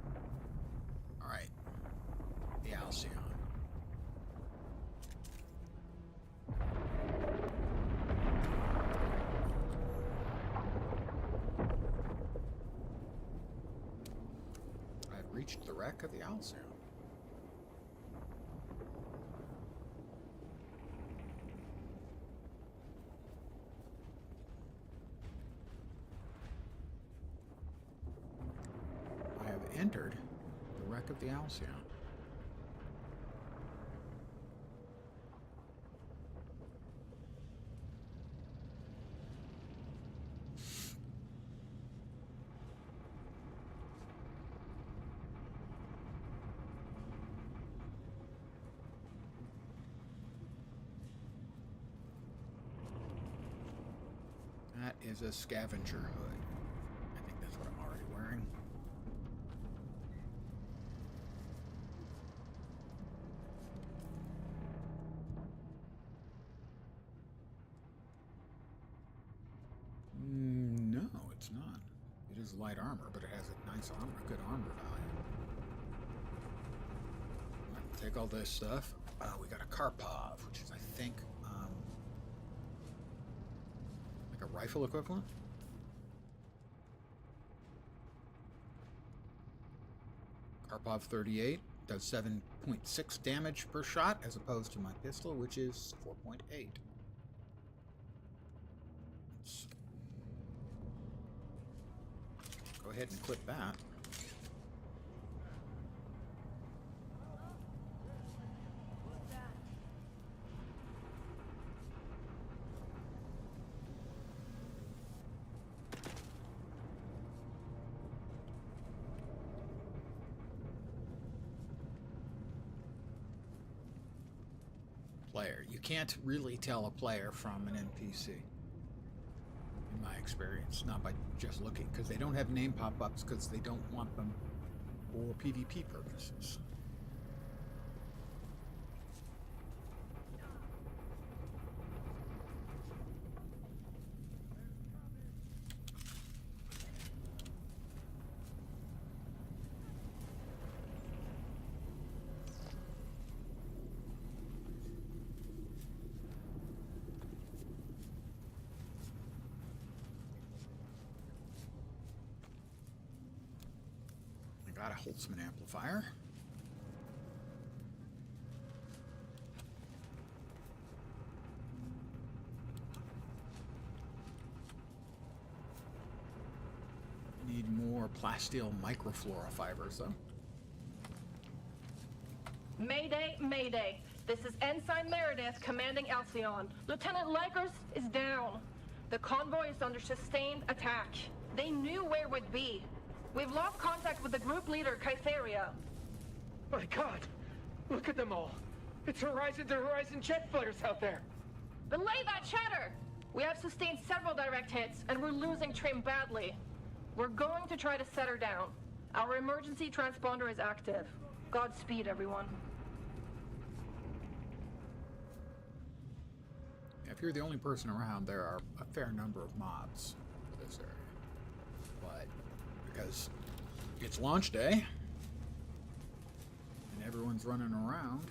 that. All right. The Alcyon. I've reached the wreck of the Alcyon. Entered the wreck of the Alcyon. That is a scavenger hood. I think that's what I'm already wearing. No, it's not. It is light armor, but it has a nice armor, good armor value. Take all this stuff. We got a Karpov, which is, I think, like a rifle equivalent. Karpov 38 does 7.6 damage per shot, as opposed to my pistol, which is 4.8. Go ahead and equip that. Player. You can't really tell a player from an NPC, in my experience, not by just looking, because they don't have name pop-ups because they don't want them for PvP purposes. Got a Holtzman amplifier. Need more plasteel microfluorofibers, though. Mayday, Mayday. This is Ensign Meredith commanding Alcyon. Lieutenant Likers is down. The convoy is under sustained attack. They knew where we'd be. We've lost contact with the group leader, Kytheria. My God! Look at them all! It's horizon to horizon jet flares out there! Belay that chatter! We have sustained several direct hits, and we're losing Trim badly. We're going to try to set her down. Our emergency transponder is active. Godspeed, everyone. If you're the only person around, there are a fair number of mobs for this area. But because it's launch day and everyone's running around,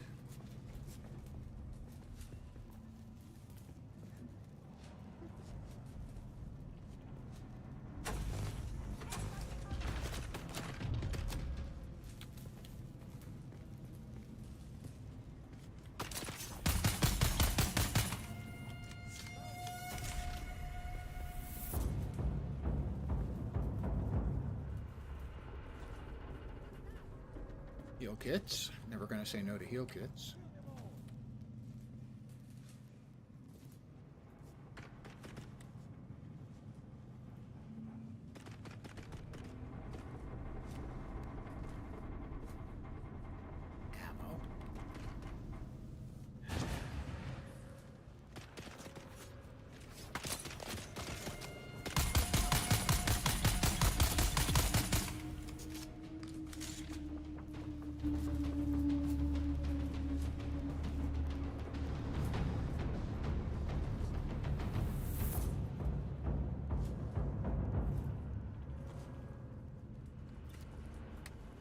heal kits. Never gonna say no to heal kits. Ammo.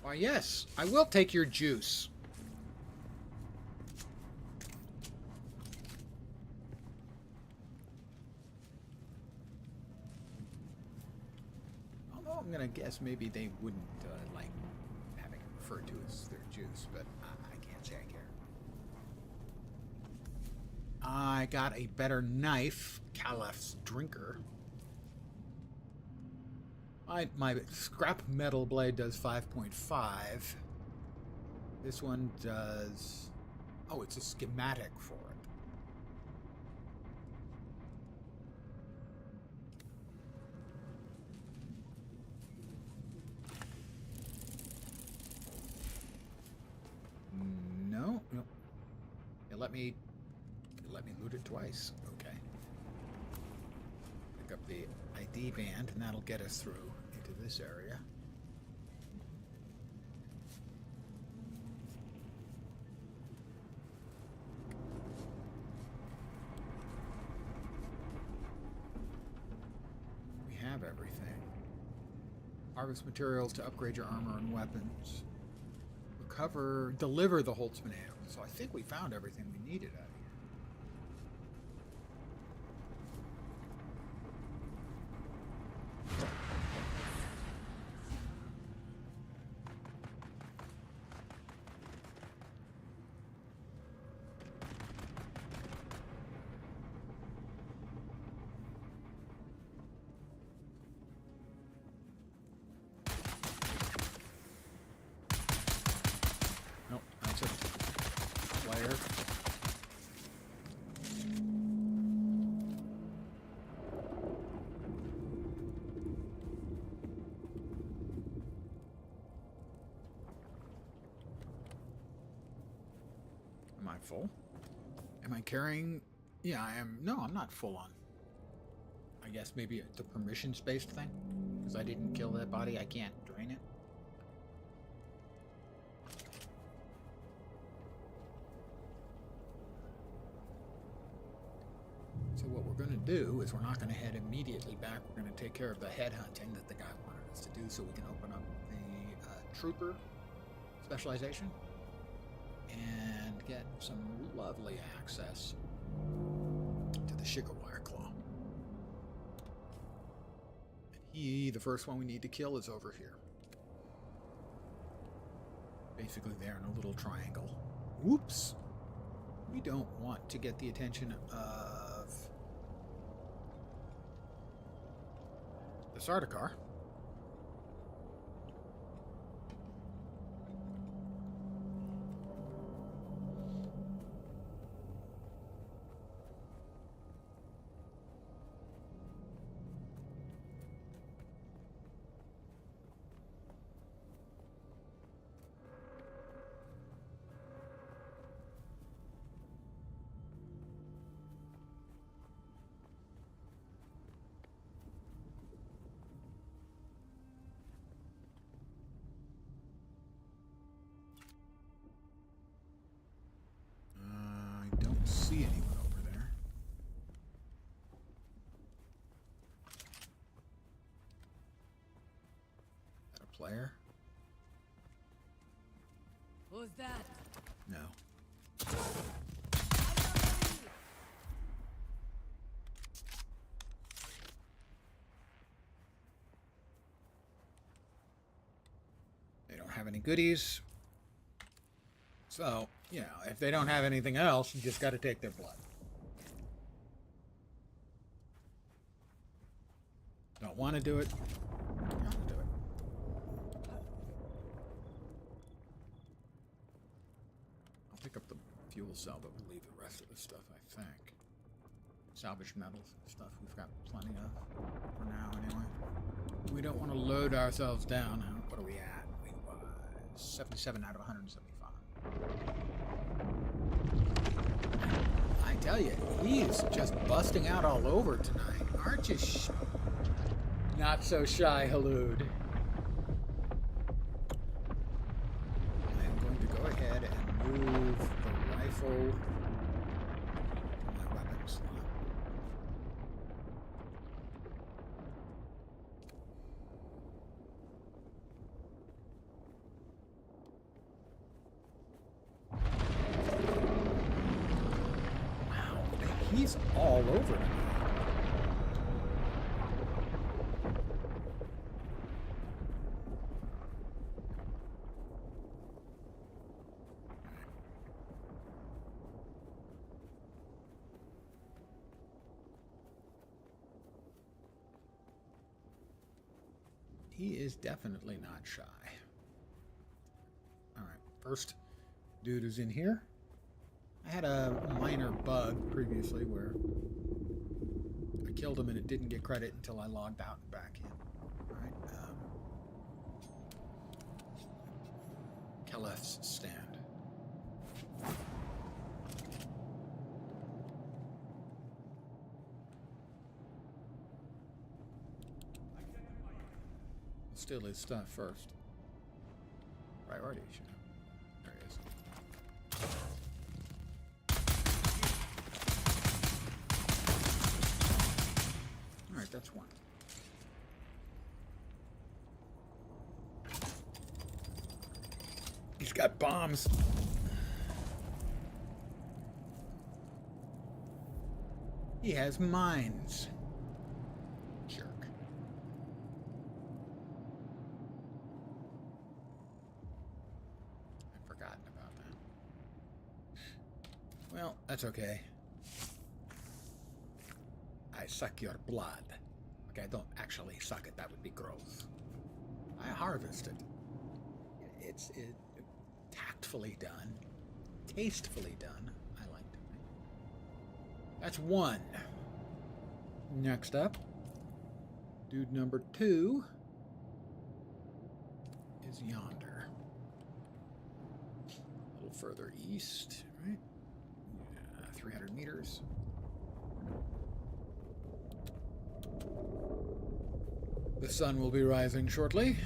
Why, yes, I will take your juice. Although I'm gonna guess maybe they wouldn't like having it referred to as their juice, but I can't say I care. I got a better knife, Calef's Drinker. My scrap metal blade does 5.5. This one does... Oh, it's a schematic for it. No. It let me loot it twice. Okay. Pick up the ID band, and that'll get us through into this area. We have everything. Harvest materials to upgrade your armor and weapons. Deliver the Holtzman ammo. So I think we found everything we needed out here. Nope, that's a player. Am I full? Am I carrying? Yeah, I am. No, I'm not full on. I guess maybe the permissions-based thing? Because I didn't kill that body, I can't drain it. So what we're going to do is we're not going to head immediately back. We're going to take care of the headhunting that the guy wanted us to do so we can open up the trooper specialization and get some lovely access to the Shigarwire Claw. And the first one we need to kill is over here. Basically there in a little triangle. Whoops! We don't want to get the attention of the Sardaukar. See anyone over there? Is that a player? Who's that? No. They don't have any goodies. So, you know, if they don't have anything else, you just got to take their blood. Don't want to do it. Got to do it. I'll pick up the fuel cell, but we'll leave the rest of the stuff, I think. Salvaged metals and stuff we've got plenty of for now, anyway. We don't want to load ourselves down. What are we at? 77 out of 175. I tell you, he's just busting out all over tonight. Aren't you not so shy, Halud? I am going to go ahead and move the rifle to my weapon slot. He's all over me. He is definitely not shy. All right, first dude is in here. I had a minor bug previously where I killed him and it didn't get credit until I logged out and back in. Alright, Keleth's stand. steal his stuff first. Priorities, you know. There he is. Alright, that's one. He's got bombs. He has mines. Jerk. I've forgotten about that. Well, that's okay. I suck your blood. Okay, I don't actually suck it. That would be gross. I harvest it. It's tactfully done. Tastefully done. I like it. That's one. Next up, dude number 2 is yonder. A little further east, right? 300 meters. The sun will be rising shortly.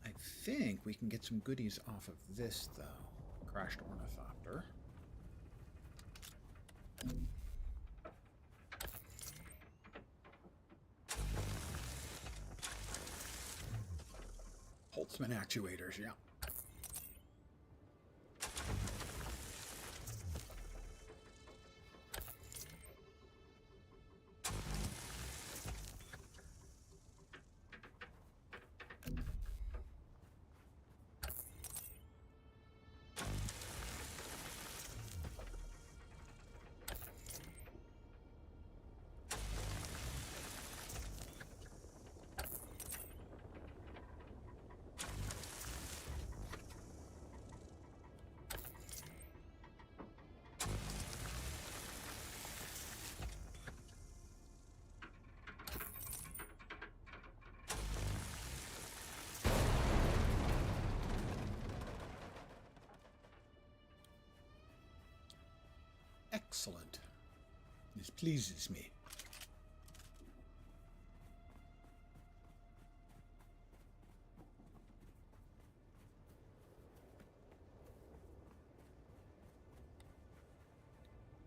I think we can get some goodies off of this, though. Crashed ornithopter. Holtzman actuators, yeah. Excellent. This pleases me.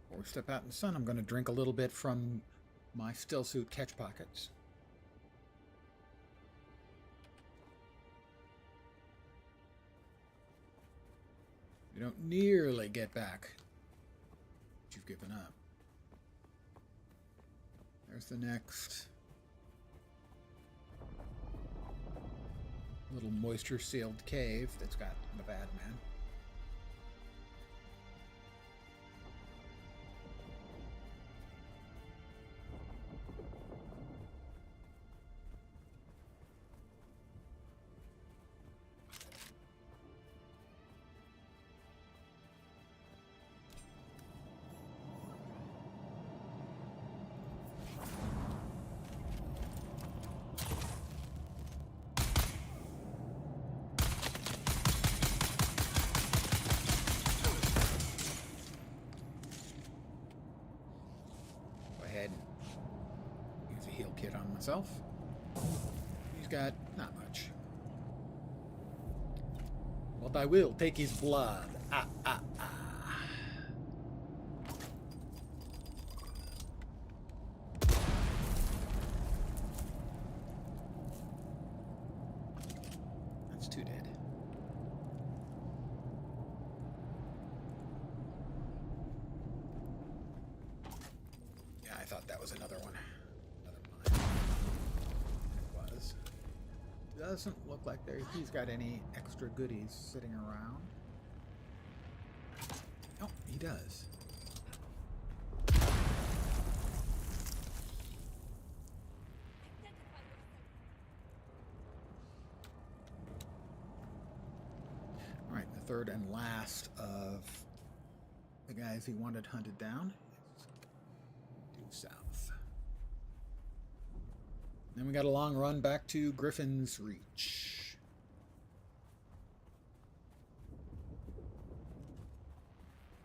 Before we step out in the sun, I'm going to drink a little bit from my still suit catch pockets. You don't nearly get back what you've given up. There's the next little moisture-sealed cave that's got the bad man. Use a heal kit on myself. He's got not much. But I will take his blood. That's 2 dead. Yeah, I thought that was another one. Another mine. It was. Doesn't look like he's got any extra goodies sitting around. Oh, he does. All right, the third and last of the guys he wanted hunted down is due south. Then we got a long run back to Griffin's Reach.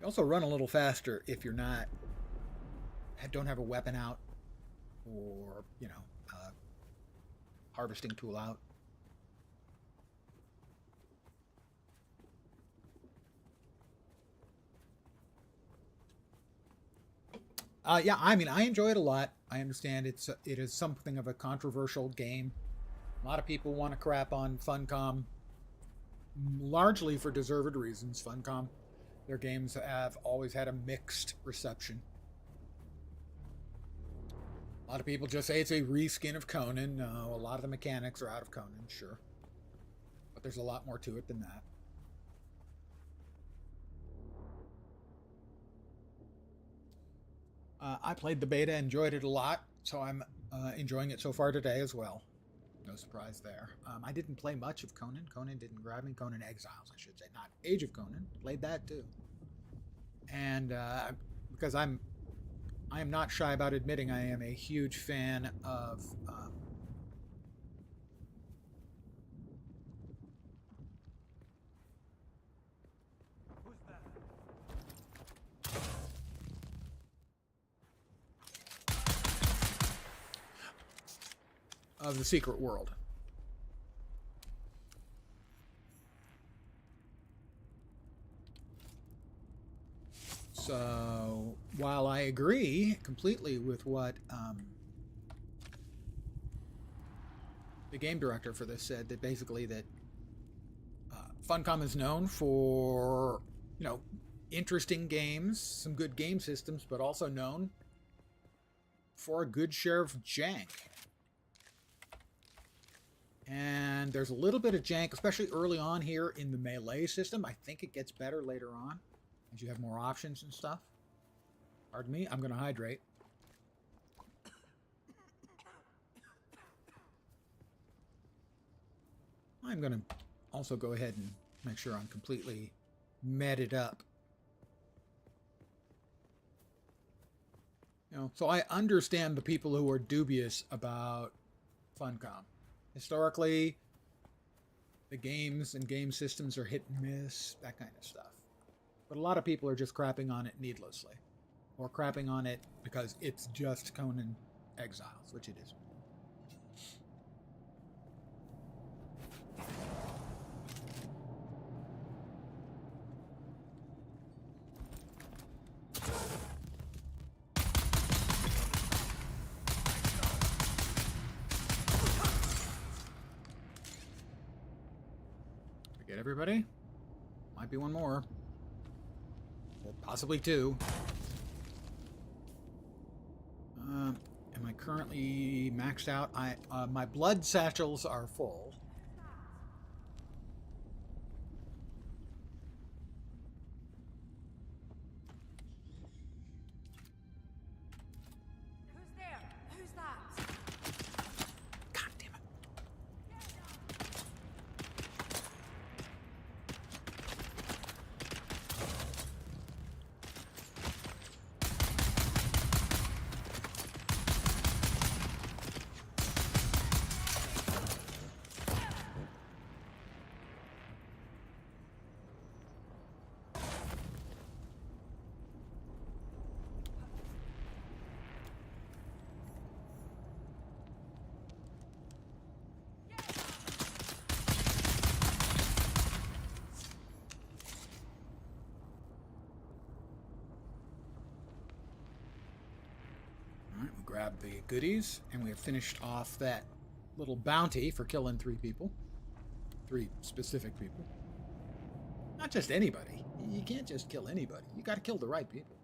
Also run a little faster if you're not don't have a weapon out or, you know, harvesting tool out. Yeah, I mean, I enjoy it a lot. I understand it is something of a controversial game. A lot of people want to crap on Funcom, largely for deserved reasons. Funcom, their games have always had a mixed reception. A lot of people just say it's a reskin of Conan. No, a lot of the mechanics are out of Conan, sure. But there's a lot more to it than that. I played the beta, enjoyed it a lot, so I'm enjoying it so far today as well. No surprise there. I didn't play much of Conan. Conan didn't grab me. Conan Exiles, I should say. Not Age of Conan. Played that too. And because I am not shy about admitting I am a huge fan of the Secret World. So while I agree completely with what the game director for this said, that basically that Funcom is known for, you know, interesting games, some good game systems, but also known for a good share of jank. And there's a little bit of jank, especially early on here in the melee system. I think it gets better later on as you have more options and stuff. Pardon me, I'm going to hydrate. I'm going to also go ahead and make sure I'm completely medded up. You know, so I understand the people who are dubious about Funcom. Historically, the games and game systems are hit and miss, that kind of stuff. But a lot of people are just crapping on it needlessly. Or crapping on it because it's just Conan Exiles, which it is. Get everybody? Might be one more. Or possibly two. Am I currently maxed out? My blood satchels are full. Who's there? Who's that? God damn it. Grab the goodies, and we have finished off that little bounty for killing 3 people. 3 specific people. Not just anybody. You can't just kill anybody. You gotta kill the right people.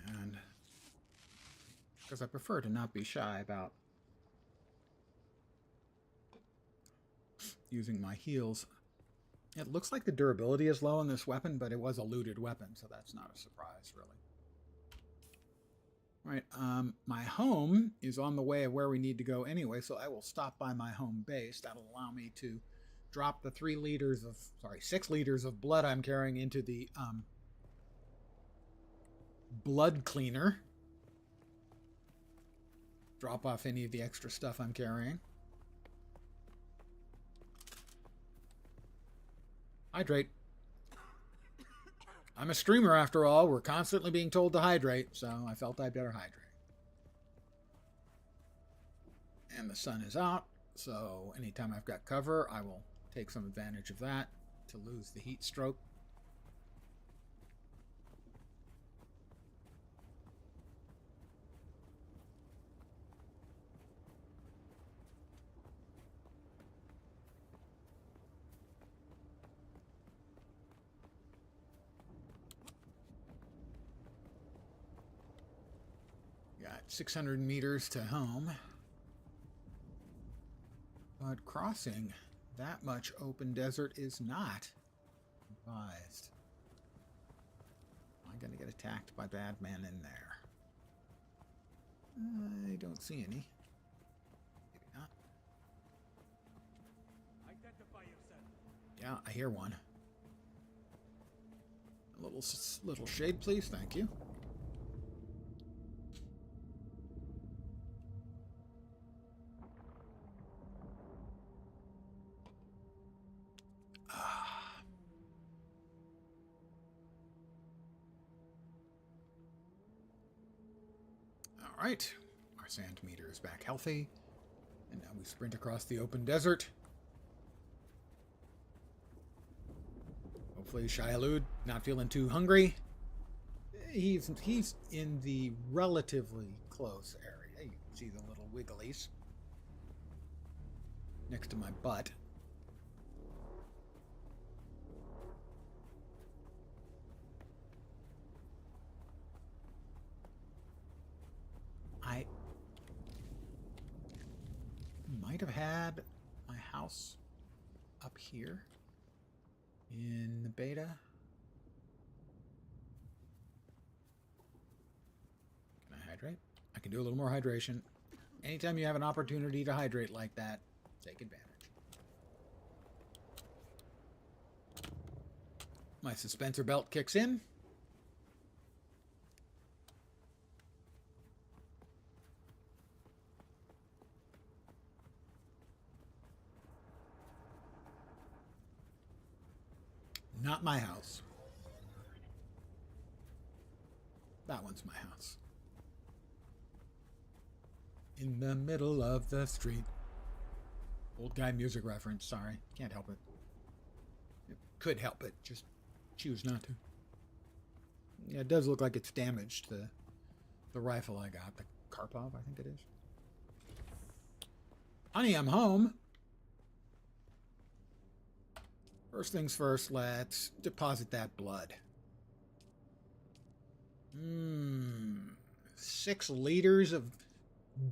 And because I prefer to not be shy about using my heals. It looks like the durability is low on this weapon, but it was a looted weapon, so that's not a surprise, really. Right, my home is on the way of where we need to go anyway, so I will stop by my home base. That'll allow me to drop the 6 liters of blood I'm carrying into the blood cleaner. drop off any of the extra stuff I'm carrying. Hydrate. I'm a streamer after all. We're constantly being told to hydrate, so I felt I'd better hydrate. And the sun is out, so anytime I've got cover, I will take some advantage of that to lose the heat stroke. Got 600 meters to home. But crossing that much open desert is not advised. Am I going to get attacked by bad men in there? I don't see any. Maybe not. Identify yourself. Yeah, I hear one. A little shade, please. Thank you. All right, our sand meter is back healthy, and now we sprint across the open desert. Hopefully Shai-Hulud not feeling too hungry. He's in the relatively close area. You can see the little wigglies next to my butt. I might have had my house up here in the beta. Can I hydrate? I can do a little more hydration. Anytime you have an opportunity to hydrate like that, take advantage. My suspensor belt kicks in. Not my house. That one's my house. In the middle of the street. Old guy music reference, sorry. Can't help it. Could help it, just choose not to. Yeah, it does look like it's damaged, the rifle I got. The Karpov, I think it is. Honey, I'm home. First things first, let's deposit that blood. 6 liters of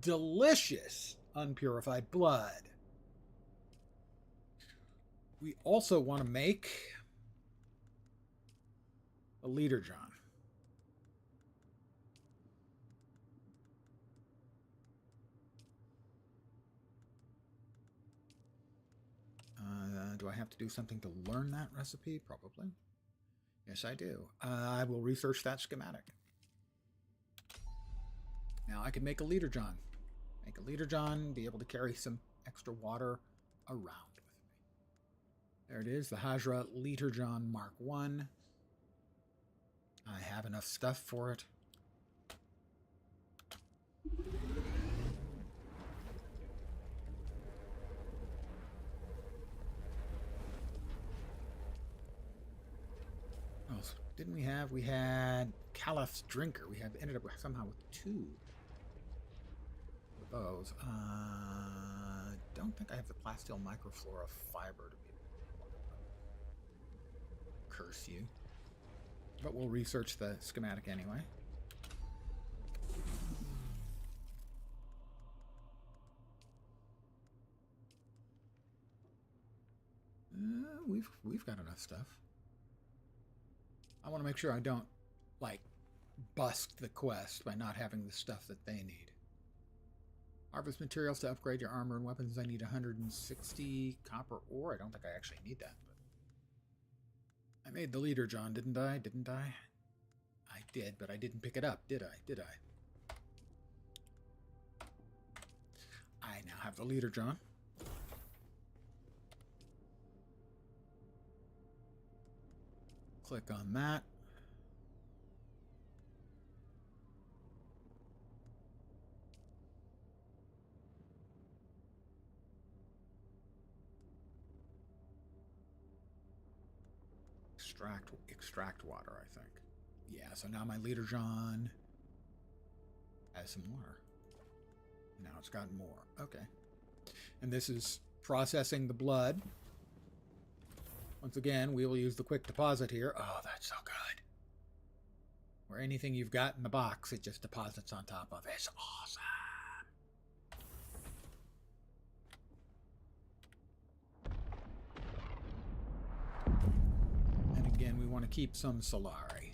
delicious unpurified blood. We also want to make a liter John. Do I have to do something to learn that recipe? Probably. Yes, I do. I will research that schematic. Now I can make a liter John. Make a liter John, be able to carry some extra water around with me. There it is, the Hajra Liter John Mark 1. I have enough stuff for it. Oh, so didn't we had Caliph's Drinker. We ended up somehow with 2 of those. Don't think I have the plasteel microflora fiber to be able to curse you. But we'll research the schematic anyway. We've got enough stuff. I want to make sure I don't, like, bust the quest by not having the stuff that they need. Harvest materials to upgrade your armor and weapons. I need 160 copper ore. I don't think I actually need that, but I made the leader, John, didn't I? Didn't I? I did, but I didn't pick it up, did I? Did I? have the leader, John. Click on that. Extract water, I think. Yeah, so now my leader John has some water. Now it's gotten more. Okay. And this is processing the blood. Once again, we will use the quick deposit here. Oh, that's so good. Where anything you've got in the box, it just deposits on top of. It's awesome. And again, we want to keep some Solari.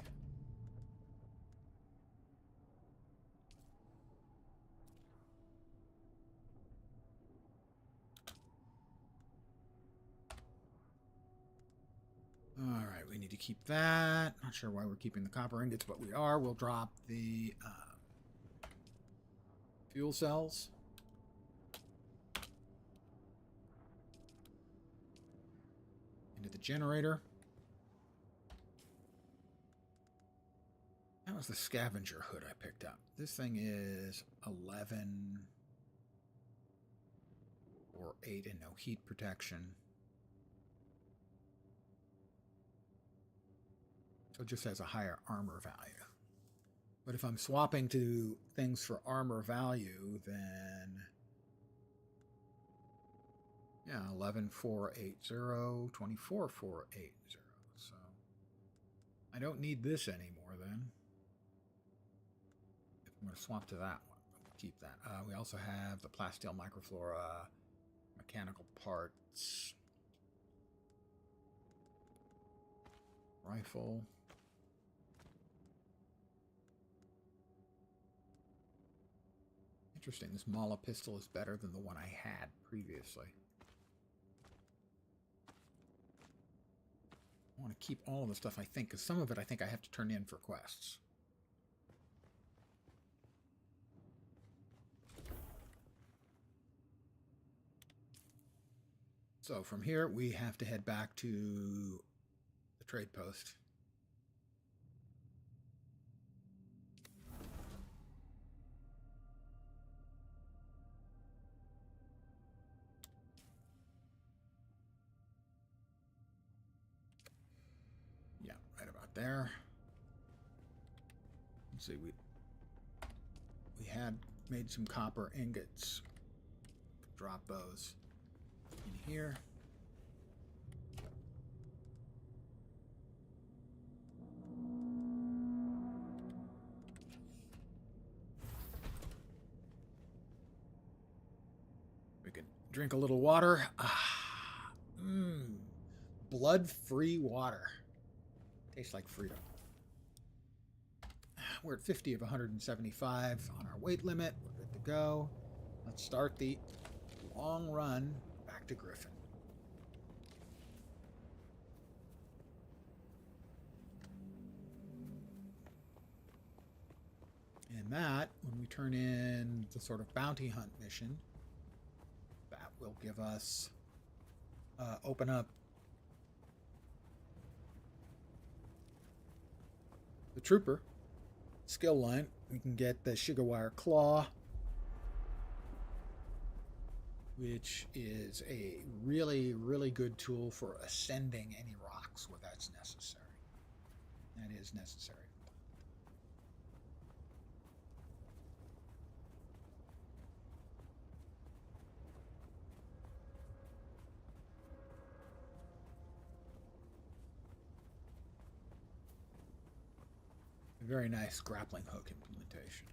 All right, we need to keep that. Not sure why we're keeping the copper ingots, but we are. We'll drop the fuel cells. Into the generator. That was the scavenger hood I picked up. This thing is 11 or 8 and no heat protection. So it just has a higher armor value. But if I'm swapping to things for armor value, then yeah, 11,480, 24,480. So I don't need this anymore then. If I'm going to swap to that one, we'll keep that. We also have the plasteel microflora, mechanical parts, rifle. Interesting, this Mala pistol is better than the one I had previously. I want to keep all of the stuff, I think, because some of it I think I have to turn in for quests. So from here, we have to head back to the trade post. Yeah, right about there. Let's see, we had made some copper ingots. Drop those in here. We can drink a little water. Blood-free water. Tastes like freedom. We're at 50 of 175 on our weight limit. We're good to go. Let's start the long run back to Griffin. And that, when we turn in the sort of bounty hunt mission, that will give us, open up the trooper skill line. We can get the Shigawire Claw, which is a really, really good tool for ascending any rocks where that's necessary. That is necessary. A very nice grappling hook implementation.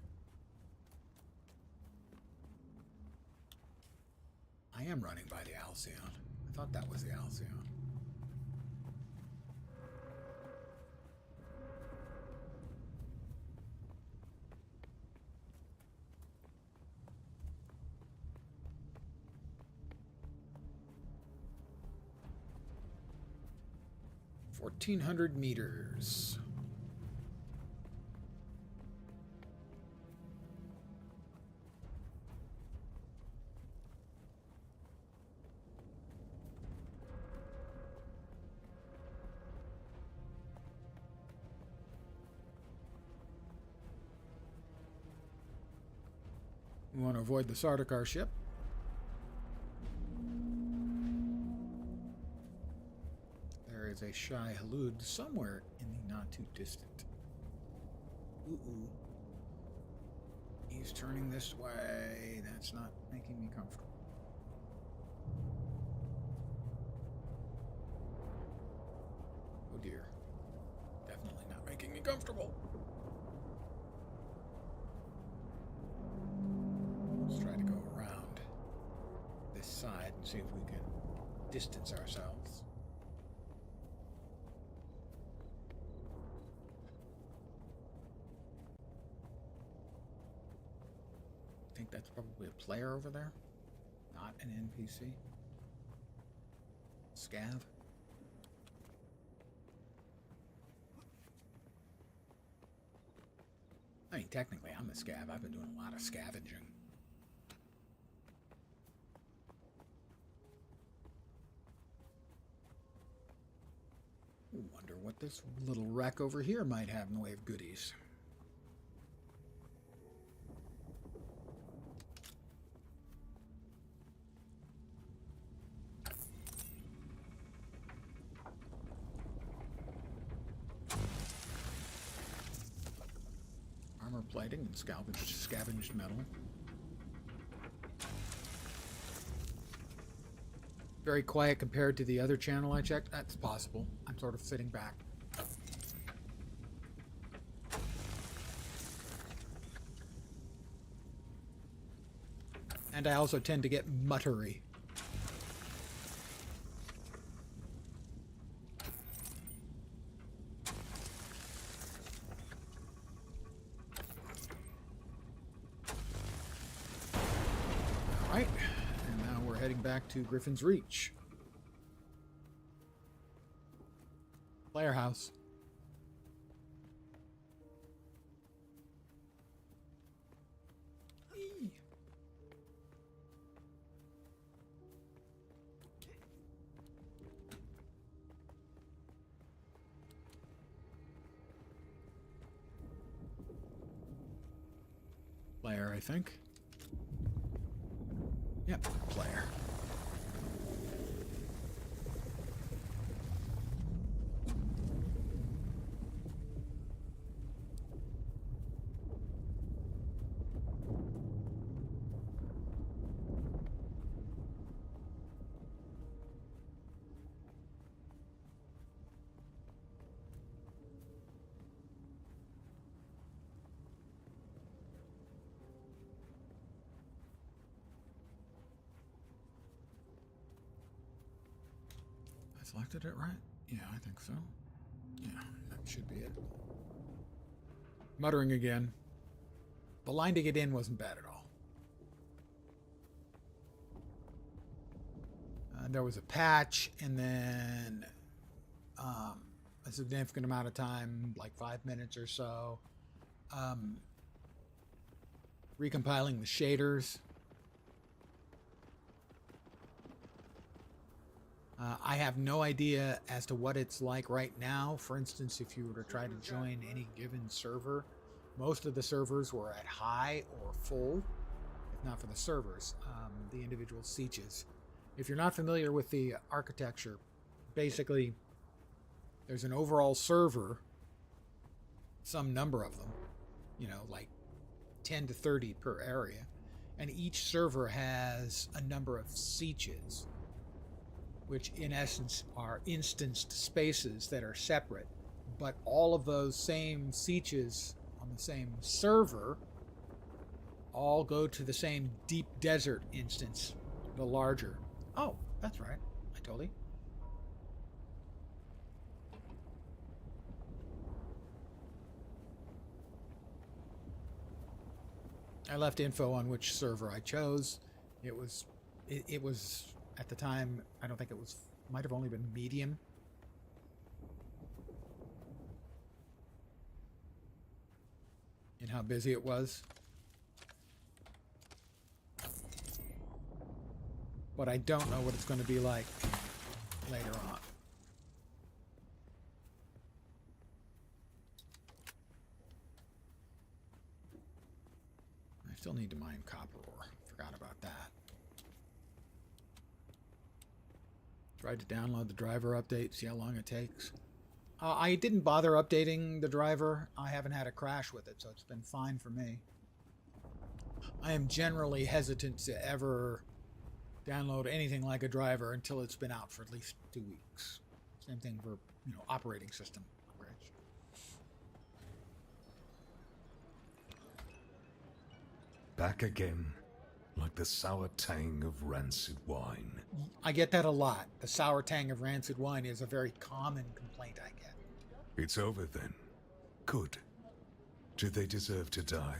I am running by the Alcyon. I thought that was the Alcyon. $1,400 meters. We want to avoid the Sardaukar ship. There is a Shai Halud somewhere in the not too distant. Ooh. He's turning this way. That's not making me comfortable. Oh dear. Definitely not making me comfortable. Let's try to go around this side and see if we can distance ourselves. I think that's probably a player over there, not an NPC. Scav. I mean, technically, I'm a scav. I've been doing a lot of scavenging. Wonder what this little wreck over here might have in the way of goodies. Armor plating and scavenged metal. Very quiet compared to the other channel I checked. That's possible. I'm sort of sitting back. And I also tend to get muttery. Alright, and now we're heading back to Griffin's Reach. Player house. Eee. Player, I think. Yep, player. Selected it right? Yeah, I think so. Yeah, that should be it. Muttering again. The line to get in wasn't bad at all. There was a patch, and then a significant amount of time, like 5 minutes or so, recompiling the shaders. I have no idea as to what it's like right now. For instance, if you were to try to join any given server, most of the servers were at high or full, if not for the servers, the individual sieges. If you're not familiar with the architecture, basically there's an overall server, some number of them, you know, like 10 to 30 per area, and each server has a number of sieges, which in essence are instanced spaces that are separate, but all of those same sieges on the same server all go to the same deep desert instance, the larger. Oh, that's right. I told you. I left info on which server I chose. It was at the time, I don't think it was, might have only been medium. In how busy it was. But I don't know what it's going to be like later on. I have Still need to mine copper ore. Forgot about that. Tried to download the driver update, see how long it takes. I didn't bother updating the driver. I haven't had a crash with it, so it's been fine for me. I am generally hesitant to ever download anything like a driver until it's been out for at least 2 weeks. Same thing for, operating system upgrades. Back again, like the sour tang of rancid wine. I get that a lot. The sour tang of rancid wine is a very common complaint I get. It's over then. Good. Did they deserve to die?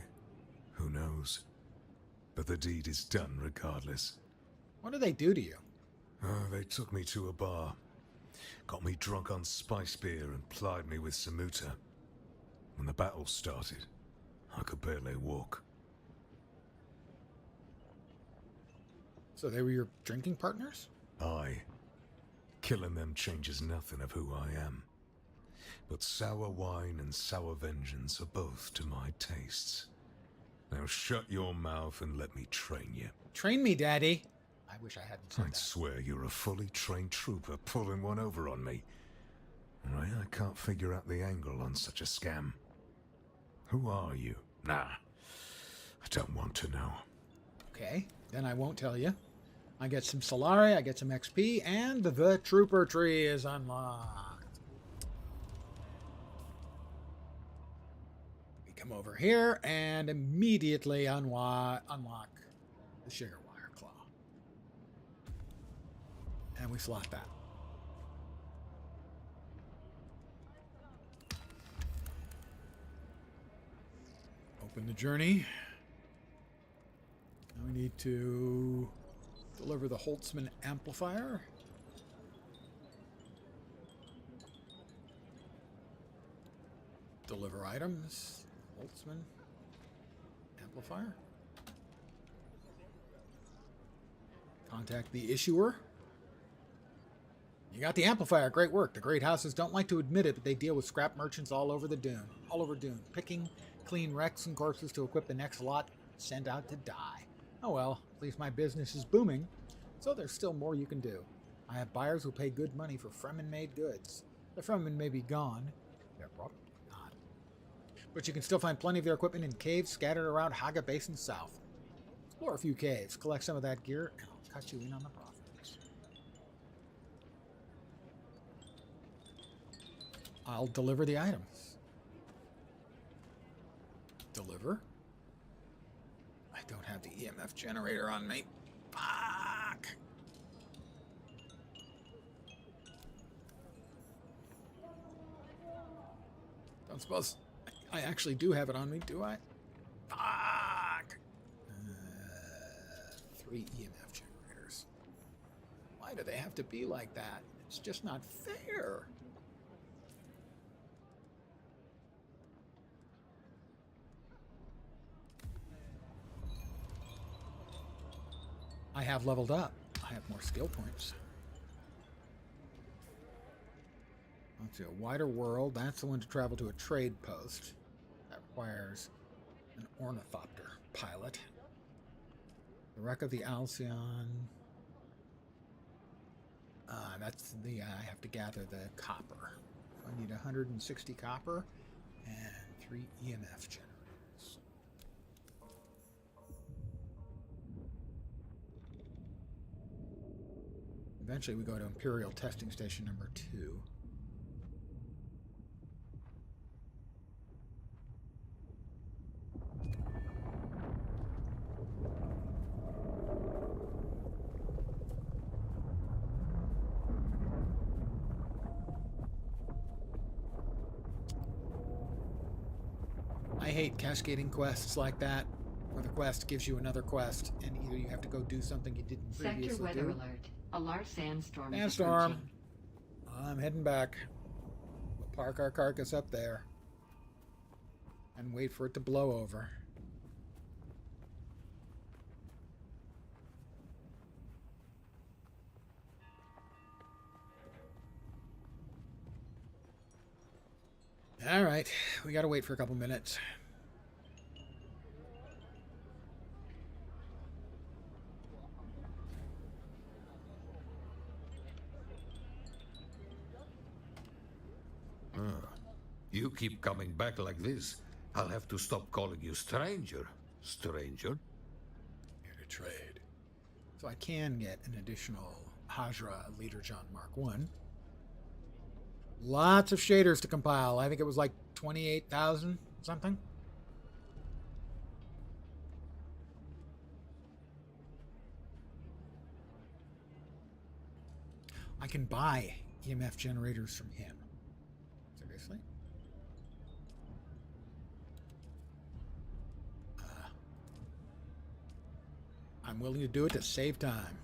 Who knows? But the deed is done regardless. What do they do to you? Oh, they took me to a bar. Got me drunk on spice beer and plied me with samuta. When the battle started, I could barely walk. So they were your drinking partners? Aye. Killing them changes nothing of who I am. But sour wine and sour vengeance are both to my tastes. Now shut your mouth and let me train you. Train me, Daddy. I wish I hadn't said I'd that. swear you're a fully trained trooper pulling one over on me. Right, I can't figure out the angle on such a scam. Who are you? Nah, I don't want to know. Okay, then I won't tell you. I get some Solari, I get some XP, and the trooper tree is unlocked. We come over here and immediately unlock the sugar wire claw. And we slot that. Open the journey. Now we need to deliver the Holtzman amplifier. Deliver items. Holtzman amplifier. Contact the issuer. You got the amplifier. Great work. The great houses don't like to admit it, but they deal with scrap merchants all over Dune. Picking clean wrecks and corpses to equip the next lot sent out to die. Oh well, at least my business is booming, so there's still more you can do. I have buyers who pay good money for Fremen-made goods. The Fremen may be gone. They're probably not. But you can still find plenty of their equipment in caves scattered around Haga Basin south. Explore a few caves, collect some of that gear, and I'll cut you in on the profits. I'll deliver the items. Deliver? I don't have the EMF generator on me. Fuck! Don't suppose I actually do have it on me, do I? Fuck! 3 EMF generators. Why do they have to be like that? It's just not fair. I have leveled up. I have more skill points. Let's see, a wider world. That's the one to travel to a trade post. That requires an ornithopter pilot. The wreck of the Alcyon. That's the, I have to gather the copper. I need 160 copper and 3 EMF generators. Eventually we go to Imperial Testing Station number 2. I hate cascading quests like that, where the quest gives you another quest, and either you have to go do something you didn't previously Sector weather do. alert. A large sandstorm is Sandstorm. approaching. I'm heading back. We'll park our carcass up there and wait for it to blow over. All right, we gotta wait for a couple minutes. You keep coming back like this, I'll have to stop calling you stranger. Stranger? Here to trade. So I can get an additional Hajra Leader John Mark 1. Lots of shaders to compile. I think it was like 28,000 something. I can buy EMF generators from him. Seriously? I'm willing to do it to save time.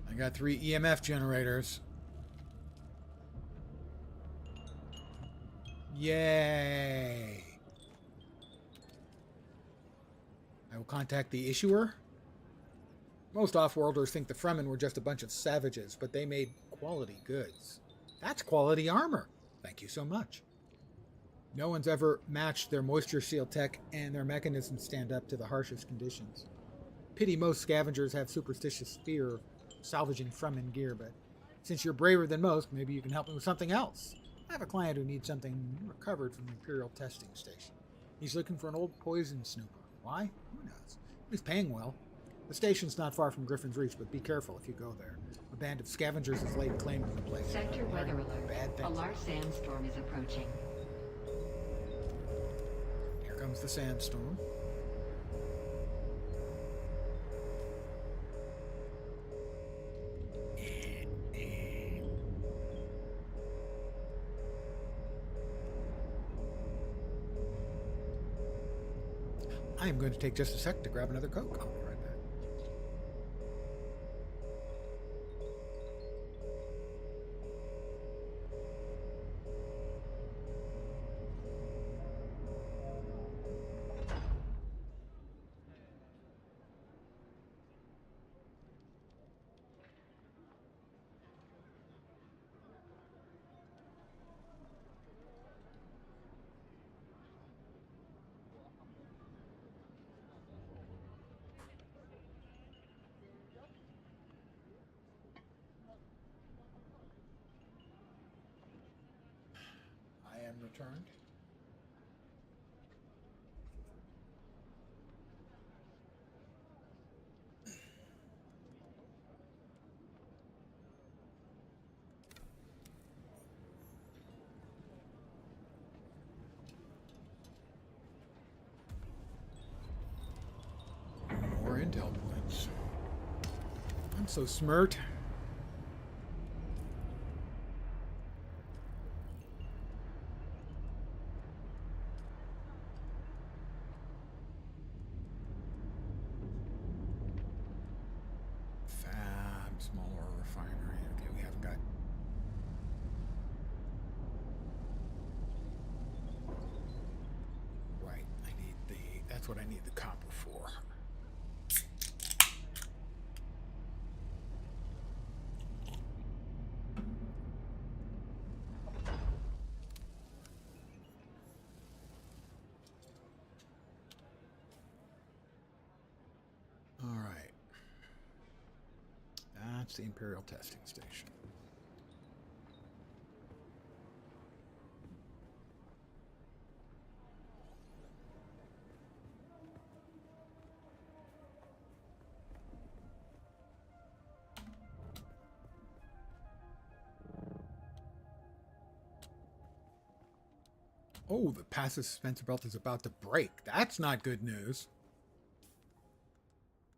I got 3 EMF generators. Yay! I will contact the issuer. Most off-worlders think the Fremen were just a bunch of savages, but they made quality goods. That's quality armor. Thank you so much. No one's ever matched their moisture seal tech, and their mechanisms stand up to the harshest conditions. Pity most scavengers have superstitious fear of salvaging Fremen gear, but since you're braver than most, maybe you can help me with something else. I have a client who needs something recovered from the Imperial testing station. He's looking for an old poison snooper. Why? Who knows? He's paying well. The station's not far from Griffin's Reach, but be careful if you go there. A band of scavengers has laid claim to the place. Sector weather alert. A large sandstorm is approaching. Here comes the sandstorm. I am going to take just a sec to grab another Coke. I'll be right back. Returned. More intel points. I'm so smart. Smaller refinery. Okay, we haven't got. Right, I need the. That's what I need the copper for. All right. That's the Imperial testing station. Oh, the passive Spencer belt is about to break. That's not good news.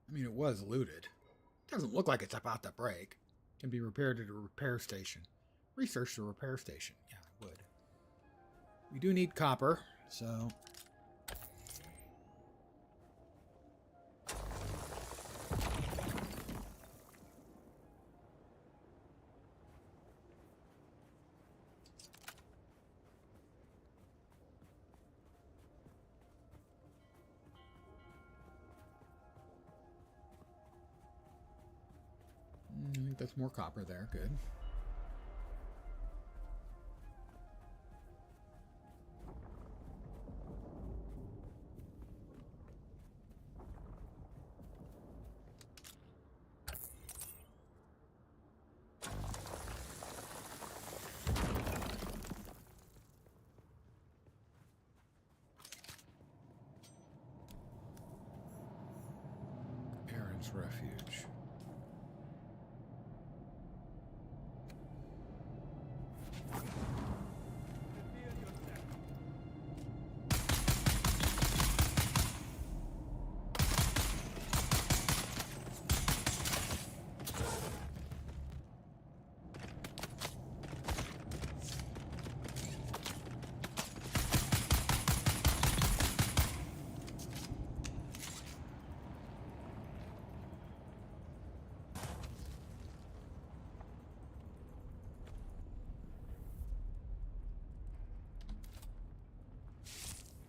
I mean, it was looted. Doesn't look like it's about to break. Can be repaired at a repair station. Research the repair station. Yeah, I would. We do need copper, so... I think that's more copper there. Good. tourist refuge.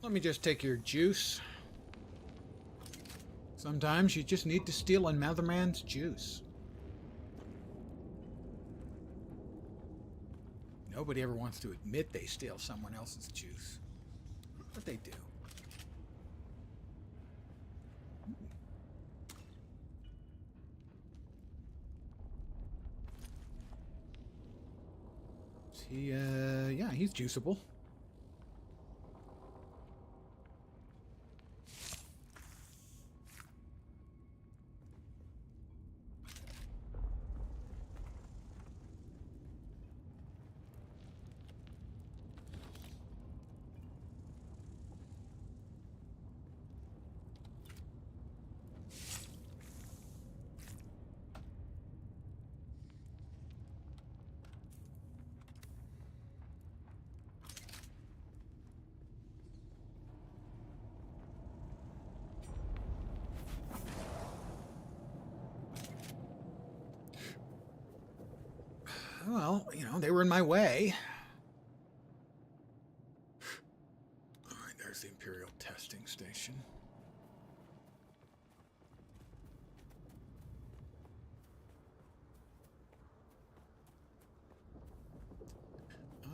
Let me just take your juice. Sometimes you just need to steal another man's juice. Nobody ever wants to admit they steal someone else's juice, but they do. Is he, yeah, he's juiceable. Well, you know, they were in my way. All right, there's the Imperial testing station.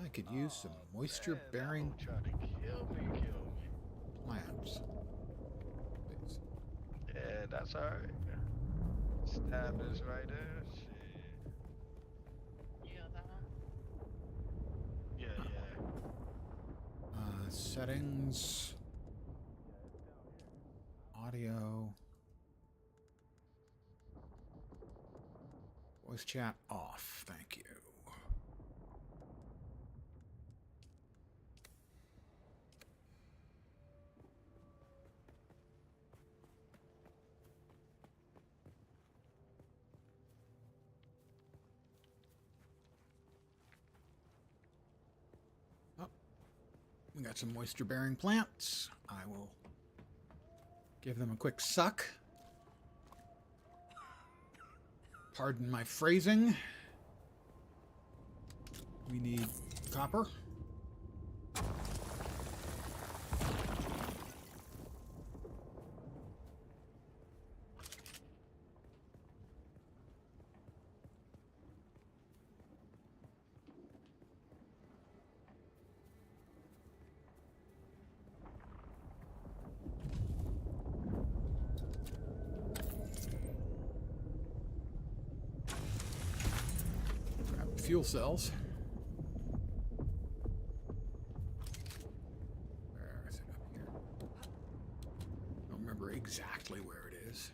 I could use some moisture-bearing plants. Please. Yeah, that's alright. Stab is right there. Shit. Yeah, yeah. Settings. Audio. Voice chat off. Thank you. We got some moisture-bearing plants. I will give them a quick suck. Pardon my phrasing. We need copper. Fuel cells. Where is it? Up here. I don't remember exactly where it is.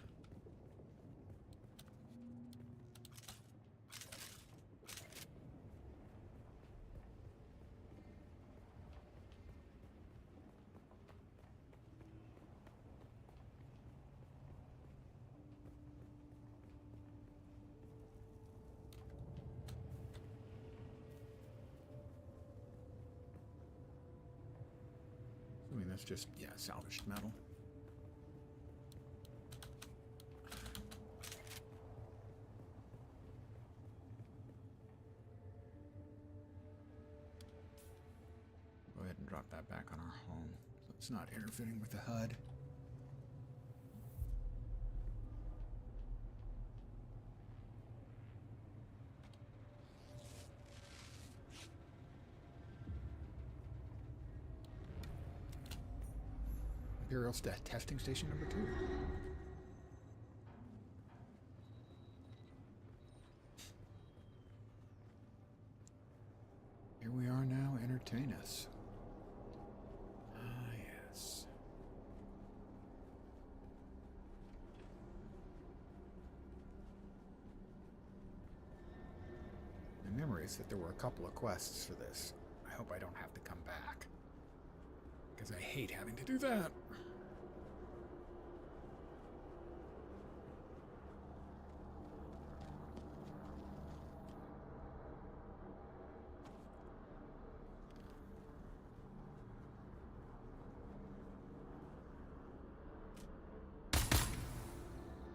I mean, that's just, yeah, salvaged metal. Go ahead and drop that back on our home, so it's not interfering with the HUD. Imperial testing station number 2. Here we are now. Entertain us. Ah, yes. inventories that there were a couple of quests for this. I hope I don't have to come back, because I hate having to do that.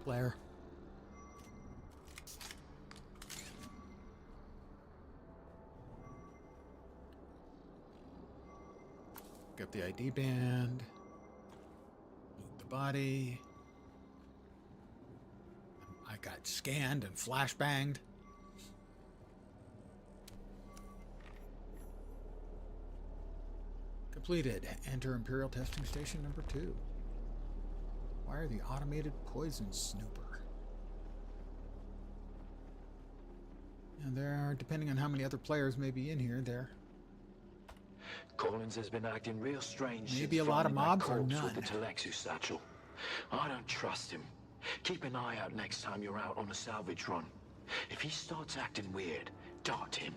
Blair. Got the ID band. Loot the body. I got scanned and flashbanged. Completed. Enter Imperial Testing Station number 2. Wire the automated poison snooper. And there are, depending on how many other players may be in here, there Collins has been acting real strange. Maybe a lot of mobs or none. With the Telexus satchel. I don't trust him. Keep an eye out next time you're out on a salvage run. If he starts acting weird, dart him.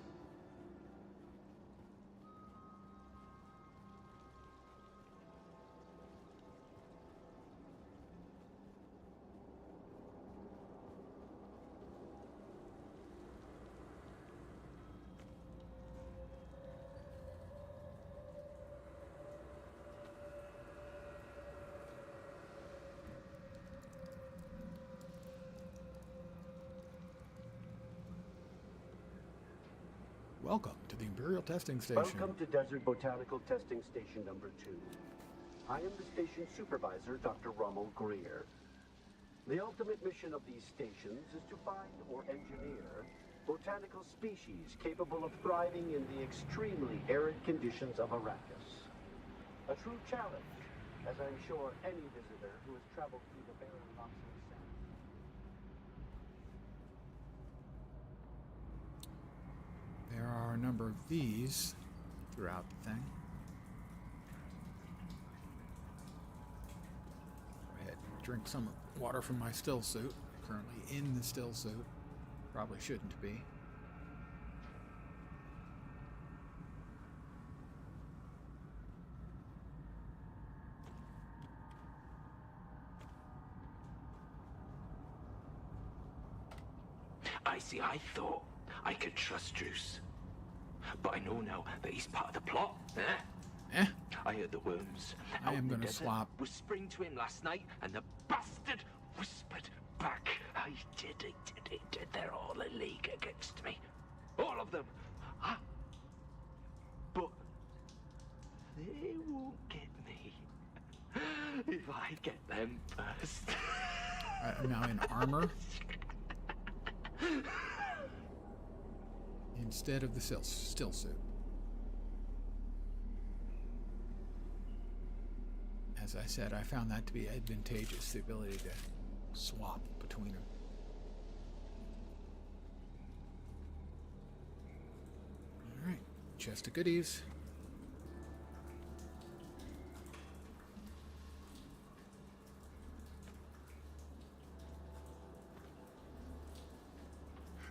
Welcome to the Imperial Testing Station. Welcome to Desert Botanical Testing Station number 2. I am the station supervisor, Dr. Rommel Greer. The ultimate mission of these stations is to find or engineer botanical species capable of thriving in the extremely arid conditions of Arrakis. A true challenge, as I'm sure any visitor who has traveled through the barren rocks of the sand. There are a number of these throughout the thing. Go ahead and drink some water from my still suit. Currently in the still suit. Probably shouldn't be. I thought I could trust Druce. But I know now that he's part of the plot, eh? I heard the worms I am gonna swap. whispering to him last night, and the bastard whispered back. I did. They're all a league against me. All of them. But they won't get me. If I get them first. I'm now in armor. Instead of the still suit. As I said, I found that to be advantageous, the ability to swap between them. Alright, chest of goodies.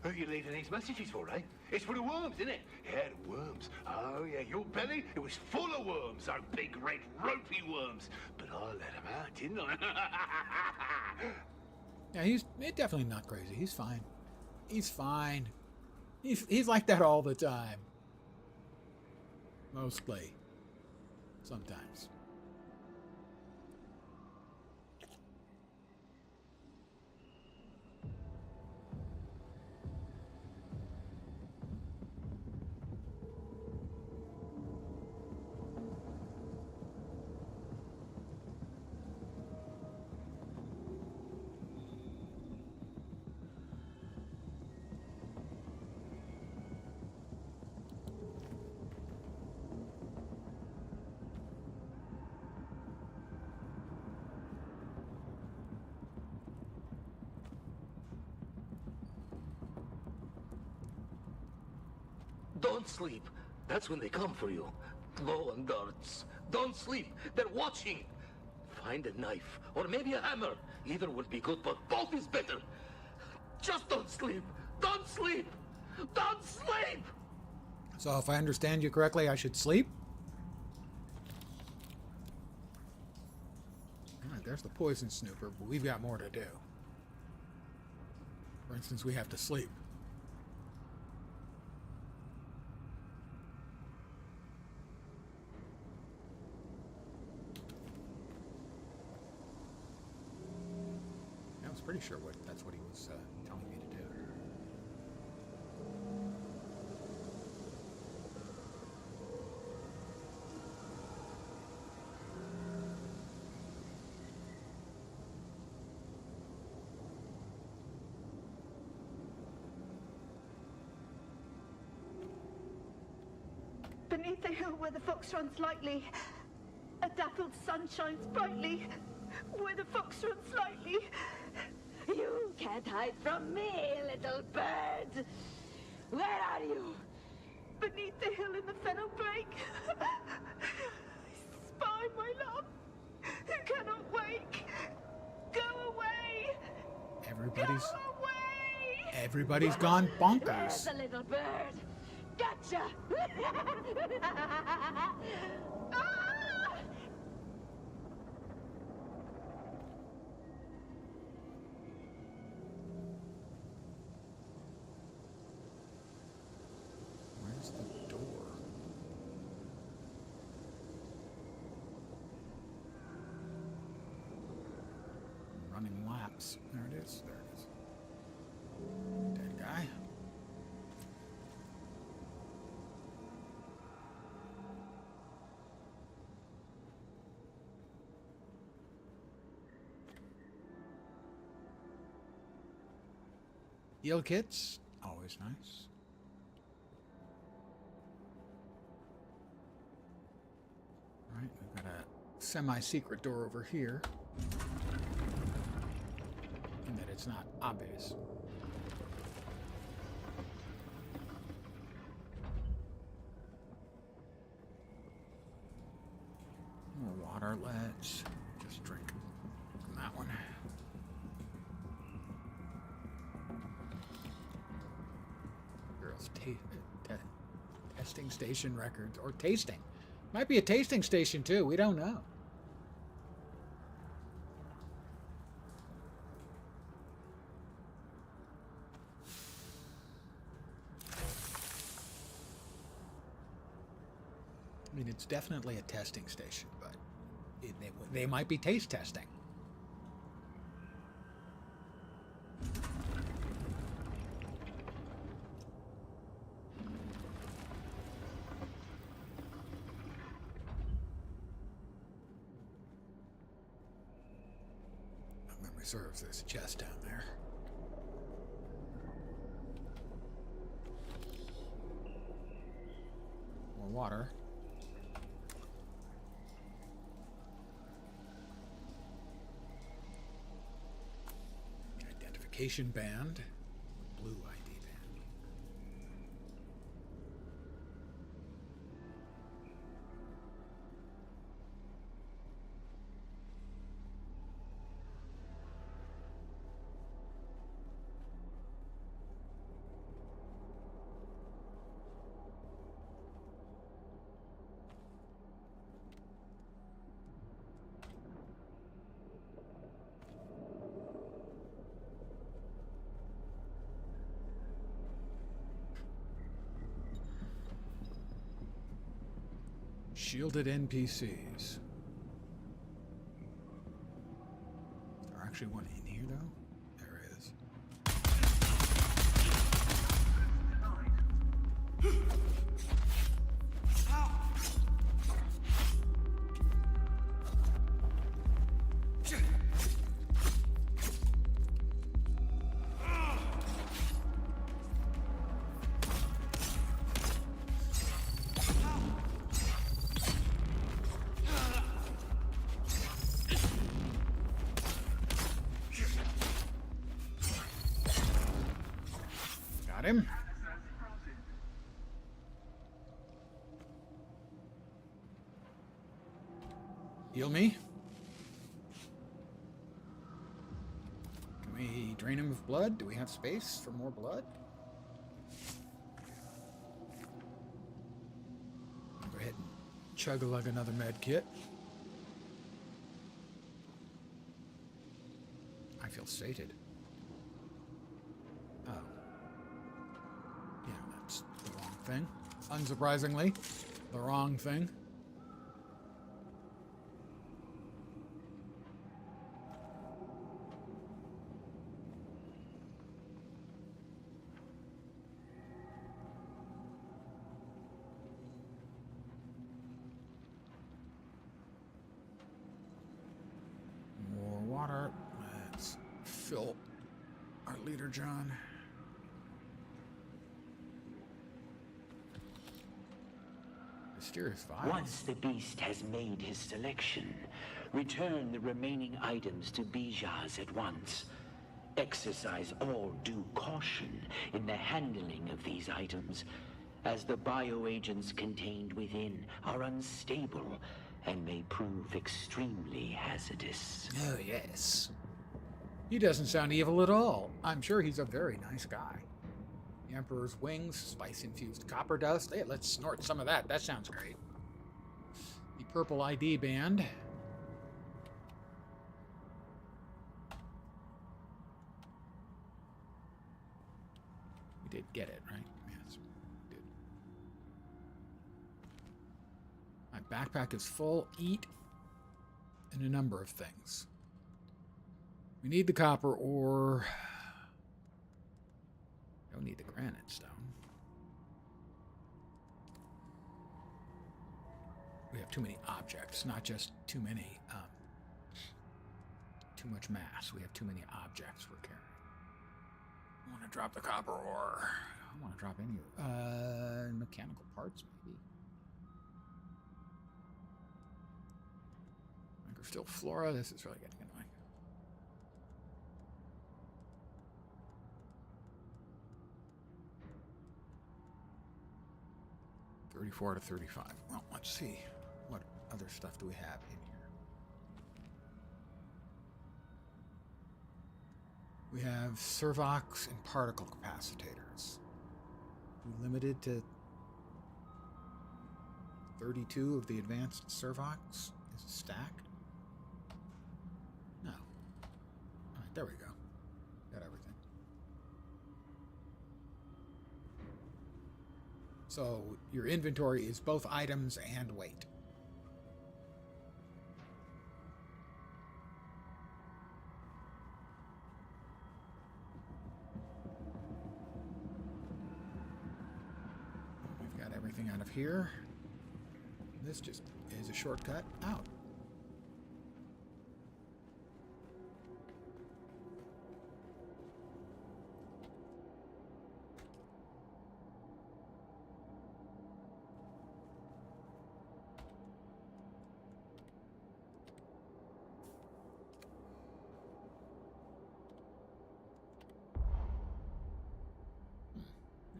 Who are you leaving these messages for, eh? It's for the worms, isn't it? Yeah, the worms. Oh, yeah, your belly, it was full of worms, those big, red, ropey worms. But I let them out, didn't I? Yeah, he's definitely not crazy. He's fine. He's fine. He's like that all the time. Mostly. Sometimes. Don't sleep. That's when they come for you. Blow on guards. Don't sleep. They're watching. Find a knife, or maybe a hammer. Either would be good, but both is better. Just don't sleep. Don't sleep. Don't sleep! So if I understand you correctly, I should sleep? Alright, there's the poison snooper, but we've got more to do. For instance, we have to sleep. I was pretty sure that's what he was telling me to do. Beneath the hill where the fox runs lightly, a dappled sun shines brightly. Where the fox runs lightly. You can't hide from me, little bird. Where are you? Beneath the hill in the fennel brake. Spy, my love, who cannot wake. Go away. Everybody's gone bonkers. There's a little bird. Gotcha. Where's the door? Running laps. There it is. There it is. Dead guy. Heal kits, always nice. Alright, we've got a semi-secret door over here. In that it's not obvious. More water, let's just drink from that one. Testing station records, or tasting. Might be a tasting station too, we don't know. I mean, it's definitely a testing station, but they might be taste testing. Serves this chest down there. More water. Identification band. Blue ID band. Shielded NPCs. Is there actually one in here, though? There is. Got him. Heal me. Can we drain him of blood? Do we have space for more blood? chug-a-lug another med kit. I feel sated. Oh. Yeah, that's the wrong thing. Unsurprisingly, the wrong thing. More water. Let's fill our leader, John. Mysterious vials. Once the beast has made his selection, return the remaining items to Bijaz at once. Exercise all due caution in the handling of these items, as the bioagents contained within are unstable and may prove extremely hazardous. Oh, yes. He doesn't sound evil at all. I'm sure he's a very nice guy. The Emperor's wings, spice-infused copper dust. Hey, let's snort some of that. That sounds great. The purple ID band. We did get it, right? Yes, we did. My backpack is full. Eat and a number of things. We need the copper ore. Don't need the granite stone. We have too many objects, not just too many, too much mass. We have too many objects we're carrying. I want to drop the copper ore. I want to drop any mechanical parts, maybe. Microsteel flora. This is really getting annoying. $34 to $35. Well, let's see. What other stuff do we have in here? We have servox and particle capacitors. We limited to 32 of the advanced servox. Is it stacked? No. All right, there we go. Got everything. So your inventory is both items and weight. We've got everything out of here. This just is a shortcut out.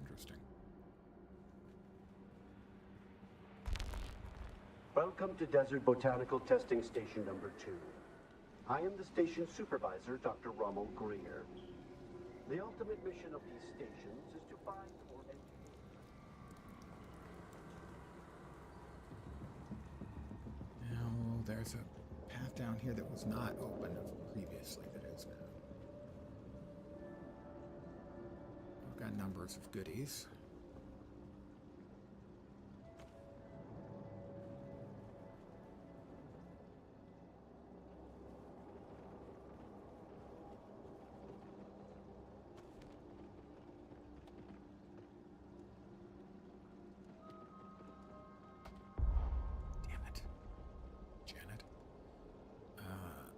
Interesting. Welcome to Desert Botanical Testing Station number 2. I am the station supervisor, Dr. Rommel Greer. The ultimate mission of these stations is to find or engineer. Now, there's a path down here that was not open previously that is now. We've got numbers of goodies.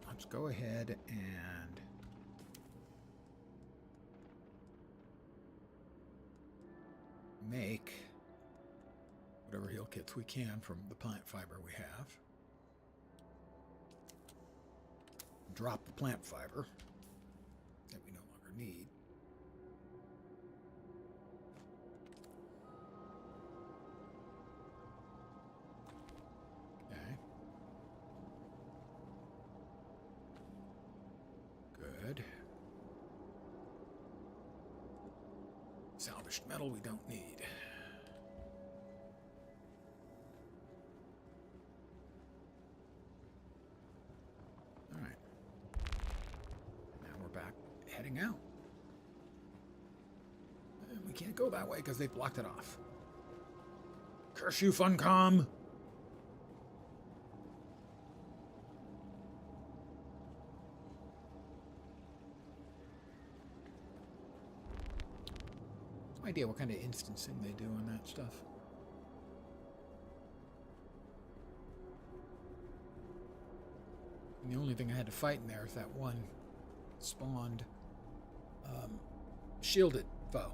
Let's go ahead and make whatever heal kits we can from the plant fiber we have. Drop the plant fiber that we no longer need. Good. Salvaged metal we don't need. hang out. And we can't go that way because they blocked it off. Curse you, Funcom! No idea what kind of instancing they do on that stuff. And the only thing I had to fight in there is that one spawned shielded foe.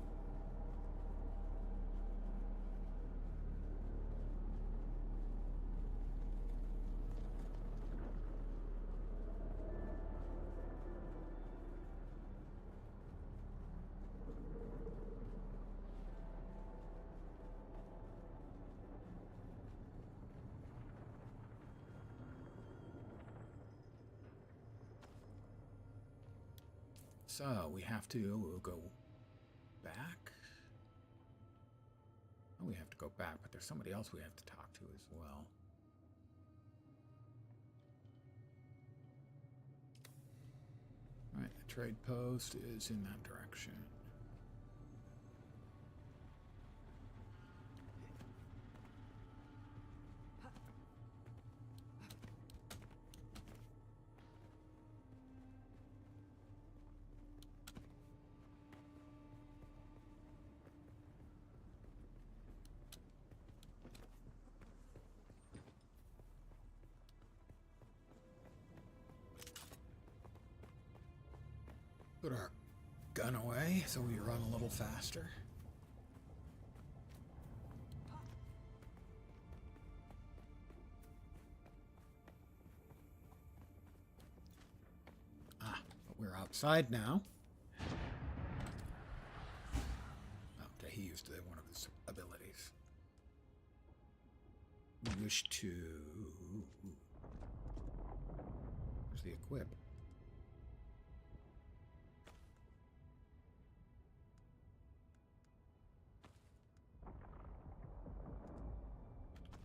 So we have to go back. Oh, we have to go back, but there's somebody else we have to talk to as well. All right, the trade post is in that direction. Put our gun away so we run a little faster. Ah, but we're outside now. Okay, he used one of his abilities. We wish to... Where's the equip?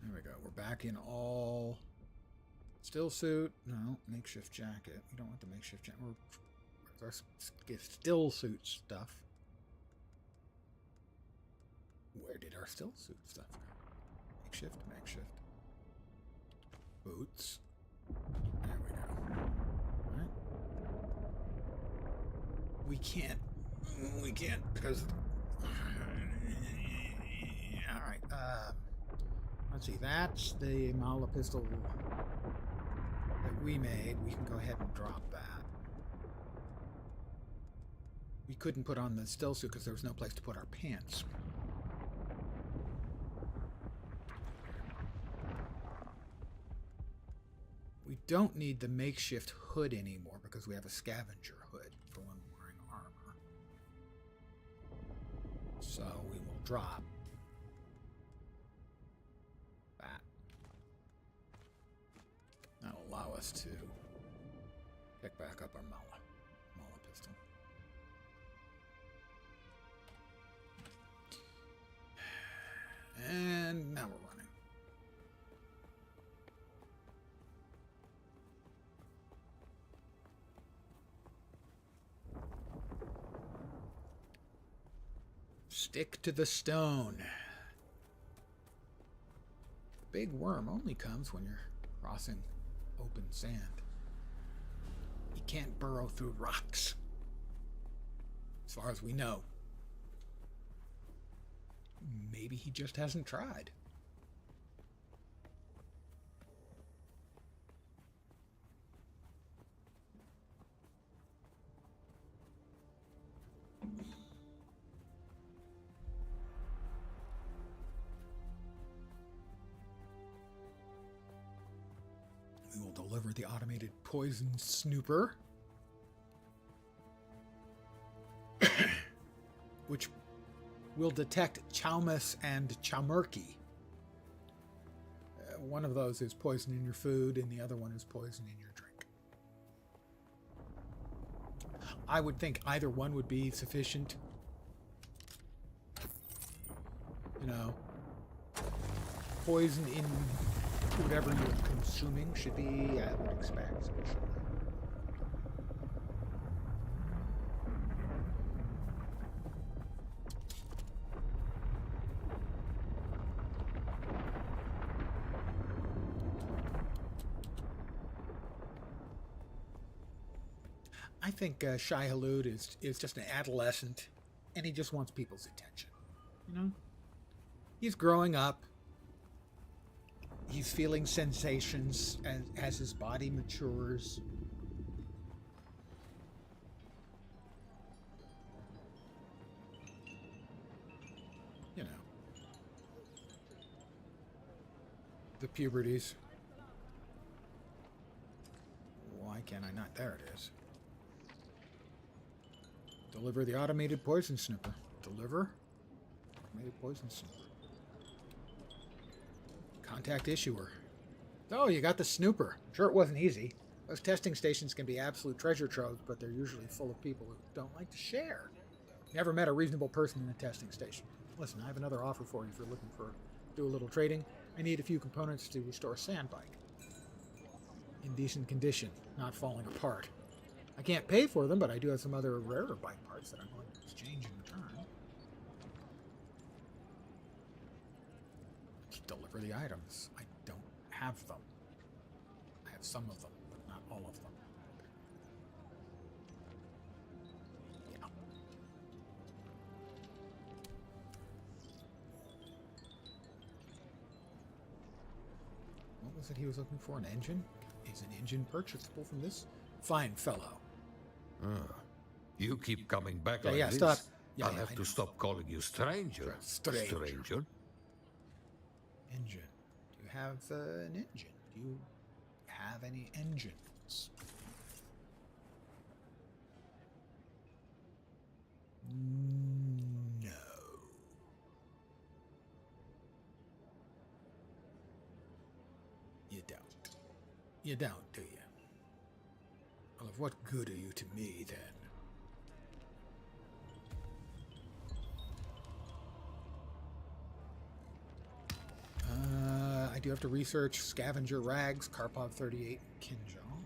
There we go. We're back in all still suit. No, makeshift jacket. We don't want the makeshift jacket. Where's our still suit stuff? Where did our still suit stuff go? Makeshift. Boots. There we go. All right. We can't because. All right. Let's see, that's the Mala pistol that we made. We can go ahead and drop that. We couldn't put on the still suit because there was no place to put our pants. We don't need the makeshift hood anymore because we have a scavenger hood for when we're wearing armor. So we will drop that. That'll allow us to pick back up our Mala pistol. And now we're running. Stick to the stone. The big worm only comes when you're crossing open sand. He can't burrow through rocks, as far as we know. Maybe he just hasn't tried. We will deliver the automated poison snooper, which will detect Chaumas and Chaumurki. One of those is poison in your food, and the other one is poison in your drink. I would think either one would be sufficient. You know, poison in whatever you're consuming should be, I would expect, sufficient. I think Shai Hulud is just an adolescent, and he just wants people's attention. You know? He's growing up. He's feeling sensations as his body matures. You know. The puberties. Why can't I not? There it is. Deliver the automated poison sniffer. Deliver? Automated poison sniffer. Contact issuer. Oh, you got the snooper. Sure, it wasn't easy. Those testing stations can be absolute treasure troves, but they're usually full of people who don't like to share. Never met a reasonable person in a testing station. Listen, I have another offer for you if you're looking for do a little trading. I need a few components to restore a sand bike. In decent condition, not falling apart. I can't pay for them, but I do have some other rarer bike parts that I'm going to exchange in return. Deliver the items. I don't have them. I have some of them, but not all of them. Yeah. What was it he was looking for? An engine? Is an engine purchasable from this fine fellow? You keep coming back Yeah, like yeah, this. stop. Yeah, I'll yeah, have I to know. stop calling you stranger. Stranger. Engine. Do you have an engine? Do you have any engines? No. You don't. You don't, do you? Well, of what good are you to me, then? I do have to research scavenger rags, Karpov 38, Kinjal.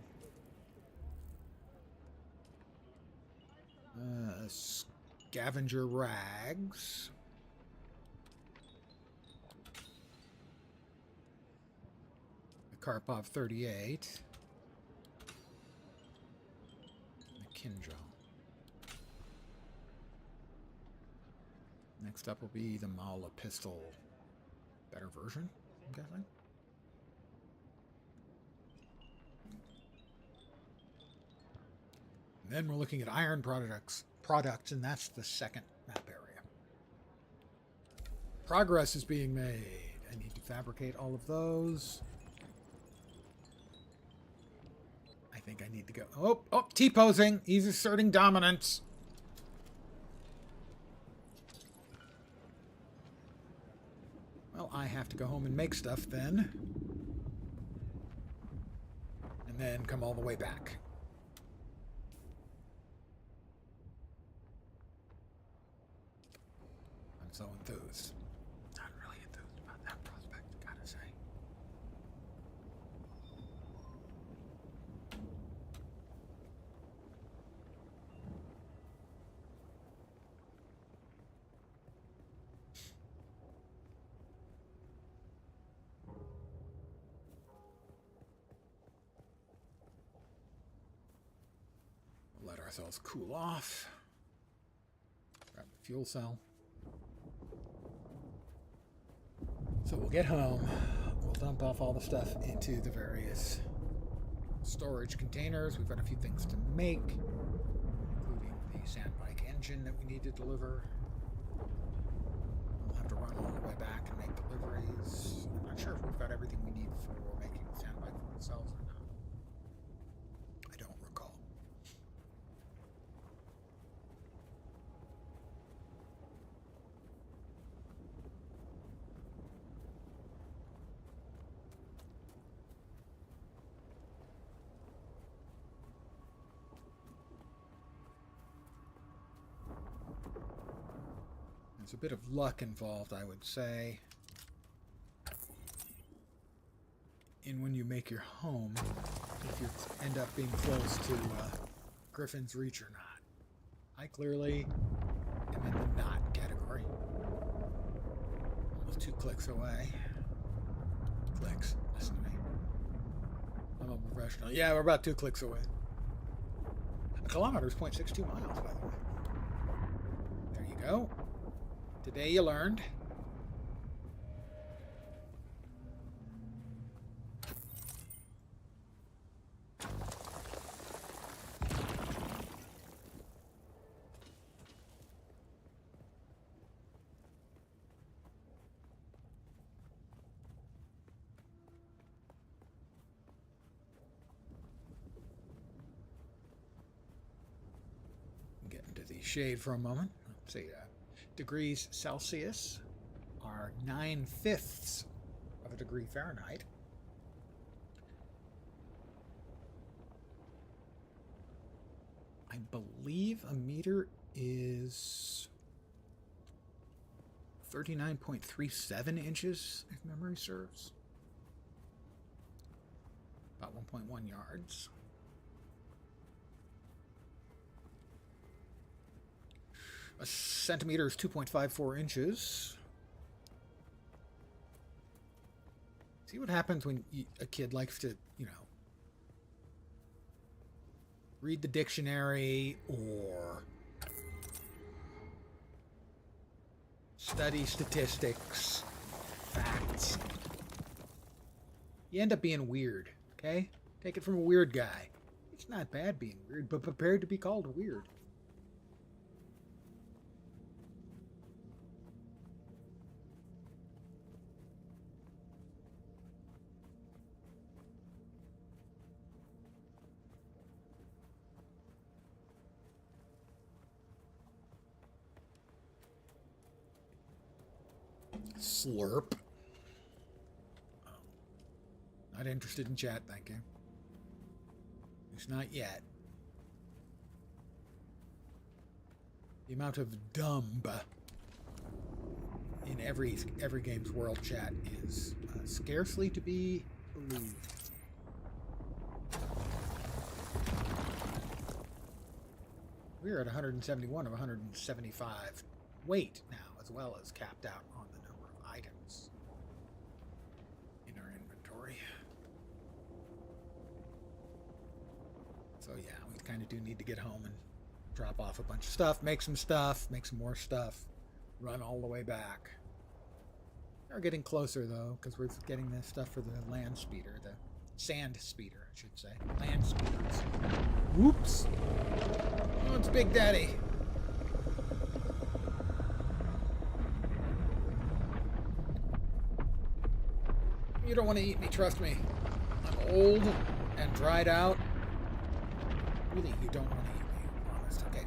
Scavenger rags. The Karpov 38. The Kinjal. Next up will be the Mala pistol. Better version, I'm guessing. And then we're looking at iron products, and that's the second map area. Progress is being made. I need to fabricate all of those. I think I need to go. Oh, T-posing. He's asserting dominance. Well, I have to go home and make stuff then. And then come all the way back. I'm so enthused. Not really enthused about that prospect, gotta say. Let ourselves cool off. Grab the fuel cell. So we'll get home. We'll dump off all the stuff into the various storage containers. We've got a few things to make, including the sandbike engine that we need to deliver. We'll have to run all the way back and make deliveries. I'm not sure if we've got everything we need for making the sandbike for themselves or not. I don't recall. There's a bit of luck involved, I would say, in when you make your home, if you end up being close to Griffin's Reach or not. I clearly am in the not category. Almost 2 clicks away. Clicks, listen to me. I'm a professional. Yeah, we're about 2 clicks away. kilometers, 0.62 miles, by the way. There you go. Today you learned. Get into the shade for a moment. Let's see, degrees Celsius are 9/5 of a degree Fahrenheit. I believe a meter is 39.37 inches, if memory serves. About 1.1 yards. A centimeter is 2.54 inches. See what happens when a kid likes to, read the dictionary or study statistics, facts. You end up being weird, okay? Take it from a weird guy. It's not bad being weird, but prepared to be called weird. Slurp. Oh. Not interested in chat, thank you. At least not yet. The amount of dumb in every game's world chat is scarcely to be believed. We're at 171 of 175 weight now, as well as capped out on the number of items in our inventory. So yeah, we kind of do need to get home and drop off a bunch of stuff, make some more stuff, run all the way back. We're getting closer though, because we're getting the stuff for the land speeder, the sand speeder, I should say. Land speeders. Whoops! Oh, it's Big Daddy. You don't want to eat me, trust me. I'm old and dried out. Really, you don't want to eat me, honest. Okay.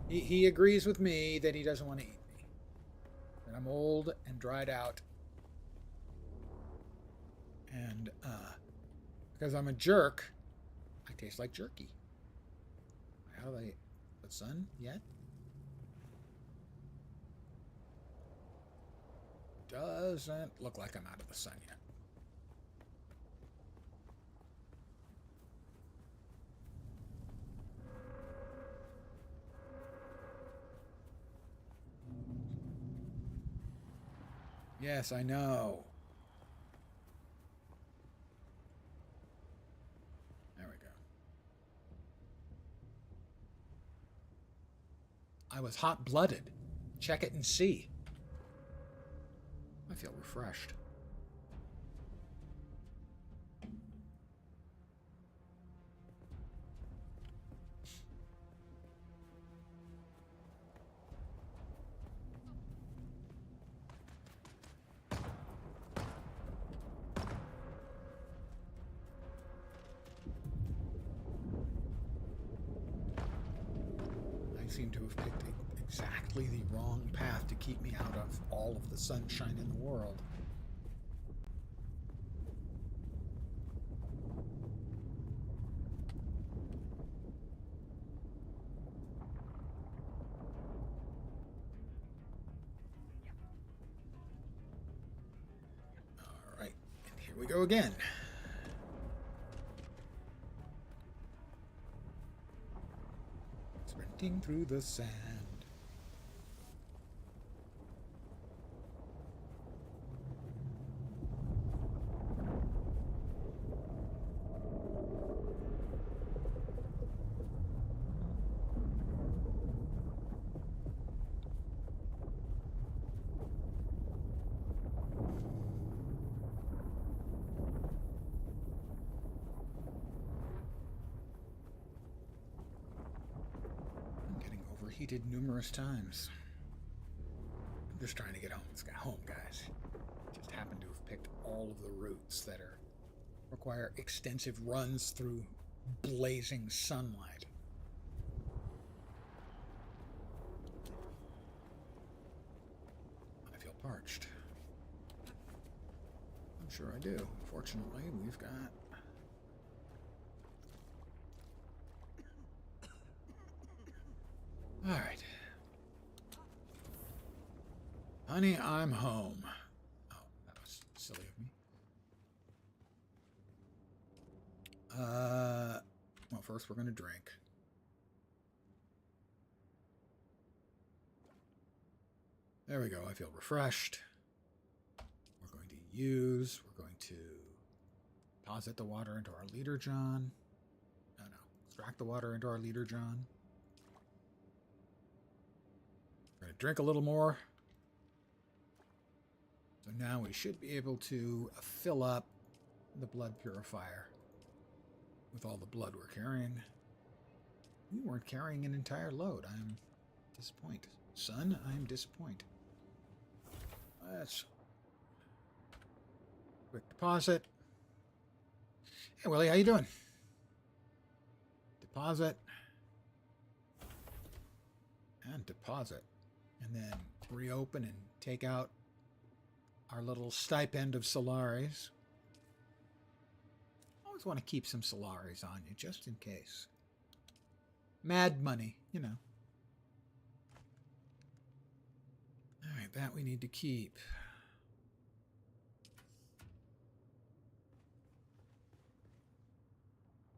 He agrees with me that he doesn't want to eat me. That I'm old and dried out. And, because I'm a jerk, I taste like jerky. How they the sun yet? Doesn't look like I'm out of the sun yet. Yes, I know. There we go. I was hot-blooded. Check it and see. I feel refreshed. I seem to have picked exactly the wrong path to keep me out of all of the sunshine in the world. All right, and here we go again. Sprinting through the sand. repeated numerous times. I'm just trying to get home, guys. Just happen to have picked all of the routes that require extensive runs through blazing sunlight. I feel parched. I'm sure I do. Fortunately, we've got... All right. Honey, I'm home. Oh, that was silly of me. Well, first we're going to drink. There we go. I feel refreshed. We're going to deposit the water into our leader, John. No. Extract the water into our leader, John. We're going to drink a little more. So now we should be able to fill up the blood purifier with all the blood we're carrying. We weren't carrying an entire load. I'm disappointed. Son, I'm disappointed. Let's quick deposit. Hey, Willie, how you doing? Deposit. And deposit. And then reopen and take out our little stipend of Solaris. Always want to keep some Solaris on you, just in case. Mad money, you know. Alright, that we need to keep.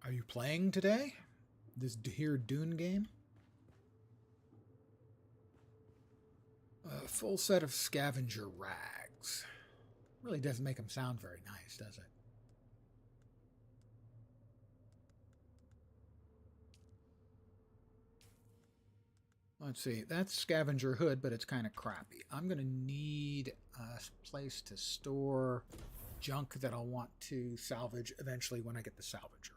Are you playing today? This here Dune game? A full set of scavenger rags. Really doesn't make them sound very nice, does it? Let's see. That's scavenger hood, but it's kind of crappy. I'm going to need a place to store junk that I'll want to salvage eventually when I get the salvager.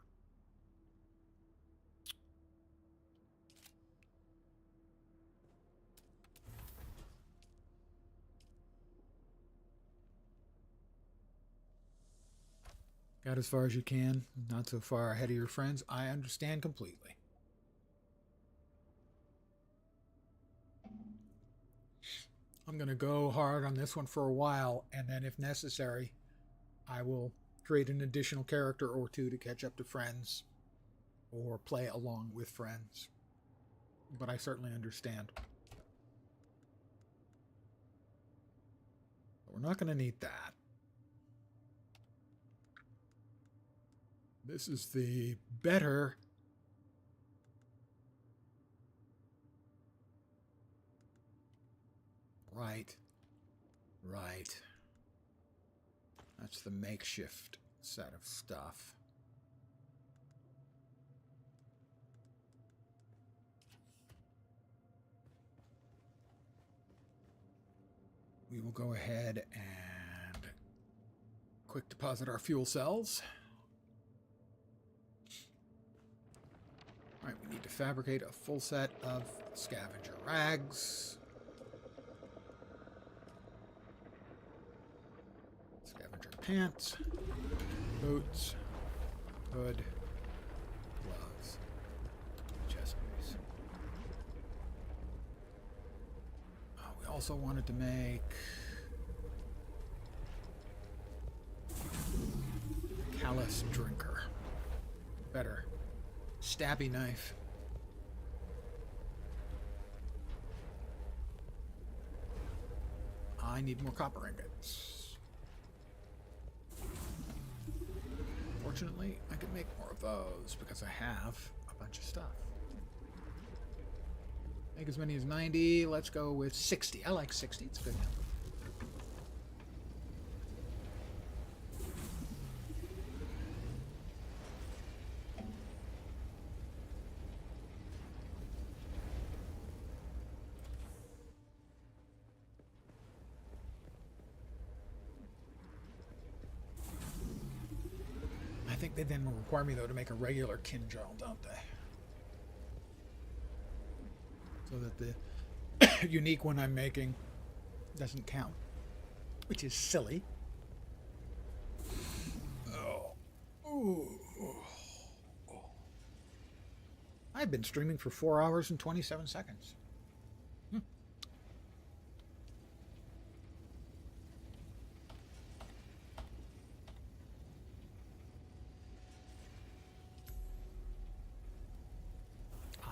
Got as far as you can, not so far ahead of your friends. I understand completely. I'm going to go hard on this one for a while, and then if necessary, I will create an additional character or two to catch up to friends or play along with friends. But I certainly understand. But we're not going to need that. This is the better Right. That's the makeshift set of stuff. We will go ahead and quick deposit our fuel cells. All right, we need to fabricate a full set of scavenger rags. Scavenger pants, boots, hood, gloves, chest piece. We also wanted to make a callous drinker. Better. Stabby knife. I need more copper ingots. Fortunately, I can make more of those because I have a bunch of stuff. Make as many as 90. Let's go with 60. I like 60. It's a good number. I think they then will require me, though, to make a regular Kinjal, don't they? so that the unique one I'm making doesn't count, which is silly. I've been streaming for 4 hours and 27 seconds.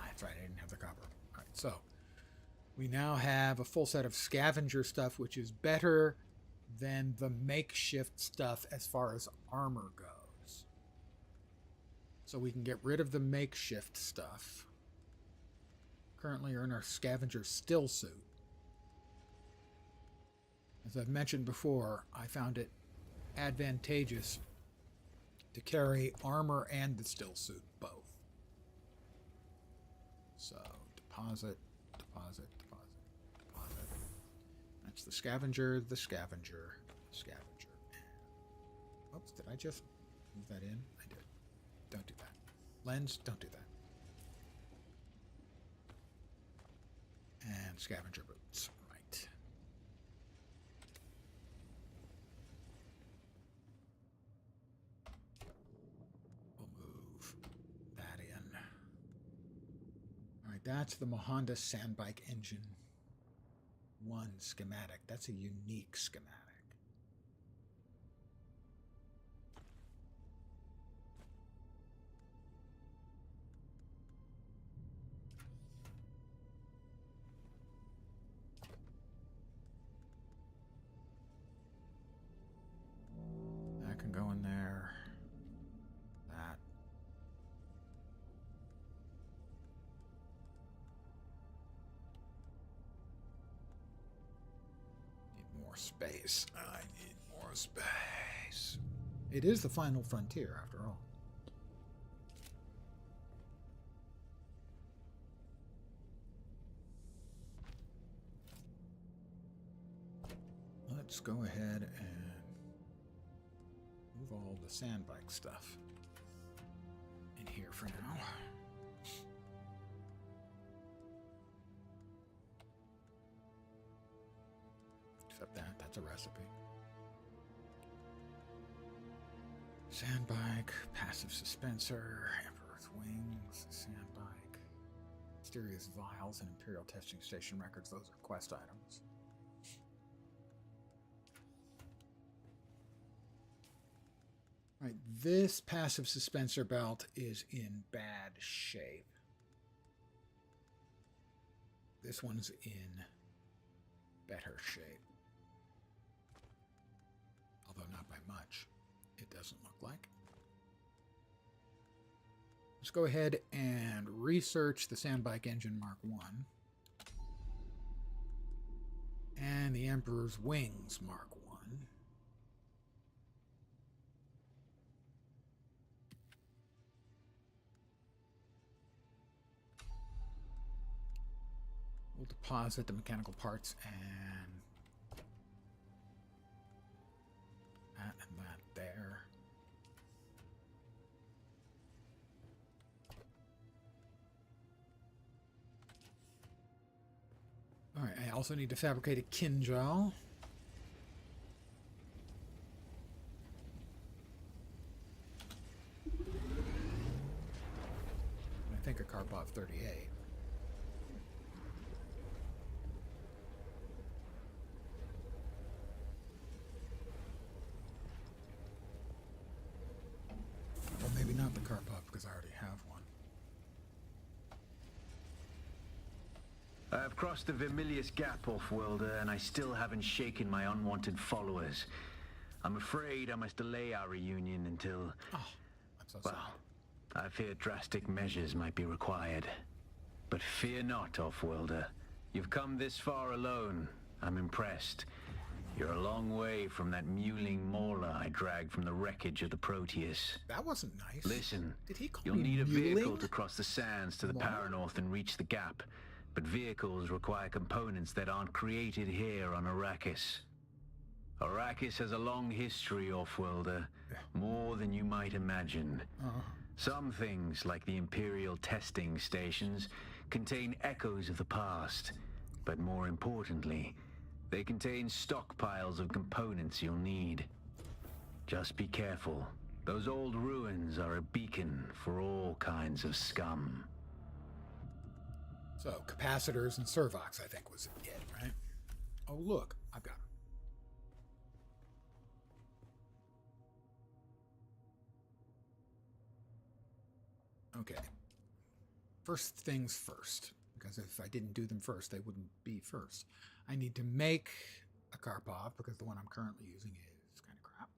That's right, I didn't have the copper. All right, so we now have a full set of scavenger stuff, which is better than the makeshift stuff as far as armor goes. So we can get rid of the makeshift stuff. Currently are in our scavenger still suit. As I've mentioned before, I found it advantageous to carry armor and the still suit both. So deposit, deposit, deposit, deposit. That's the scavenger, the scavenger, the scavenger. Oops, did I just move that in? I did. Don't do that. Lens, don't do that. And scavenger boots, right. We'll move that in. All right, that's the Mahonda Sandbike Engine 1 schematic. That's a unique schematic. That can go in there. That. Need more space. I need more space. It is the final frontier, after all. Let's go ahead and move all the sandbike stuff in here for now. Except that's a recipe. Sandbike, passive suspenser, Emperor's Wings, sandbike, mysterious vials, and Imperial testing station records. Those are quest items. Right, this passive suspensor belt is in bad shape. This one's in better shape. Although not by much, it doesn't look like. Let's go ahead and research the Sandbike Engine Mark 1 and the Emperor's Wings Mark 1. We'll deposit the mechanical parts and that there. All right, I also need to fabricate a Kinjal. I think a Karpov 38. Well, maybe not the Karpov because I already have one. I've crossed the Vermilius Gap, Off-Worlder, and I still haven't shaken my unwanted followers. I'm afraid I must delay our reunion until... Oh, I'm so sorry. I fear drastic measures might be required. But fear not, Off-Worlder. You've come this far alone. I'm impressed. You're a long way from that mewling mauler I dragged from the wreckage of the Proteus. That wasn't nice. Listen, Did he call you'll me need a vehicle mewling? to cross the sands to the Mauler? Paranorth and reach the Gap. But vehicles require components that aren't created here on Arrakis. Arrakis has a long history, Off-Worlder. More than you might imagine. Some things, like the Imperial testing stations, contain echoes of the past, but more importantly, they contain stockpiles of components you'll need. Just be careful. Those old ruins are a beacon for all kinds of scum. So, capacitors and servox, I think, was it, right? Oh, look, I've got them. Okay. First things first, because if I didn't do them first, they wouldn't be first. I need to make a Karpov, because the one I'm currently using is kind of crap.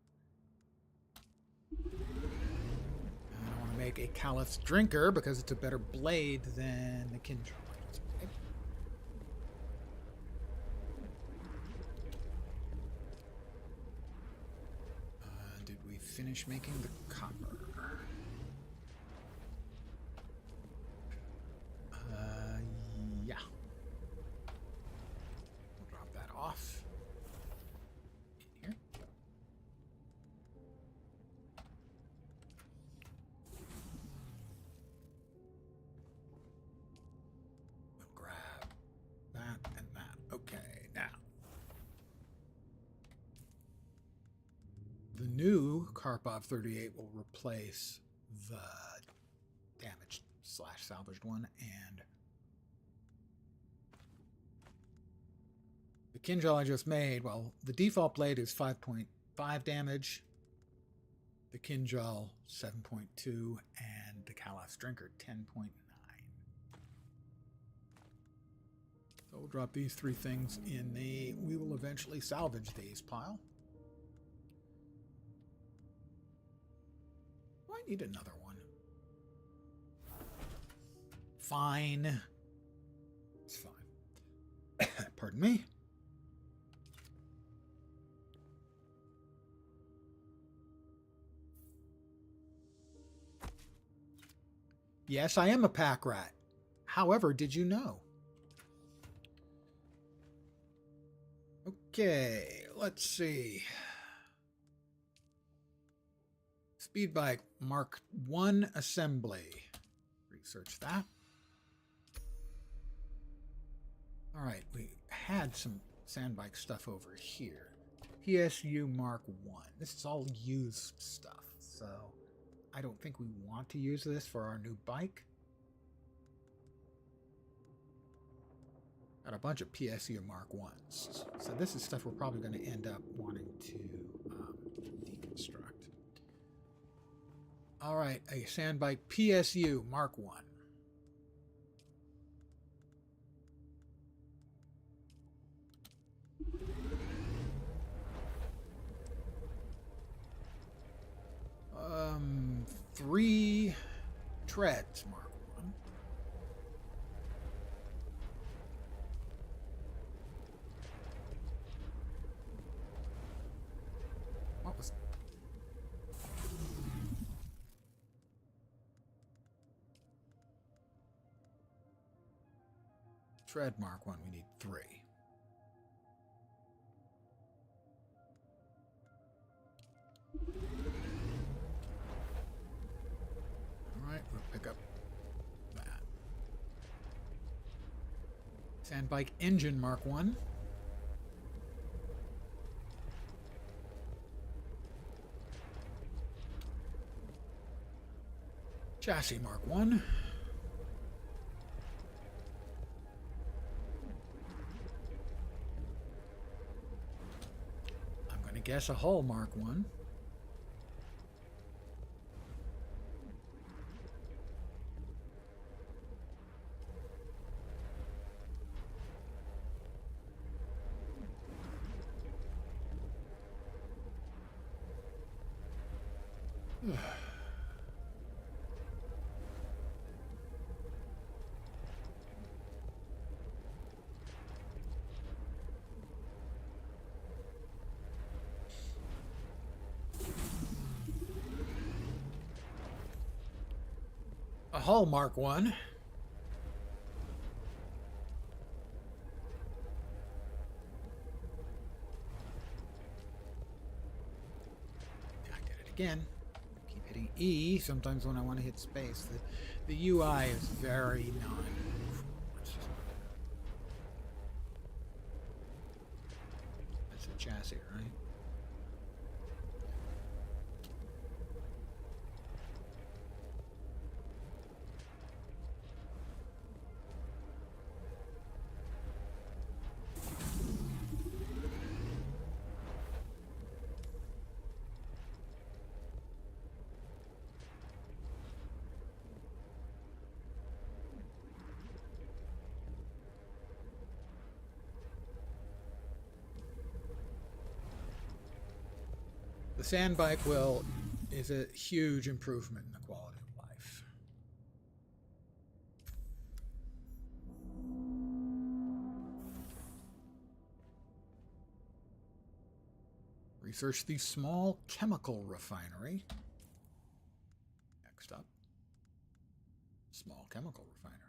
And I want to make a Caliph's Drinker, because it's a better blade than the Kinjal I just made. Did we finish making the copper? Yeah. We'll drop that off in here. We'll grab that and that. Okay, now. The new Karpov 38 will replace the damaged / salvaged one, and the Kinjal I just made, well, the default blade is 5.5 damage, the Kinjal 7.2, and the Caliph's Drinker 10.9. So we'll drop these three things in the we will eventually salvage these pile. Do I need another one? Fine. It's fine. Pardon me. Yes, I am a pack rat. However, did you know? Okay, let's see. Speed bike Mark 1 assembly. Research that. All right, we had some sandbike stuff over here. PSU Mark 1. This is all used stuff, so I don't think we want to use this for our new bike. Got a bunch of PSU Mark 1s. So this is stuff we're probably going to end up wanting to deconstruct. All right, a sandbike PSU Mark 1. Three treads, Mark 1. What was... Tread Mark 1, we need 3. Alright, we'll pick up that. Sandbike Engine Mark 1. Chassis Mark 1. I'm going to guess a hull Mark 1. A hull Mark 1. I did it again. Keep hitting E sometimes when I want to hit space. The UI is very pass here, right? The sand bike is a huge improvement in the quality of life. Research the small chemical refinery. Next up, small chemical refinery.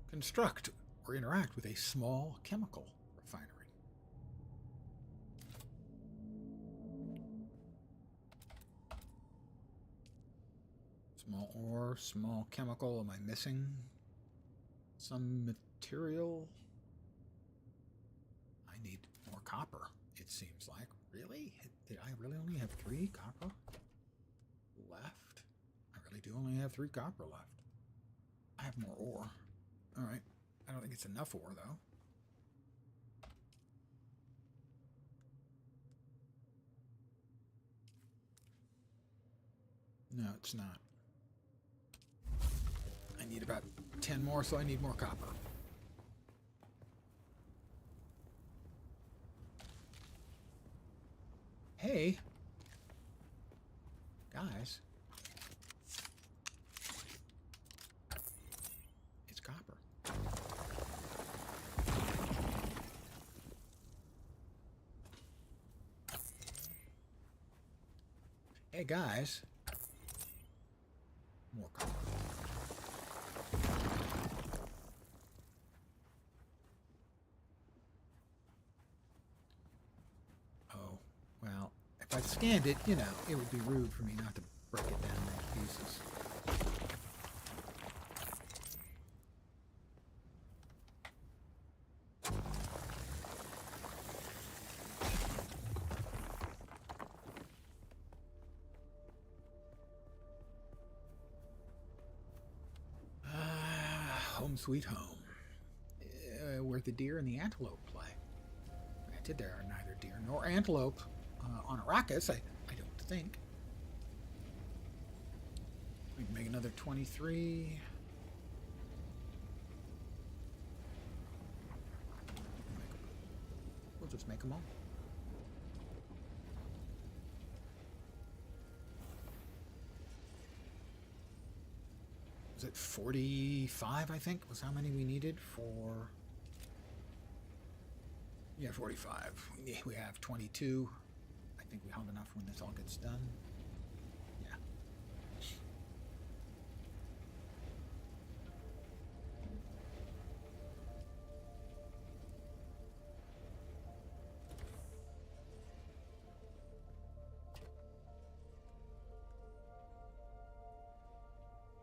Construct or interact with a small chemical refinery. Small ore, small chemical. Am I missing some material? I need more copper, it seems like. Really? Did I really only have 3 copper left? I really do only have 3 copper left. I have more ore. Alright. I don't think it's enough ore, though. No, it's not. I need about 10 more, so I need more copper. Hey. Guys. It's copper. Hey, guys. More copper. Oh, well, if I scanned it, you know, it would be rude for me not to break it down into pieces. Home sweet home. Where the deer and the antelope play. Granted, there are neither deer nor antelope on Arrakis, I don't think. We can make another 23. We'll just make them all. Was it 45, I think, was how many we needed for... Yeah, 45. We have 22. I think we have enough when this all gets done. Yeah.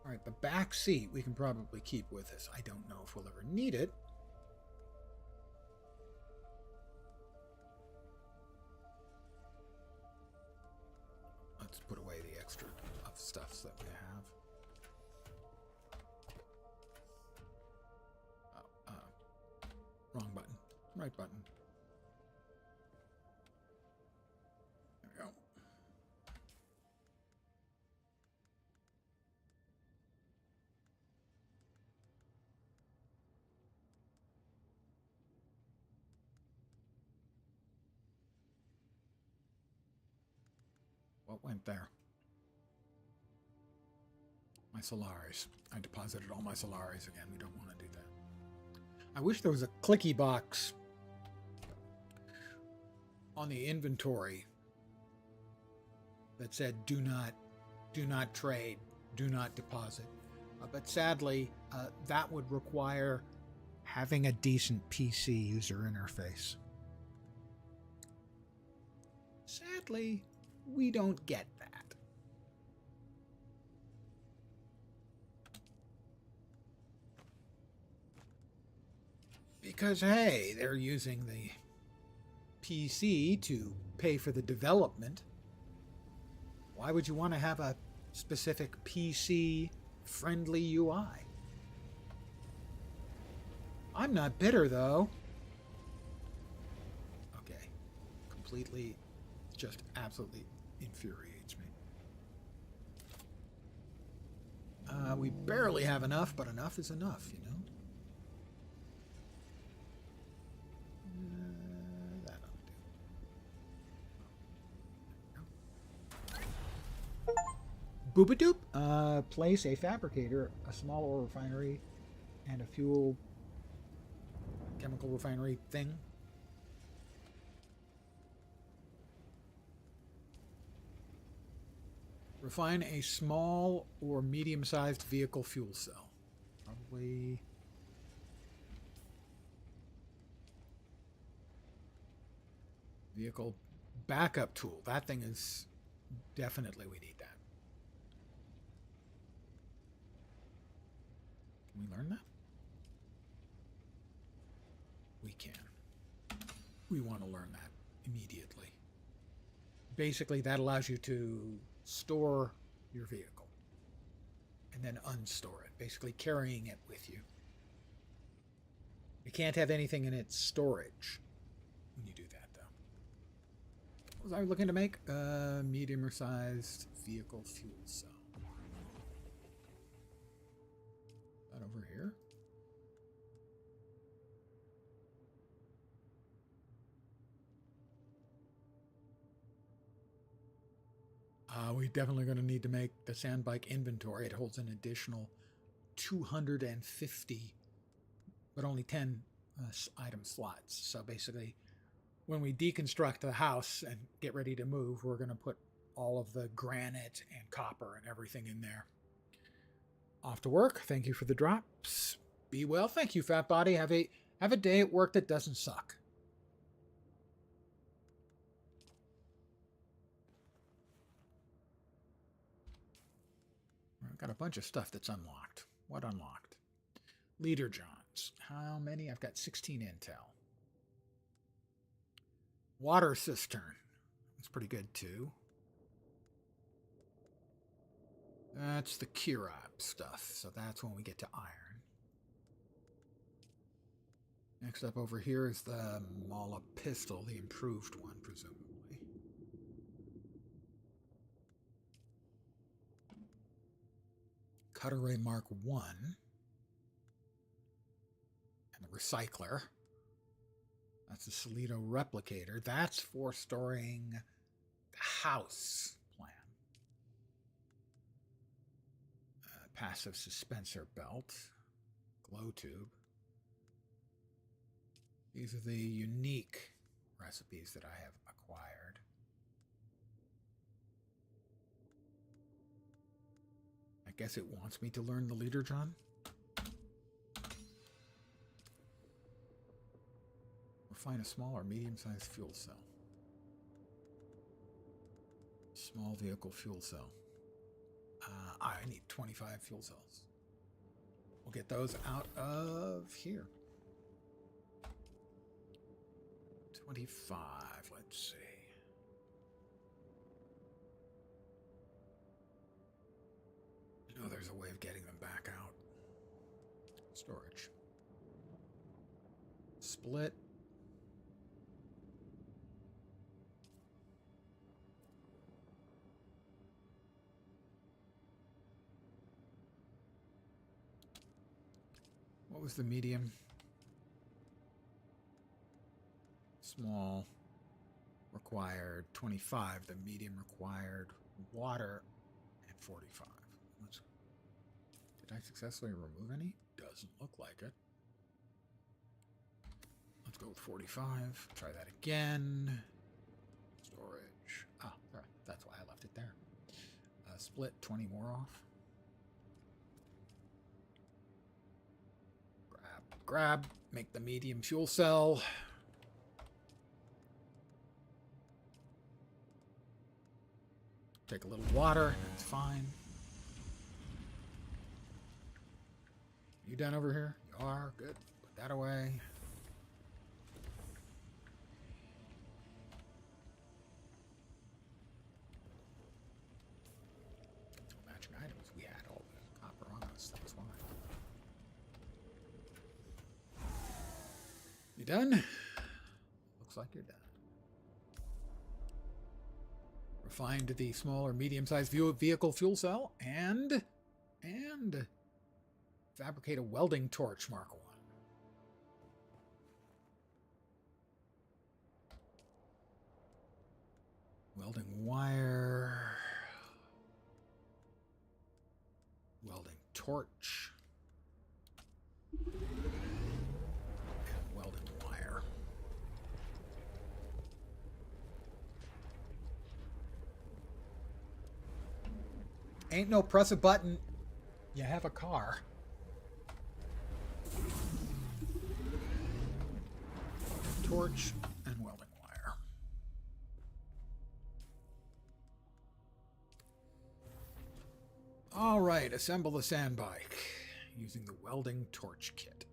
All right, the back seat we can probably keep with us. I don't know if we'll ever need it. Let's put away the extra of stuffs that we have. Wrong button. Right button. There we go. What went there? My Solaris. I deposited all my Solaris again. We don't want to do that. I wish there was a clicky box on the inventory that said do not trade, do not deposit. But sadly, that would require having a decent PC user interface. Sadly, we don't get that. Because, hey, they're using the PC to pay for the development. Why would you want to have a specific PC-friendly UI? I'm not bitter, though. Okay. Completely, just absolutely infuriates me. We barely have enough, but enough is enough, you know? That ought to do. Boobadoop. Place a fabricator, a small ore refinery, and a fuel chemical refinery thing. Refine a small or medium-sized vehicle fuel cell. Probably vehicle backup tool. That thing is definitely, we need that. Can we learn that? We can. We want to learn that immediately. Basically, that allows you to store your vehicle and then unstore it, basically carrying it with you. You can't have anything in its storage when you do that, though. What was I looking to make? A medium-sized vehicle fuel cell. That over here? We're definitely going to need to make the sand bike inventory. It holds an additional 250, but only 10 item slots. So basically, when we deconstruct the house and get ready to move, we're going to put all of the granite and copper and everything in there. Off to work. Thank you for the drops. Be well. Thank you, Fat Body. Have a day at work that doesn't suck. I've got a bunch of stuff that's unlocked. What unlocked? Leader Johns. How many? I've got 16 intel. Water cistern. That's pretty good too. That's the Kirab stuff. So that's when we get to iron. Next up over here is the Mala pistol, the improved one, presumably. Cutaway Mark 1 and the recycler. That's the Solito replicator. That's for storing the house plan. Passive suspensor belt. Glow tube. These are the unique recipes that I have acquired. I guess it wants me to learn the leader, John. Refine a small or medium-sized fuel cell. Small vehicle fuel cell. I need 25 fuel cells. We'll get those out of here. 25, let's see. I know there's a way of getting them back out. Storage. Split. What was the medium? Small required 25. The medium required water and 45. Did I successfully remove any? Doesn't look like it. Let's go with 45. Try that again. Storage. Ah, right. That's why I left it there. Split 20 more off. Grab. Make the medium fuel cell. Take a little water. That's fine. You done over here? You are. Good. Put that away. You done? Looks like you're done. Refined the small or medium-sized vehicle fuel cell and fabricate a welding torch Mark 1. Welding wire. Welding torch. And welding wire. Ain't no press a button. You have a car. Torch and welding wire. All right, assemble the sand bike using the welding torch kit.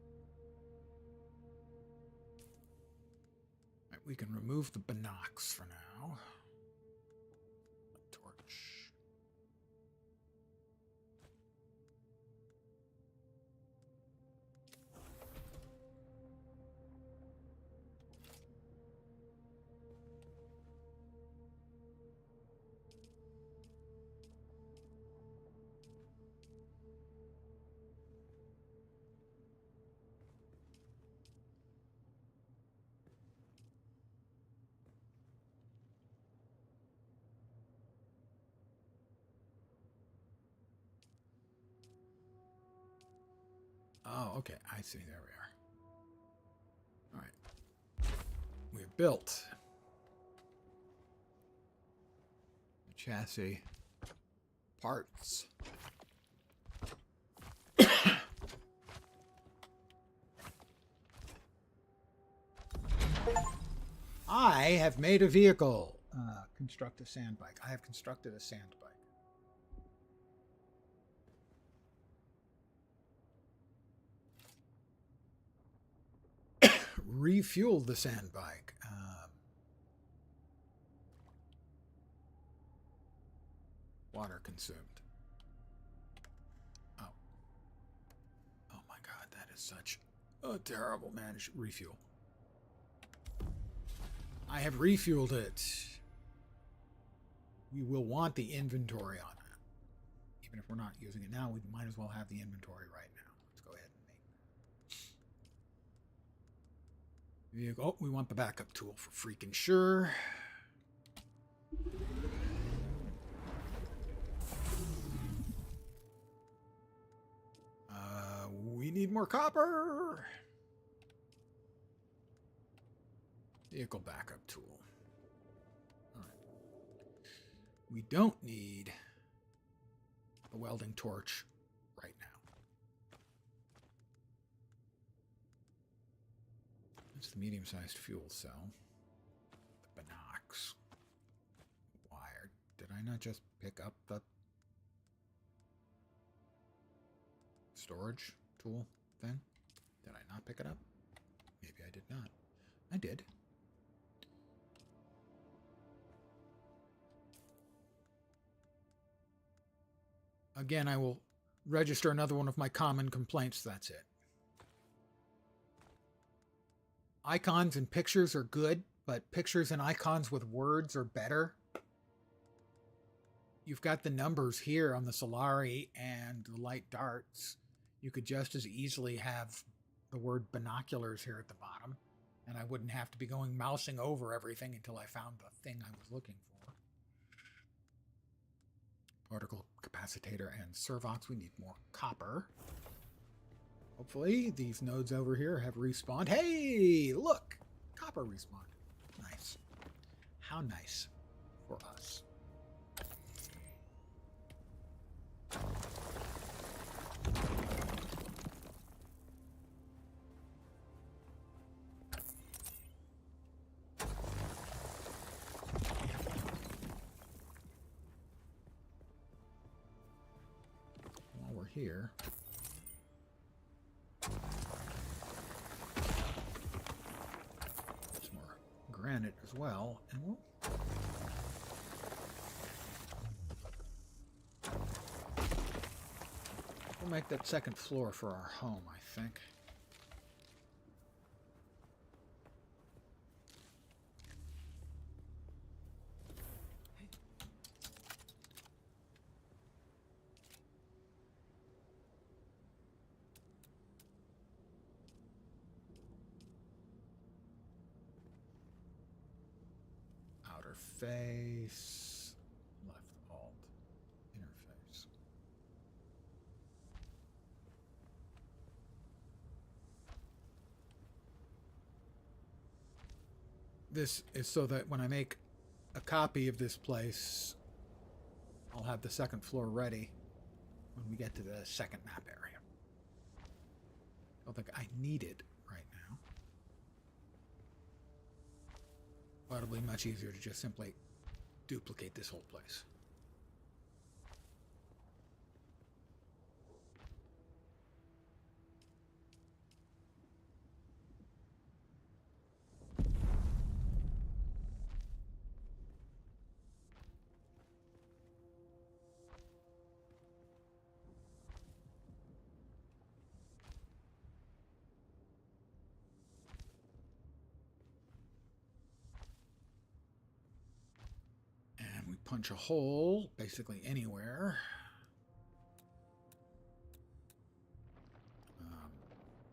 Right, we can remove the binocs for now. Torch. Oh, okay. I see. There we are. All right. We've built the chassis parts. I have made a vehicle. Construct a sand bike. I have constructed a sand bike. Refueled the sand bike. Water consumed. Oh. Oh my god, that is such a terrible refuel. I have refueled it. We will want the inventory on it. Even if we're not using it now, we might as well have the inventory right now. Let's go ahead and make. Oh, we want the backup tool for freaking sure. We need more copper. Vehicle backup tool. All right. We don't need the welding torch right now. It's the medium-sized fuel cell. The binocs. Wire. Did I not just pick up the storage tool thing? Did I not pick it up? Maybe I did not. I did. Again, I will register another one of my common complaints. That's it. Icons and pictures are good, but pictures and icons with words are better. You've got the numbers here on the Solari and the light darts. You could just as easily have the word binoculars here at the bottom, and I wouldn't have to be mousing over everything until I found the thing I was looking for. Particle capacitor and servox. We need more copper. Hopefully these nodes over here have respawned. Hey, look! Copper respawned. Nice. How nice for us. While we're here, some more granite as well, and we'll make that second floor for our home, I think. interface, left alt, interface. This is so that when I make a copy of this place, I'll have the second floor ready when we get to the second map area. I don't think I need it right now. But it'll be much easier to just simply duplicate this whole place. Punch a hole basically anywhere.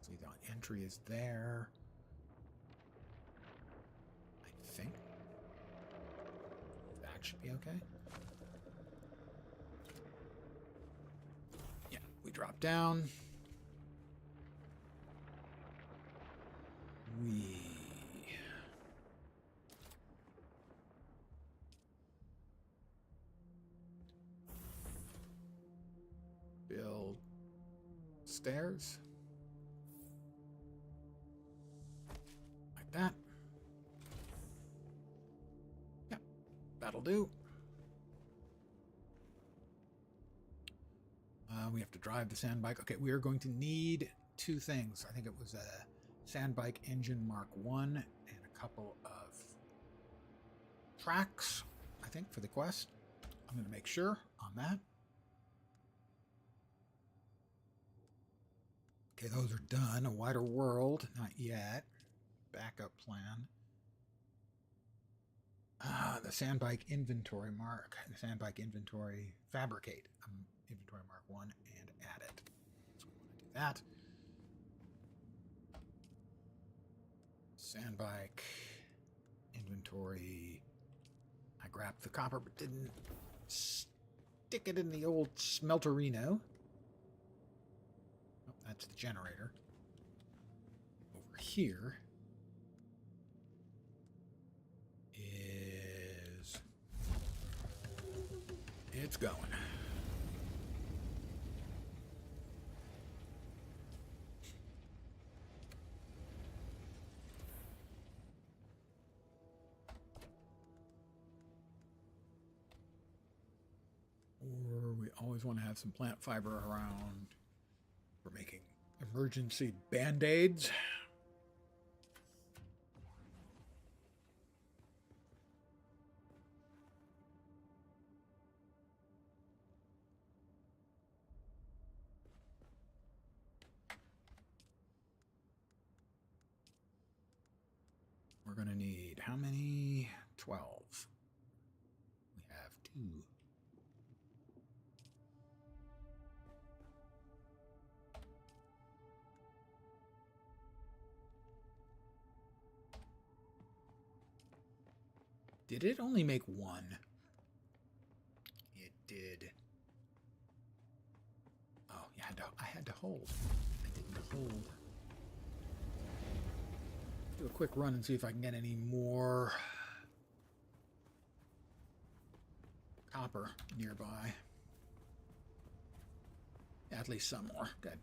See, the entry is there. I think that should be okay. Yeah, we drop down. We build stairs like that. Yep, that'll do. We have to drive the sand bike. Okay, we are going to need two things. I think it was a sand bike engine Mark 1 and a couple of tracks, I think, for the quest. I'm going to make sure on that. Okay, those are done. A wider world, not yet. Backup plan. The sandbike inventory mark. The sandbike inventory fabricate. Inventory mark 1 and add it. So we want to do that. Sandbike inventory. I grabbed the copper but didn't stick it in the old smelterino. Oh, that's the generator. Over here is... It's going. Or we always want to have some plant fiber around for making emergency band-aids. We're going to need how many? 12. We have 2. Did it only make 1? It did. Oh, yeah, I had to hold. I didn't hold. Do a quick run and see if I can get any more copper nearby. Yeah, at least some more. Good.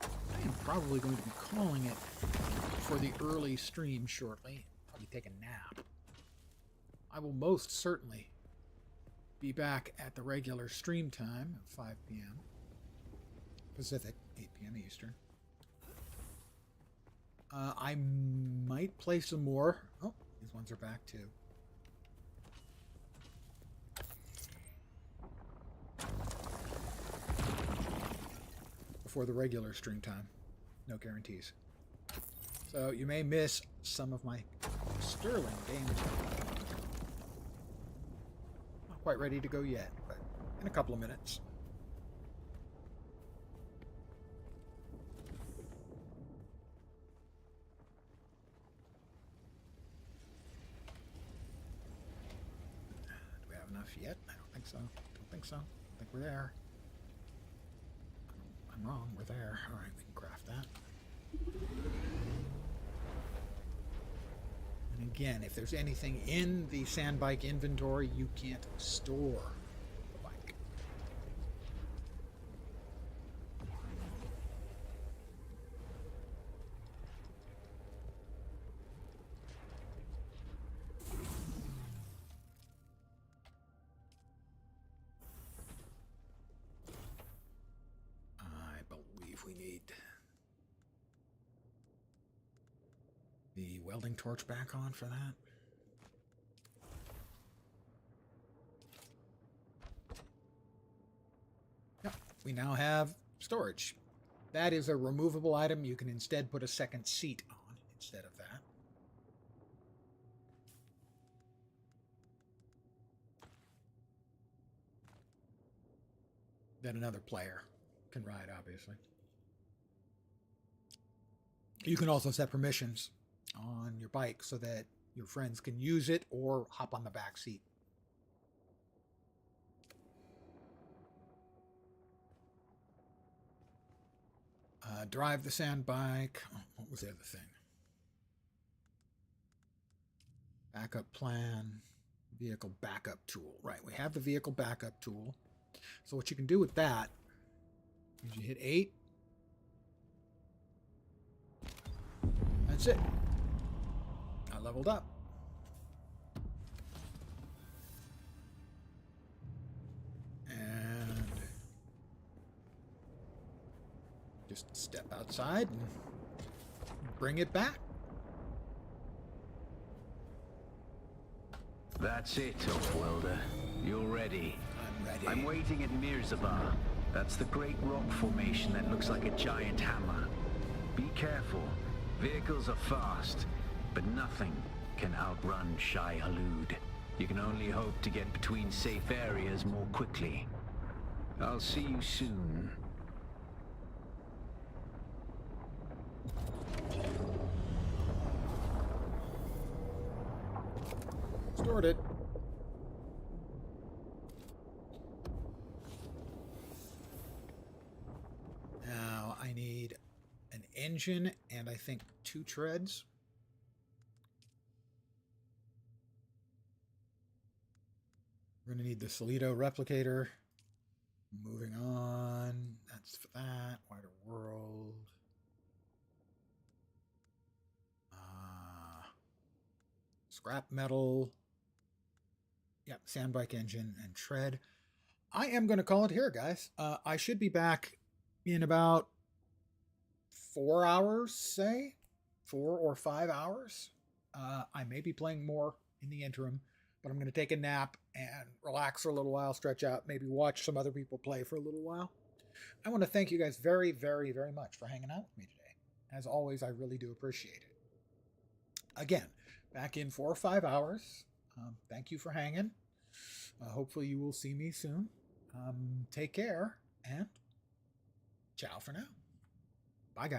I am probably going to be calling it for the early stream shortly. Probably take a nap. I will most certainly be back at the regular stream time at 5 p.m. Pacific, 8 p.m. Eastern. I might play some more. Oh, these ones are back too. Before the regular stream time. No guarantees. So you may miss some of my sterling gameplay. Not quite ready to go yet, but in a couple of minutes. yet. I don't think so. Don't think so. I think we're there. I'm wrong. We're there. All right, we can craft that. And again, if there's anything in the sand bike inventory, you can't store the bike. I believe we need the welding torch back on for that. Yep, we now have storage. That is a removable item. You can instead put a second seat on instead of that. That another player can ride, obviously. You can also set permissions on your bike so that your friends can use it or hop on the back seat. Drive the sand bike. Oh, what was the other thing? Backup plan. Vehicle backup tool. Right, we have the vehicle backup tool. So what you can do with that is you hit 8. That's it. I leveled up. And just step outside and bring it back. That's it, Upwelder. You're ready. I'm ready. I'm waiting at Mirzabar. That's the great rock formation that looks like a giant hammer. Be careful. Vehicles are fast, but nothing can outrun Shai Hulud. You can only hope to get between safe areas more quickly. I'll see you soon. Stored it. Now I need an engine and I think 2 treads. We're going to need the Solido replicator. Moving on. That's for that. Wider world. Scrap metal. Yep, sand bike engine and tread. I am going to call it here, guys. I should be back in about 4 hours, say. 4 or 5 hours. I may be playing more in the interim, but I'm going to take a nap and relax for a little while, stretch out, maybe watch some other people play for a little while. I want to thank you guys very, very, very much for hanging out with me today. As always, I really do appreciate it. Again, back in 4 or 5 hours. Thank you for hanging. Hopefully you will see me soon. Take care, and ciao for now. Bye, guys.